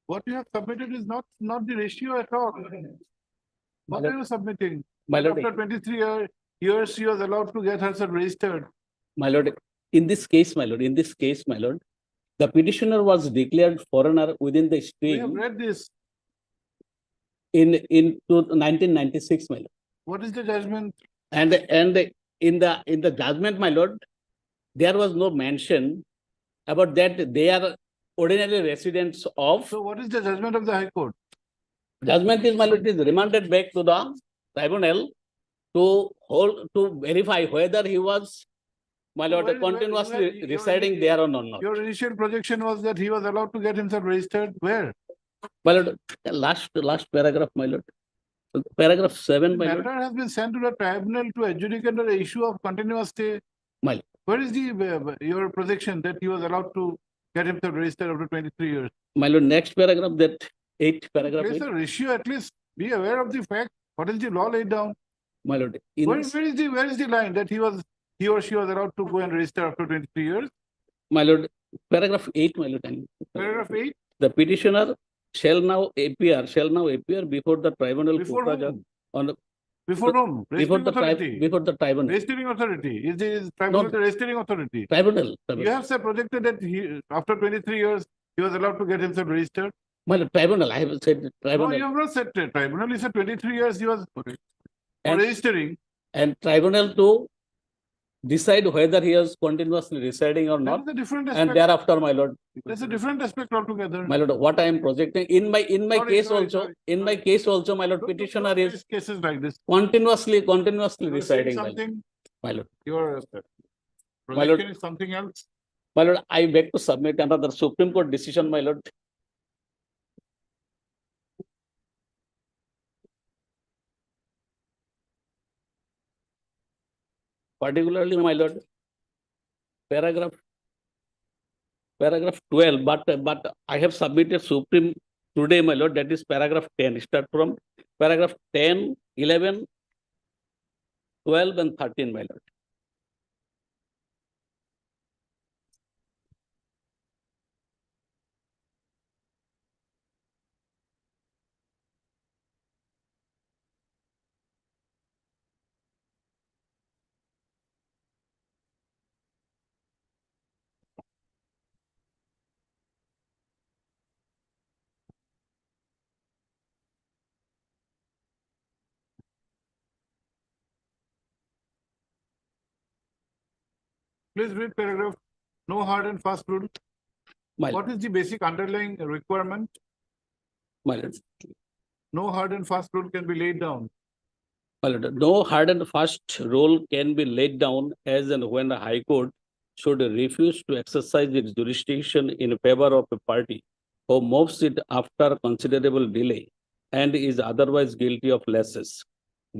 Speaker 1: What you have submitted is not the ratio at all. What are you submitting?
Speaker 9: My lord,
Speaker 1: After 23 years, she was allowed to get herself registered.
Speaker 9: my lord, in this case, my lord, the petitioner was declared foreigner within the
Speaker 1: We have
Speaker 9: stream
Speaker 1: read this.
Speaker 9: in 1996, my lord.
Speaker 1: What is the judgment?
Speaker 9: And in the judgment, my lord, there was no mention about that they are ordinary residents of.
Speaker 1: So what is the judgment of the High Court?
Speaker 9: Judgment is, my lord, is remanded back to the tribunal to verify whether he was, my lord,
Speaker 1: Where-
Speaker 9: continuously
Speaker 1: where-
Speaker 9: residing there or not.
Speaker 1: Your initial projection was that he was allowed to get himself registered. Where?
Speaker 9: My lord, last paragraph, my lord. Paragraph 7,
Speaker 1: The
Speaker 9: my
Speaker 1: matter
Speaker 9: lord.
Speaker 1: has been sent to the tribunal to adjudicate the issue of continuous stay.
Speaker 9: My lord.
Speaker 1: Where is your projection that he was allowed to get himself registered after 23 years.
Speaker 9: My lord, next paragraph, that 8 paragraph
Speaker 1: Place
Speaker 9: 8.
Speaker 1: a ratio, at least be aware of the fact. What is the law laid down?
Speaker 9: My lord, in
Speaker 1: Where is the line that he or she was allowed to go and register after 23 years?
Speaker 9: my lord, paragraph 8, my lord.
Speaker 1: Paragraph 8.
Speaker 9: The petitioner shall now appear before the tribunal
Speaker 1: Before
Speaker 9: Kokrajaya
Speaker 1: whom?
Speaker 9: on the
Speaker 1: Before whom?
Speaker 9: before
Speaker 1: Registering
Speaker 9: the
Speaker 1: authority.
Speaker 9: before the tribunal.
Speaker 1: Registering authority. Is tribunal
Speaker 9: No.
Speaker 1: the registering authority?
Speaker 9: Tribunal.
Speaker 1: You have said projected that he, after 23 years, he was allowed to get himself registered.
Speaker 9: My lord, tribunal. I have said
Speaker 1: No,
Speaker 9: tribunal.
Speaker 1: you have not said tribunal. You said 23 years he was
Speaker 9: And-
Speaker 1: registering.
Speaker 9: And tribunal to decide whether he is continuously residing or
Speaker 1: That
Speaker 9: not.
Speaker 1: is a different
Speaker 9: And
Speaker 1: aspect.
Speaker 9: thereafter, my lord,
Speaker 1: That's a different aspect altogether.
Speaker 9: my lord, what I am projecting in my
Speaker 1: Sorry,
Speaker 9: case
Speaker 1: sorry,
Speaker 9: also,
Speaker 1: sorry,
Speaker 9: in my
Speaker 1: sorry.
Speaker 9: case also, my lord,
Speaker 1: Don't
Speaker 9: petitioner
Speaker 1: raise
Speaker 9: is
Speaker 1: cases like this.
Speaker 9: continuously
Speaker 1: You are saying
Speaker 9: residing, my lord.
Speaker 1: something,
Speaker 9: My lord.
Speaker 1: your
Speaker 9: My lord.
Speaker 1: projection is something else.
Speaker 9: My lord, I beg to submit another Supreme Court decision, my lord. Particularly, my lord, paragraph 12, but I have submitted Supreme today, my lord, that is paragraph 10. Start from paragraph 10, 11, 12, and 13, my lord.
Speaker 1: Please read paragraph. No hard and fast rule.
Speaker 9: My
Speaker 1: What is the basic underlying requirement?
Speaker 9: my lord.
Speaker 1: No hard and fast rule can be laid down.
Speaker 9: My lord, no hard and fast rule can be laid down as and when the High Court should refuse to exercise its jurisdiction in favor of a party who moves it after considerable delay and is otherwise guilty of laches.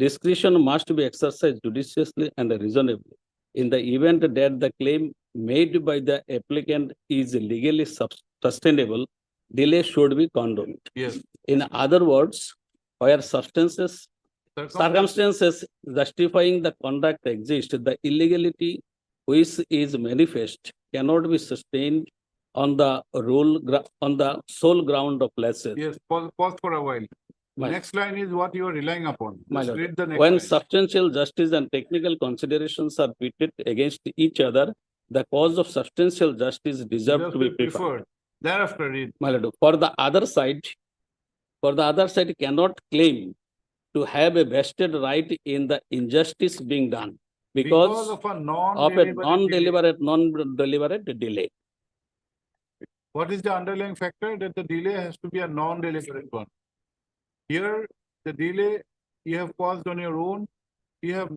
Speaker 9: Discretion must be exercised judiciously and reasonably. In the event that the claim made by the applicant is legally sustainable, delay should be condoned.
Speaker 1: Yes.
Speaker 9: In other words, where circumstances justifying the conduct exist, the illegality which is manifest cannot be sustained on the on the sole ground of laches.
Speaker 1: Yes, pause for a while.
Speaker 9: My-
Speaker 1: Next line is what you are relying upon.
Speaker 9: My
Speaker 1: Just
Speaker 9: lord,
Speaker 1: read the next
Speaker 9: when
Speaker 1: line.
Speaker 9: substantial justice and technical considerations are pitted against each other, the cause of substantial justice deserves to be preferred.
Speaker 1: Thereafter read.
Speaker 9: My lord, for the other side cannot claim to have a vested right in the injustice being done because
Speaker 1: of a
Speaker 9: of a
Speaker 1: non-deliberate delay.
Speaker 9: non-deliberate delay.
Speaker 1: What is the underlying factor? That the delay has to be a non-deliberate one. Here, the delay you have caused on your own, you have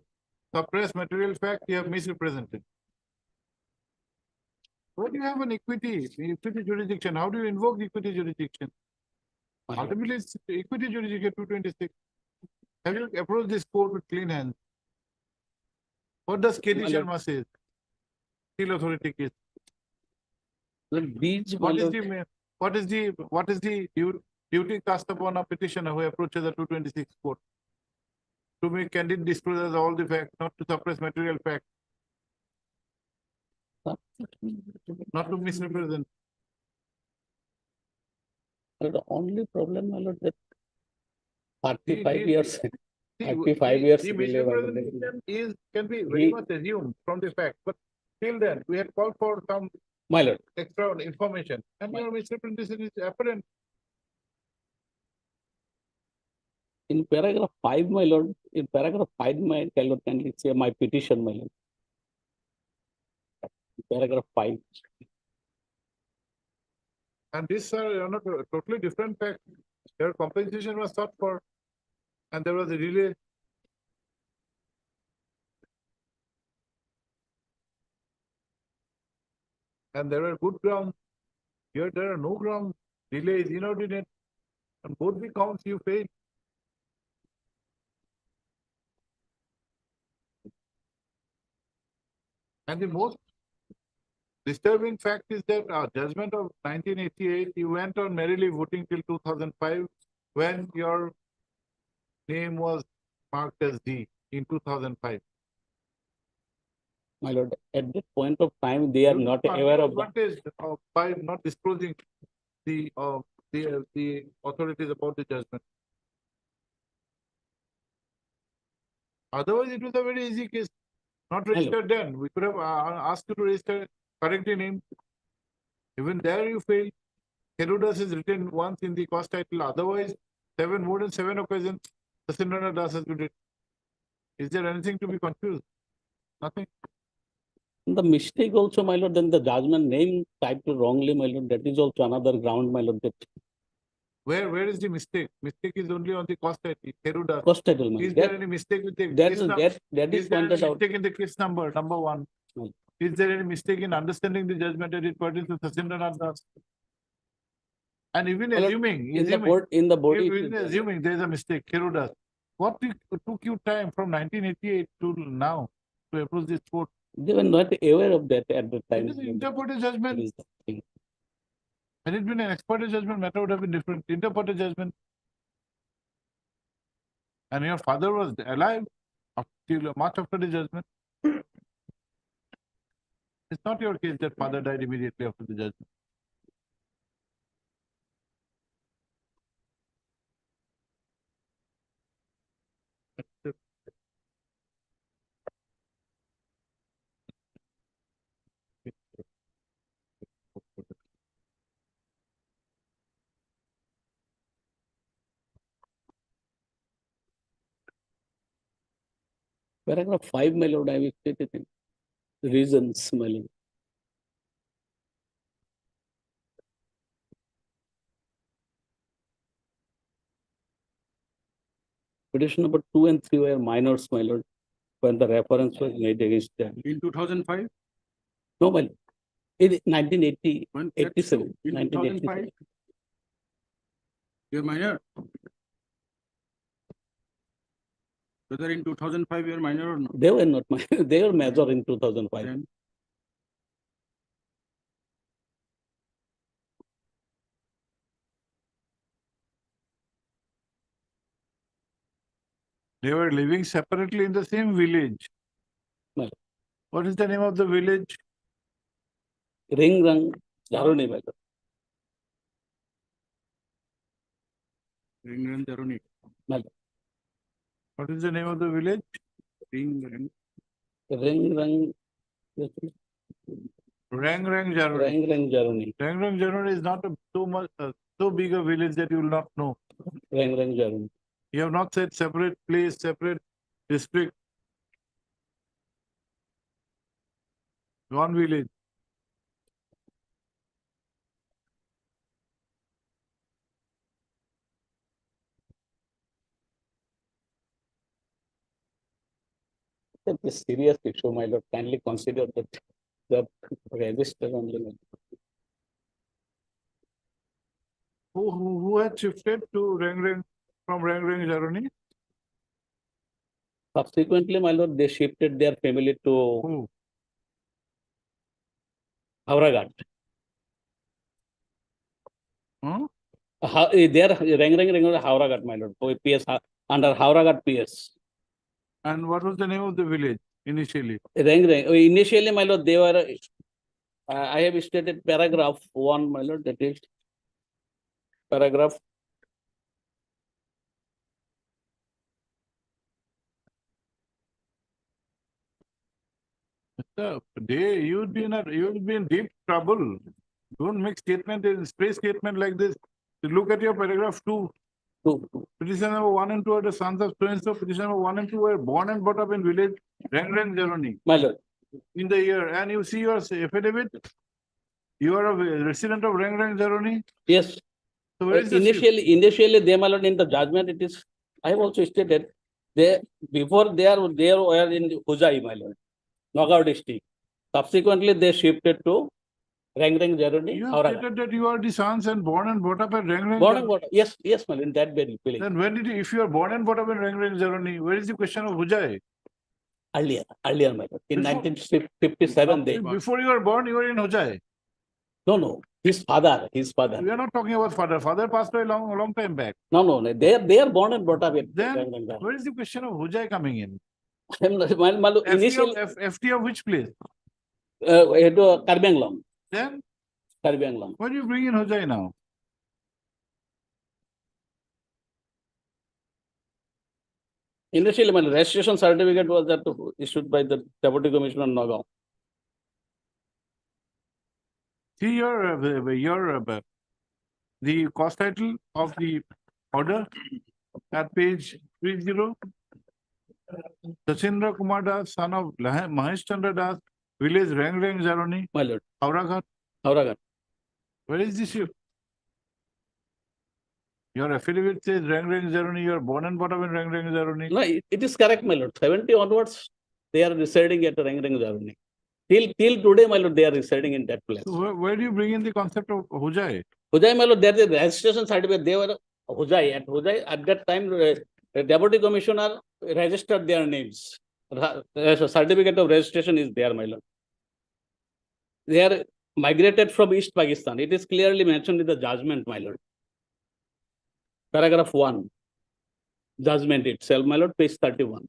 Speaker 1: suppressed material fact, you have misrepresented. When you have an equity jurisdiction, how do you invoke the equity jurisdiction?
Speaker 9: My lord,
Speaker 1: Ultimately, it's equity jurisdiction 226. Have you approached this court with clean hands? What does KD
Speaker 9: My lord.
Speaker 1: Sharma say? Steel authority case.
Speaker 9: these, my
Speaker 1: What is
Speaker 9: lord,
Speaker 1: the duty cast upon a petitioner who approaches the 226 court? To make candid disclosures of all the facts, not to suppress material facts, not to misrepresent.
Speaker 9: the only problem, my lord, that
Speaker 1: The-
Speaker 9: 35
Speaker 1: the-
Speaker 9: years,
Speaker 1: the-
Speaker 9: 35
Speaker 1: the-
Speaker 9: years
Speaker 1: The
Speaker 9: delay, my lord.
Speaker 1: misrepresentation can be very
Speaker 9: He-
Speaker 1: much assumed from the fact, but till then, we had called for some
Speaker 9: My lord,
Speaker 1: extra information, and your misrepresentation is apparent.
Speaker 9: in paragraph 5, my lord, my lord, kindly say my petition, my lord. Paragraph 5.
Speaker 1: And these are not totally different facts. Their compensation was sought for, and there was a delay. And there were good grounds. Here there are no grounds. Delay is inordinate. On both the counts you fail. And the most disturbing fact is that our judgment of 1988, you went on merrily voting till 2005 when your name was marked as D in 2005.
Speaker 9: My lord, at that point of time, they are
Speaker 1: You
Speaker 9: not
Speaker 1: took
Speaker 9: aware of the,
Speaker 1: advantage by not disclosing the authorities about the judgment. Otherwise, it was a very easy case. Not registered then. We could have asked you to register correctly named. Even there you failed. Herodas is written once in the cost title. Otherwise, more than seven occasions, Sasindranath Das has been written. Is there anything to be confused? Nothing.
Speaker 9: the mistake also, my lord, then the judgment name typed wrongly, my lord, that is also another ground, my lord, that
Speaker 1: Where is the mistake? Mistake is only on the cost title. Herodas.
Speaker 9: cost title, my
Speaker 1: Is
Speaker 9: lord.
Speaker 1: there
Speaker 9: That,
Speaker 1: any mistake with the
Speaker 9: that,
Speaker 1: case
Speaker 9: is-
Speaker 1: number?
Speaker 9: that is
Speaker 1: Is there any
Speaker 9: pointed out.
Speaker 1: mistake in the case number one?
Speaker 9: No.
Speaker 1: Is there any mistake in understanding the judgment that it pertains to Sasindranath Das? And even
Speaker 9: Well,
Speaker 1: assuming,
Speaker 9: In the board,
Speaker 1: even assuming there is a mistake, Herodas, what took you time from 1988 to now to approach this court?
Speaker 9: they were not aware of that at the time.
Speaker 1: It is an interpreted
Speaker 9: That
Speaker 1: judgment.
Speaker 9: is the thing.
Speaker 1: Had it been an experted judgment, matter would have been different. Interpreted judgment. And your father was alive till much after the judgment. It's not your case that father died immediately after the judgment.
Speaker 9: Paragraph 5, my lord, I will state it in reasons, my lord. Petition number 2 and 3 were minors, my lord, when the reference was made against them.
Speaker 3: In 2005,
Speaker 9: No, my lord. In 1980,
Speaker 3: when
Speaker 9: 87,
Speaker 3: in
Speaker 9: 1985.
Speaker 3: 2005, you're minor. Whether in 2005 you're minor or not.
Speaker 9: They were not minor, they were major in 2005.
Speaker 3: Then
Speaker 1: They were living separately in the same village.
Speaker 9: Right.
Speaker 1: What is the name of the village?
Speaker 9: Ring Rang Dharani, my lord.
Speaker 3: Ring Jaroni.
Speaker 1: What is the name of the village?
Speaker 3: Ring
Speaker 9: Ring Rang,
Speaker 1: Rang Jaroni.
Speaker 9: Rang Jarani,
Speaker 1: Rang Jaroni is not so big a village that you will not know.
Speaker 9: Rang Jarani.
Speaker 1: You have not said separate place, separate district. One village.
Speaker 9: That's a serious issue, my lord. Kindly consider that the register only. my lord.
Speaker 1: Who had shifted to from Rang Jaroni?
Speaker 9: Subsequently, my lord, they shifted their family to
Speaker 1: Who?
Speaker 9: Hauragat.
Speaker 1: Huh?
Speaker 9: Their Rang Hauragat, my lord. PS under Hauragat PS.
Speaker 1: And what was the name of the village initially?
Speaker 9: Initially, my lord, they were. I have stated paragraph 1, my lord. That is paragraph.
Speaker 1: You'd be in deep trouble. Don't make statement in space statement like this. Look at your paragraph 2. Petition number 1 and 2 are the sons of so-and-so. Petition number 1 and 2 were born and brought up in village Rang Jaroni
Speaker 9: My lord.
Speaker 1: in the year. And you see your affidavit. You are a resident of Rang Jaroni.
Speaker 9: Yes.
Speaker 1: So where is the
Speaker 9: Initially, they, my lord, in the judgment, it is. I have also stated before they were in Huzai, my lord, Nagaur district. Subsequently, they shifted to Rang Jaroni.
Speaker 1: You have stated that you are the sons and born and brought up at Rang
Speaker 9: Born and brought up. Yes, my lord, in that very village.
Speaker 1: Then when did you, if you are born and brought up in Rang Jaroni, where is the question of Hujai?
Speaker 9: Earlier, my lord. In
Speaker 1: Before-
Speaker 9: 1957, they,
Speaker 1: Before you were born, you were in Hojai.
Speaker 9: no, his father.
Speaker 1: We are not talking about father. Father passed away a long time back.
Speaker 9: No, they are born and brought up in.
Speaker 1: Then where is the question of Hojai coming in?
Speaker 9: my lord, initially,
Speaker 1: FT of which place?
Speaker 9: Karbi Anglong.
Speaker 1: Then
Speaker 9: Karbi Anglong.
Speaker 1: why do you bring in Hojai now?
Speaker 9: Initially, my registration certificate was that issued by the Deputy Commissioner Nagaon.
Speaker 1: See the cost title of the order at page 30. Sachindra Kumar Das, son of Mahesh Chandra Das, village Rang Zaroni,
Speaker 9: My lord,
Speaker 1: Hauragat.
Speaker 9: Auragan.
Speaker 1: Where is this? Your affidavit says Rang Zaroni. You are born and brought up in Rang Zaroni.
Speaker 9: No, it is correct, my lord. 70 onwards, they are residing at Rang Zaroni. Till today, my lord, they are residing in that place.
Speaker 1: So where do you bring in the concept of Hojai?
Speaker 9: Hujai, my lord, there is a registration certificate. They were Hujai. At that time, the Deputy Commissioner registered their names. Certificate of registration is there, my lord. They are migrated from East Pakistan. It is clearly mentioned in the judgment, my lord. Paragraph 1. Judgment itself, my lord, page 31.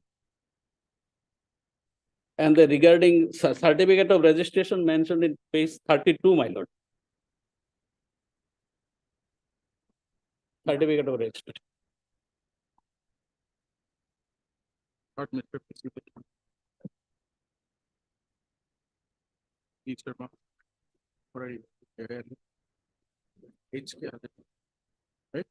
Speaker 9: And regarding certificate of registration mentioned in page 32, my lord. Certificate of registration.
Speaker 3: Not Mr. President. Teacher, what are you? Age क्या है? Right?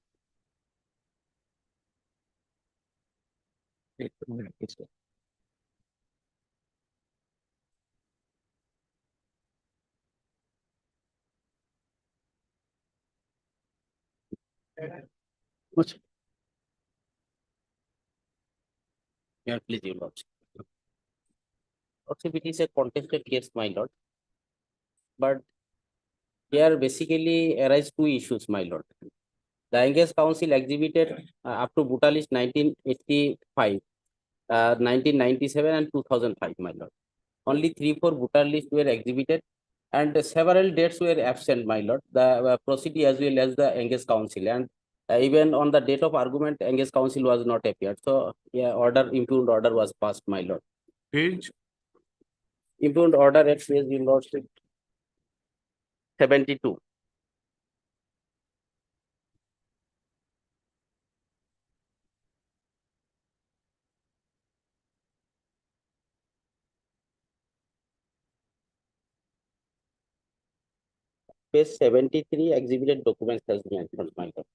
Speaker 9: Much.
Speaker 10: Yeah, please, your lordship. Lordship, it is a contested case, my lord. But here basically arise two issues, my lord. The Angus Council exhibited up to Brutalist 1985, 1997 and 2005, my lord. Only 3-4 Brutalist were exhibited and several dates were absent, my lord. The proceeding as well as the Angus Council, and even on the date of argument, Angus Council was not appeared. So, yeah, impugned order was passed, my lord.
Speaker 1: Page
Speaker 10: Impugned order at page, your lordship, 72. Page 73, exhibited documents has been mentioned, my lord.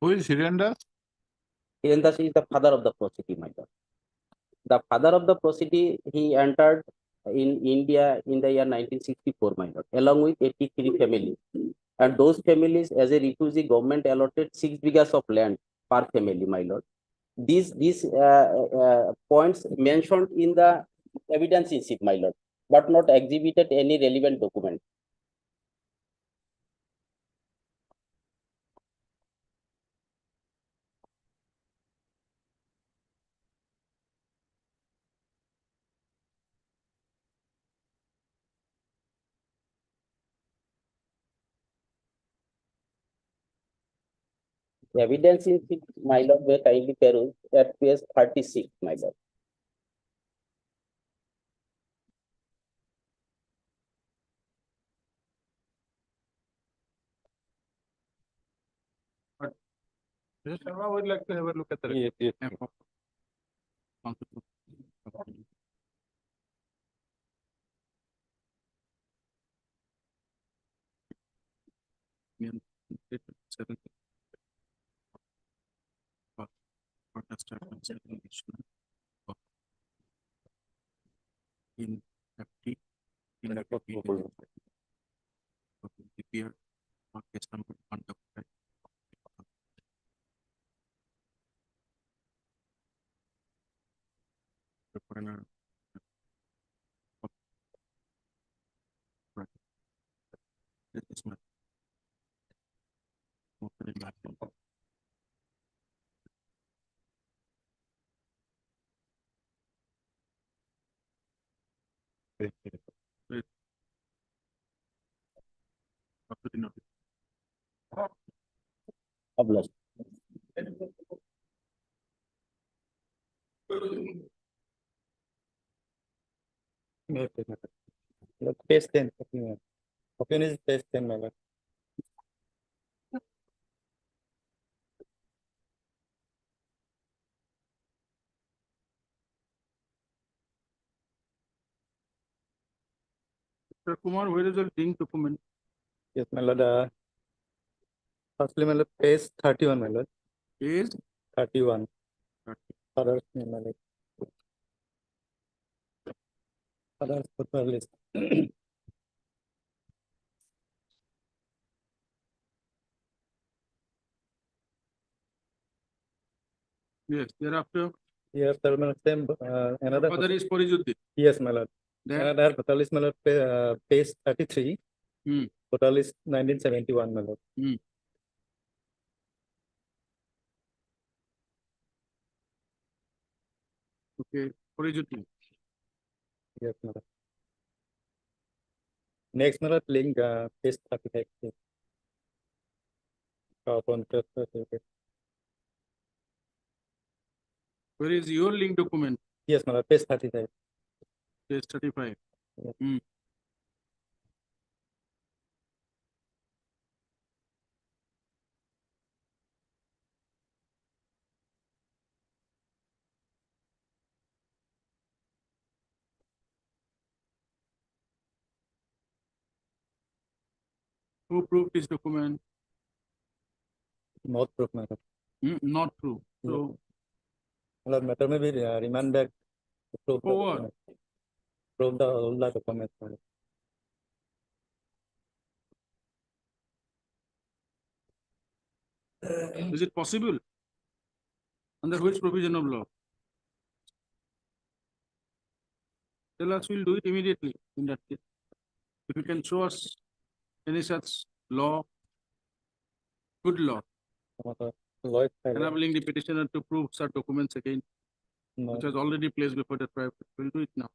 Speaker 1: Who is Hirandas?
Speaker 10: Hirandas is the father of the Prosody, my lord. The father of the Prosody, he entered in India in the year 1964, my lord, along with 83 families. And those families, as a refugee, government allotted 6 bighas of land per family, my lord. These points mentioned in the evidence receipt, my lord, but not exhibited any relevant document. The evidence in sheet, my lord, were kindly perused at page 36, my lord.
Speaker 1: Mr. Sharma would like to have a look at the.
Speaker 6: Yes, yes.
Speaker 3: In FT, in FT, DPR, case number 155. The foreigner. Right. This is my. Opening back. Wait. Up to the notice.
Speaker 10: Published.
Speaker 7: Page 10, opinion. Opinion is page 10, my lord.
Speaker 3: Mr. Kumar, where is the link document?
Speaker 7: Yes, my lord. Firstly, my lord, page 31, my lord.
Speaker 3: Page
Speaker 7: 31.
Speaker 3: 30.
Speaker 7: Others, my lord. Others, football list.
Speaker 3: Yes, thereafter,
Speaker 7: Yes, sir, my lord, same, another.
Speaker 3: father is Porijuddin.
Speaker 7: Yes, my lord.
Speaker 3: Then,
Speaker 7: Another total is, my lord, page 33.
Speaker 3: Hmm.
Speaker 7: Total is 1971, my lord.
Speaker 3: okay, Porijuddin.
Speaker 7: Yes, my lord. Next, my lord, link, page 35. Yes. Contrast, okay.
Speaker 3: Where is your link document?
Speaker 7: Yes, my lord, page 35.
Speaker 3: Page 35.
Speaker 7: Yes.
Speaker 3: Who proved this document?
Speaker 7: Not proof, my lord.
Speaker 3: Not true. So,
Speaker 7: My lord, matter may be remand back to prove the
Speaker 3: For what?
Speaker 7: document. Prove the all the documents, my lord.
Speaker 3: is it possible? Under which provision of law? Tell us, we'll do it immediately in that case. If you can show us any such law, good law,
Speaker 7: Lloyd,
Speaker 3: enabling the petitioner to prove such documents again,
Speaker 7: no.
Speaker 3: which was already placed before the tribe, we'll do it now.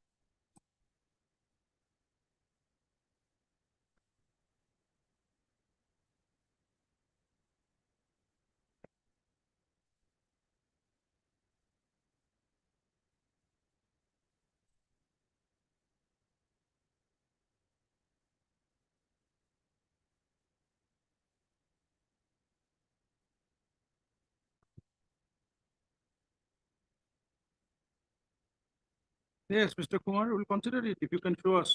Speaker 3: Yes, Mr. Kumar, we'll consider it if you can show us.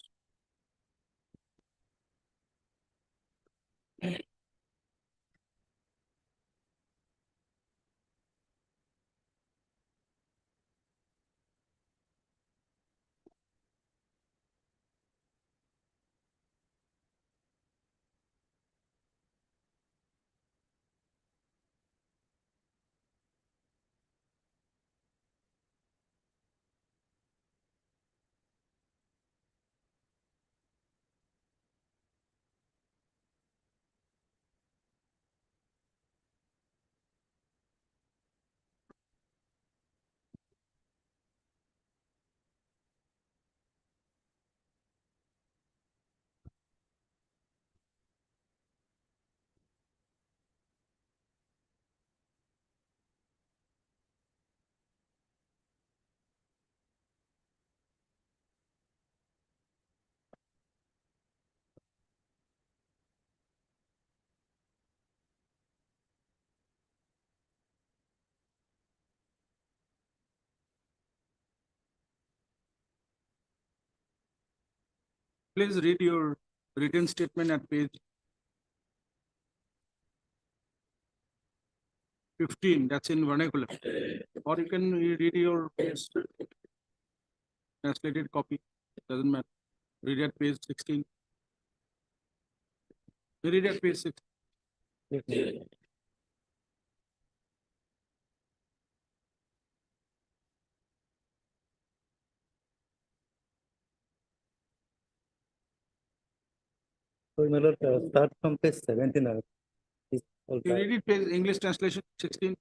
Speaker 3: Please read your written statement at page 15, that's in vernacular. Or you can read your translated copy, doesn't matter. Read at page 16. Read at page 16.
Speaker 11: So, my lord, start from page 17. Is all
Speaker 3: You
Speaker 11: right.
Speaker 3: read it page English translation 16.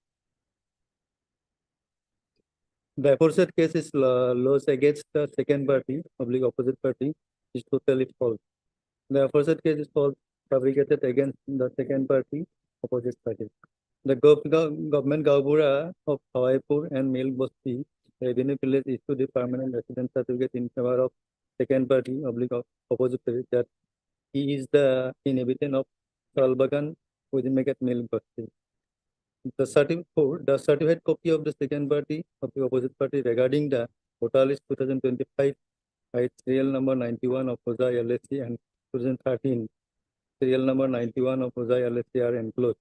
Speaker 11: The aforesaid case is laws against the second party, public opposite party, is totally false. The aforesaid case is false, fabricated against the second party, opposite party. The government Gaubura of Hawaipur and Mil Bosti Revenue Village issued a permanent residence certificate in favor of second party, opposite party, that he is the inhabitant of Salbagan within Megat Mil Bosti. The certified copy of the second party of the opposite party regarding the voter list 2025 by serial number 91 of Hosai LSC and 2013 serial number 91 of Hosai LSC are enclosed.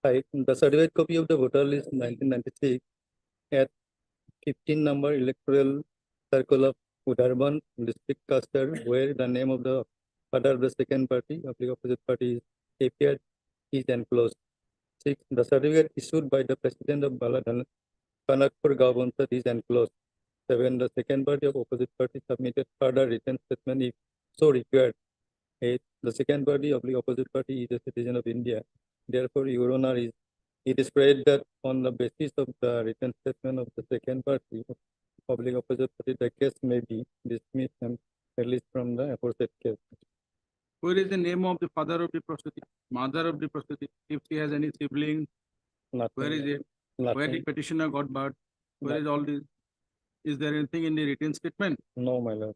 Speaker 11: The certified copy of the voter list 1996 at 15 number electoral circle of Udharban district Custer, where the name of the father of the second party of the opposite party is appeared, is enclosed. 6. The certificate issued by the president of Baladan Kanakpur Gavanta is enclosed. 7. The second party of opposite party submitted further written statement if so required. 8. The second party of the opposite party is a citizen of India. Therefore, Your Honor, it is prayed that on the basis of the written statement of the second party of public opposite party, the case may be dismissed and released from the aforesaid case.
Speaker 3: Where is the name of the father of the prostitute, mother of the prostitute? If she has any sibling,
Speaker 11: Nothing.
Speaker 3: where is it? Where the
Speaker 11: Nothing.
Speaker 3: petitioner got birth? Where is all this? Is there anything in the written statement?
Speaker 11: No, my lord.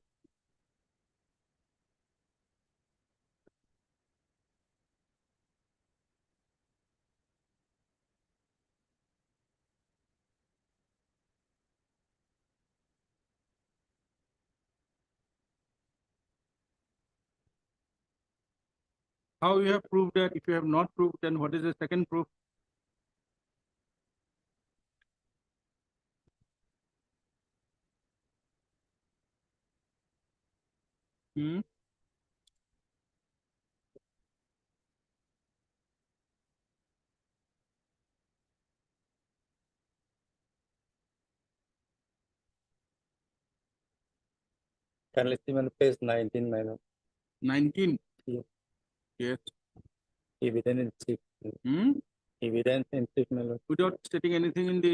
Speaker 3: How you have proved that? If you have not proved, then what is the second proof? Hmm?
Speaker 11: Can list him on page 19, my lord.
Speaker 3: 19.
Speaker 11: Yes.
Speaker 3: Yes.
Speaker 11: Evidence in chief.
Speaker 3: Hmm?
Speaker 11: Evidence in chief, my lord.
Speaker 3: Without stating anything in the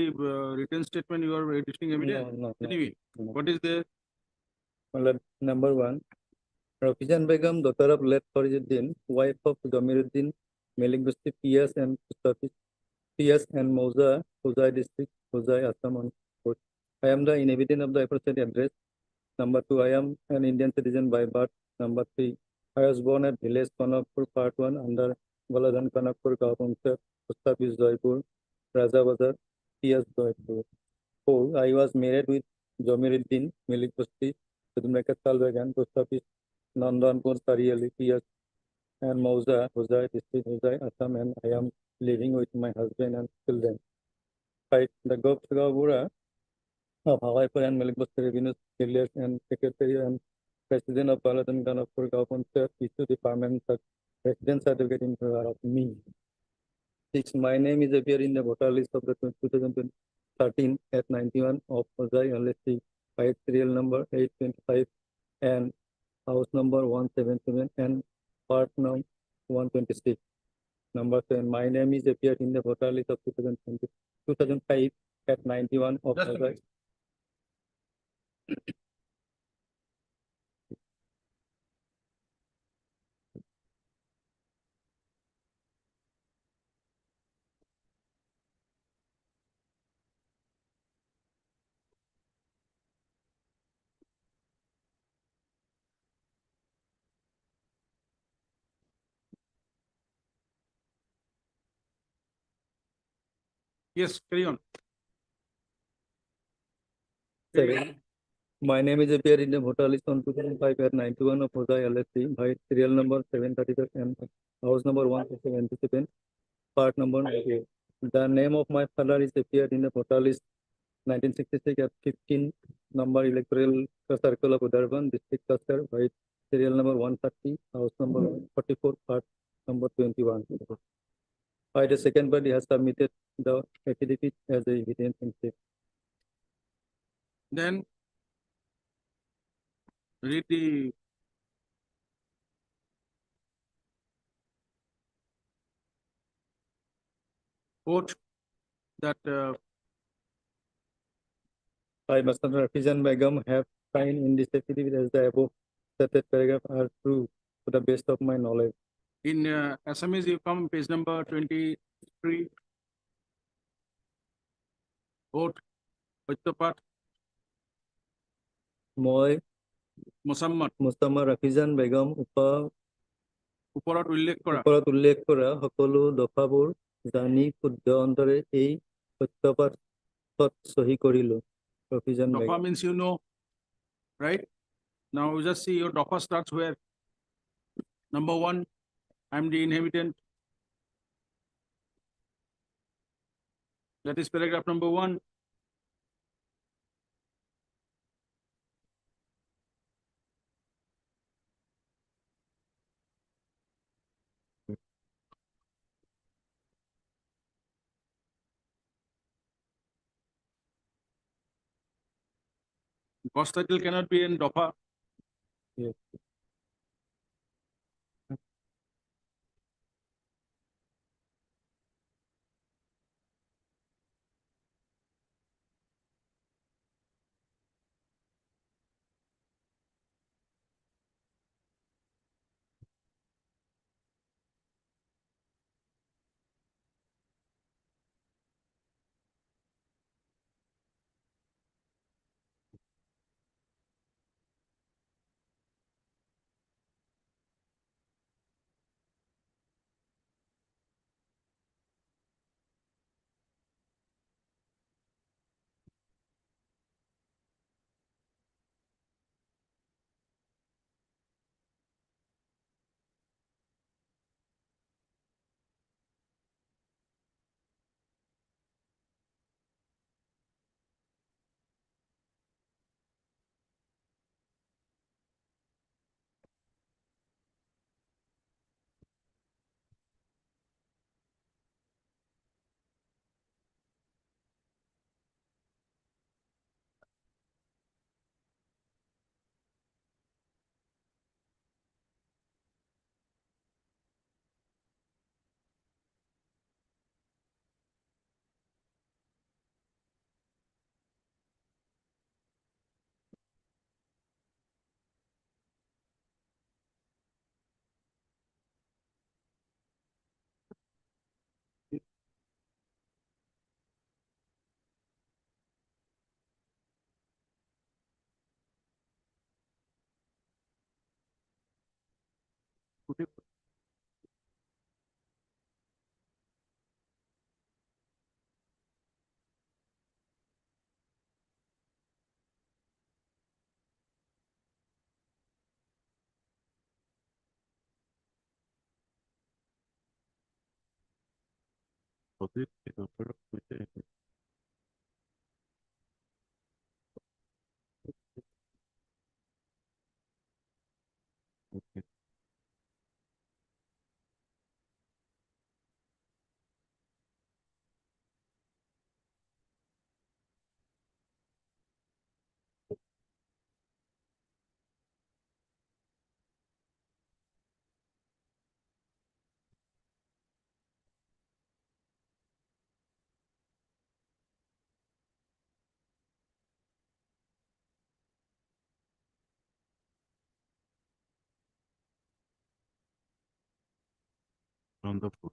Speaker 3: written statement, you are reducing evidence.
Speaker 11: No.
Speaker 3: Anyway,
Speaker 11: No.
Speaker 3: what is the
Speaker 11: My lord, number 1. Rafijan Begum, daughter of late Farijuddin, wife of Jamiruddin, Malik Busti, PS and PS and Mauza, Huzai district, Huzai, Assam on court. I am the inhabitant of the aforesaid address. Number 2, I am an Indian citizen by birth. Number 3, I was born at village Kanakpur, part 1, under Baladan Kanakpur, Gaupamsar, Postapis, Jaipur, Raja Bazar, PS, Jaipur. 4, I was married with Jamiruddin, Malik Busti, Sudmekat Salvegan, Postapis, Nandanpur, Sariali, PS, and Mauza, Huzai district, Huzai, Assam, and I am living with my husband and children. 5, the Gopsagavura of Hawaipur and Malik Busti Revenue Village and Secretary and President of Baladan Kanakpur Gaupamsar issued the permanent residence certificate in favor of me. 6, my name is appeared in the voter list of the 2013 at 91 of Huzai LSC by serial number 825 and house number 177 and part number 126. Number 7, my name is appeared in the voter list of 2005 at 91 of
Speaker 3: Just a
Speaker 11: Huzai.
Speaker 3: minute. Yes, carry on.
Speaker 11: 7, My name is appeared in the voter list on 2005 at 91 of Hosai LSC by serial number 732 and house number 177, part number 98. The name of my father is appeared in the voter list 1966 at 15 number electoral circle of Udarban, district cluster by serial number 130, house number 44, part number 21. By the second party has submitted the affidavit as a evidence in favor.
Speaker 3: Then read the quote that
Speaker 11: I, Mastan Rafizan Begum, have signed in this affidavit as the above stated paragraph are true to the best of my knowledge.
Speaker 3: in Assamese you come page number 23. Quote, Pachapat,
Speaker 11: মই
Speaker 3: Musammat,
Speaker 11: মুস্তামা ৰাফিজান Begum
Speaker 3: ওপৰত উল্লেখ কৰা
Speaker 11: ওপৰত উল্লেখ কৰা সকলো দফাবোৰ জানি শুদ্ধ অন্তৰে এই সত্যপাঠত চহী কৰিলো। ৰফিজান
Speaker 3: Dofa
Speaker 11: Begum
Speaker 3: means you know, right? Now you just see your Dofa starts where? Number 1, I'm the inhabitant. That is paragraph number 1. Cost title cannot be in Dofa.
Speaker 11: Yes.
Speaker 1: On the foot.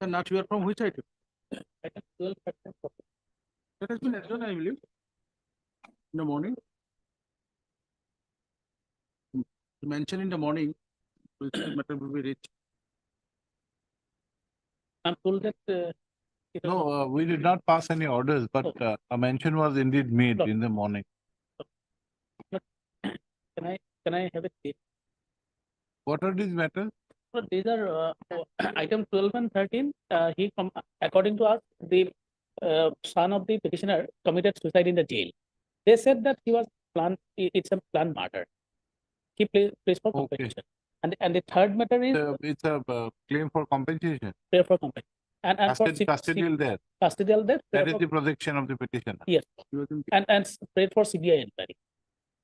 Speaker 3: And not you are from which item?
Speaker 4: Item 12, factor 4.
Speaker 3: That has been adjourned, I believe, in the morning. Mention in the morning, which matter will be reached.
Speaker 4: I'm told that it was
Speaker 1: No, we did not pass any orders, but a mention was indeed made
Speaker 4: No.
Speaker 1: in the morning.
Speaker 4: can I have it?
Speaker 1: What are these matters?
Speaker 4: So these are item 12 and 13. According to us, the son of the petitioner committed suicide in the jail. They said that he was planned. It's a planned murder. He plays for
Speaker 1: Okay.
Speaker 4: compensation. And the third matter is
Speaker 1: It's a claim for compensation.
Speaker 4: prayer for compensation. And for
Speaker 1: Custodial death.
Speaker 4: custodial death. prayer
Speaker 1: That is
Speaker 4: for-
Speaker 1: the projection of the petitioner.
Speaker 4: Yes. And prayed for CBI inquiry.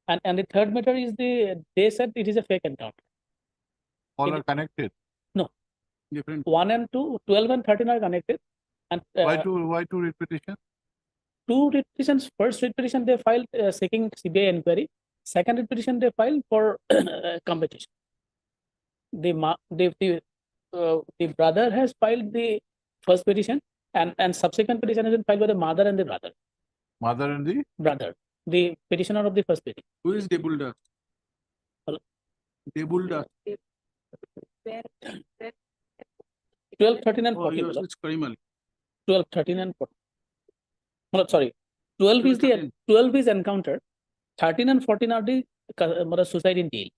Speaker 4: And the third matter is they said it is a fake encounter.
Speaker 1: All
Speaker 4: It-
Speaker 1: are connected.
Speaker 3: Different.
Speaker 4: 1 and 2, 12 and 13 are connected. And
Speaker 1: Why two repetition?
Speaker 4: two petitions. First petition they filed seeking CBI inquiry. Second petition they filed for compensation. The brother has filed the first petition, and subsequent petition has been filed by the mother and the brother.
Speaker 1: Mother and the
Speaker 4: Brother, the petitioner of the first petition.
Speaker 3: Who is Debulda?
Speaker 4: Hello?
Speaker 3: Debulda.
Speaker 4: 12, 13 and
Speaker 3: Oh,
Speaker 4: 14.
Speaker 3: yours is Karimal.
Speaker 4: 12, 13 and 14. No, sorry. 12 is
Speaker 3: 13.
Speaker 4: 12 is encounter. 13 and 14 are the suicide in jail.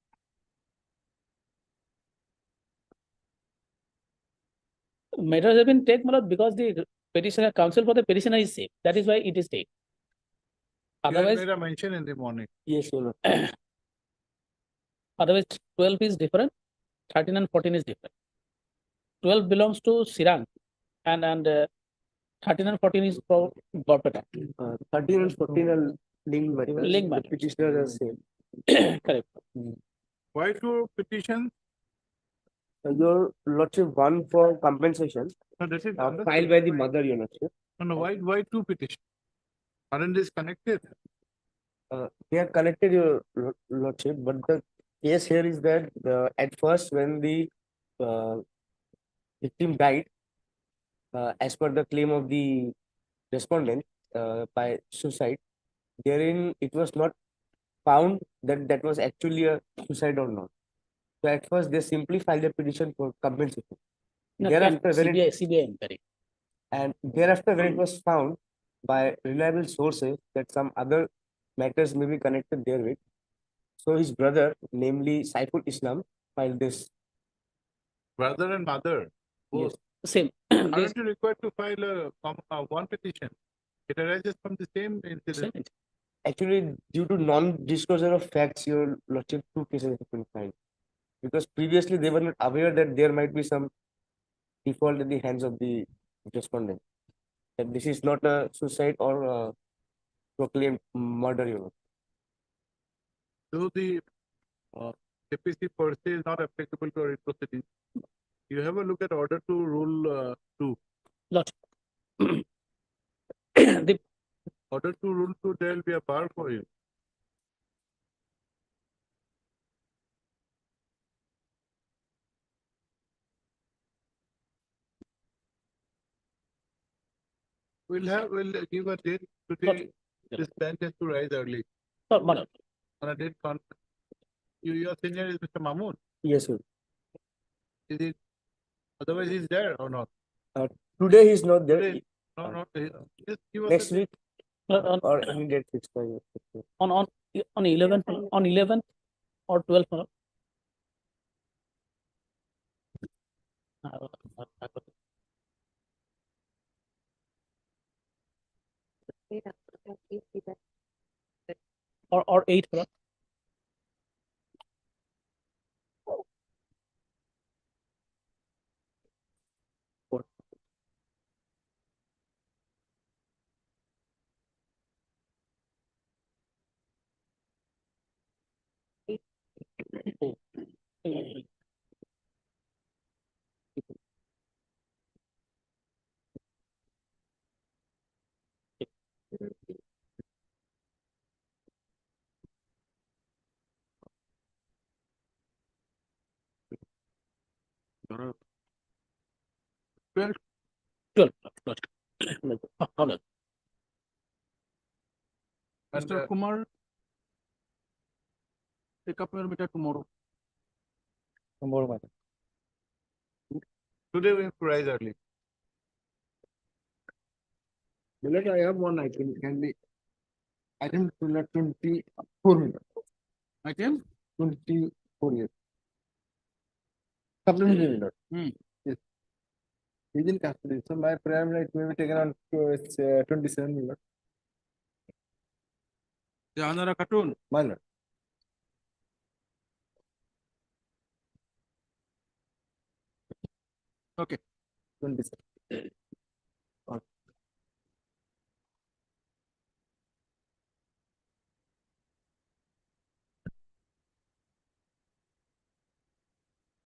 Speaker 4: Measures have been taken because the petitioner counsel for the petitioner is safe. That is why it is taken.
Speaker 1: You had
Speaker 4: Otherwise,
Speaker 1: made a mention in the morning.
Speaker 4: yes, Your Lord. Otherwise, 12 is different, 13 and 14 is different. 12 belongs to Sirang, and 13 and 14 is for Borpeta.
Speaker 11: 13 and 14 are linked matters.
Speaker 4: Linked
Speaker 11: The
Speaker 4: matters.
Speaker 11: petitioners are same.
Speaker 4: Correct.
Speaker 1: Why two petitions?
Speaker 11: Your lordship, one for compensation,
Speaker 1: No, that is
Speaker 11: filed by the mother, your lordship.
Speaker 1: No, why two petitions? Aren't these connected?
Speaker 11: They are connected, your lordship, but the case here is that at first when the victim died, as per the claim of the respondent by suicide, therein it was not found that that was actually a suicide or not. So at first they simply filed a petition for compensation.
Speaker 4: No,
Speaker 11: Thereafter, when it,
Speaker 4: CBI inquiry.
Speaker 11: and thereafter when it was found by reliable sources that some other matters may be connected therewith, so his brother, namely Saiful Islam, filed this.
Speaker 1: Brother and mother.
Speaker 11: Yes.
Speaker 4: Same. This-
Speaker 1: Aren't you required to file one petition? It arises from the same incident.
Speaker 4: same.
Speaker 11: Actually, due to non-disclosure of facts, your lordship, two cases have been filed. Because previously they were not aware that there might be some default in the hands of the respondent. That this is not a suicide or a proclaimed murder, you know.
Speaker 1: So the APC per se is not applicable to our proceedings. You have a look at order to rule 2.
Speaker 4: Lot. The
Speaker 1: Order to rule 2, there will be a bar for you. We'll give a date today. This bench has to rise early.
Speaker 4: Madam.
Speaker 1: On a date your senior is Mr. Mahmood.
Speaker 11: Yes, sir.
Speaker 1: Is it? Otherwise, he's there or not?
Speaker 11: Today he's not there.
Speaker 1: Today? No, not there. Just give us
Speaker 11: Next
Speaker 1: a
Speaker 11: week
Speaker 4: On
Speaker 11: or any date fixed by you.
Speaker 4: on 11th or 12th. Madam. Or 8th. Madam.
Speaker 1: Well,
Speaker 4: 12. Madam.
Speaker 1: and,
Speaker 3: Mr. Kumar, take up your matter tomorrow.
Speaker 11: No more, my lord.
Speaker 1: Today we have to rise early.
Speaker 11: Milord, I have one item, can be item 24 minutes.
Speaker 1: Item?
Speaker 11: 24 years. Supplementary, Milord. Yes. He's in custody, so my prayer right may be taken on to 27 Milord.
Speaker 1: Janara Khatun.
Speaker 11: My lord.
Speaker 1: Okay.
Speaker 11: 27.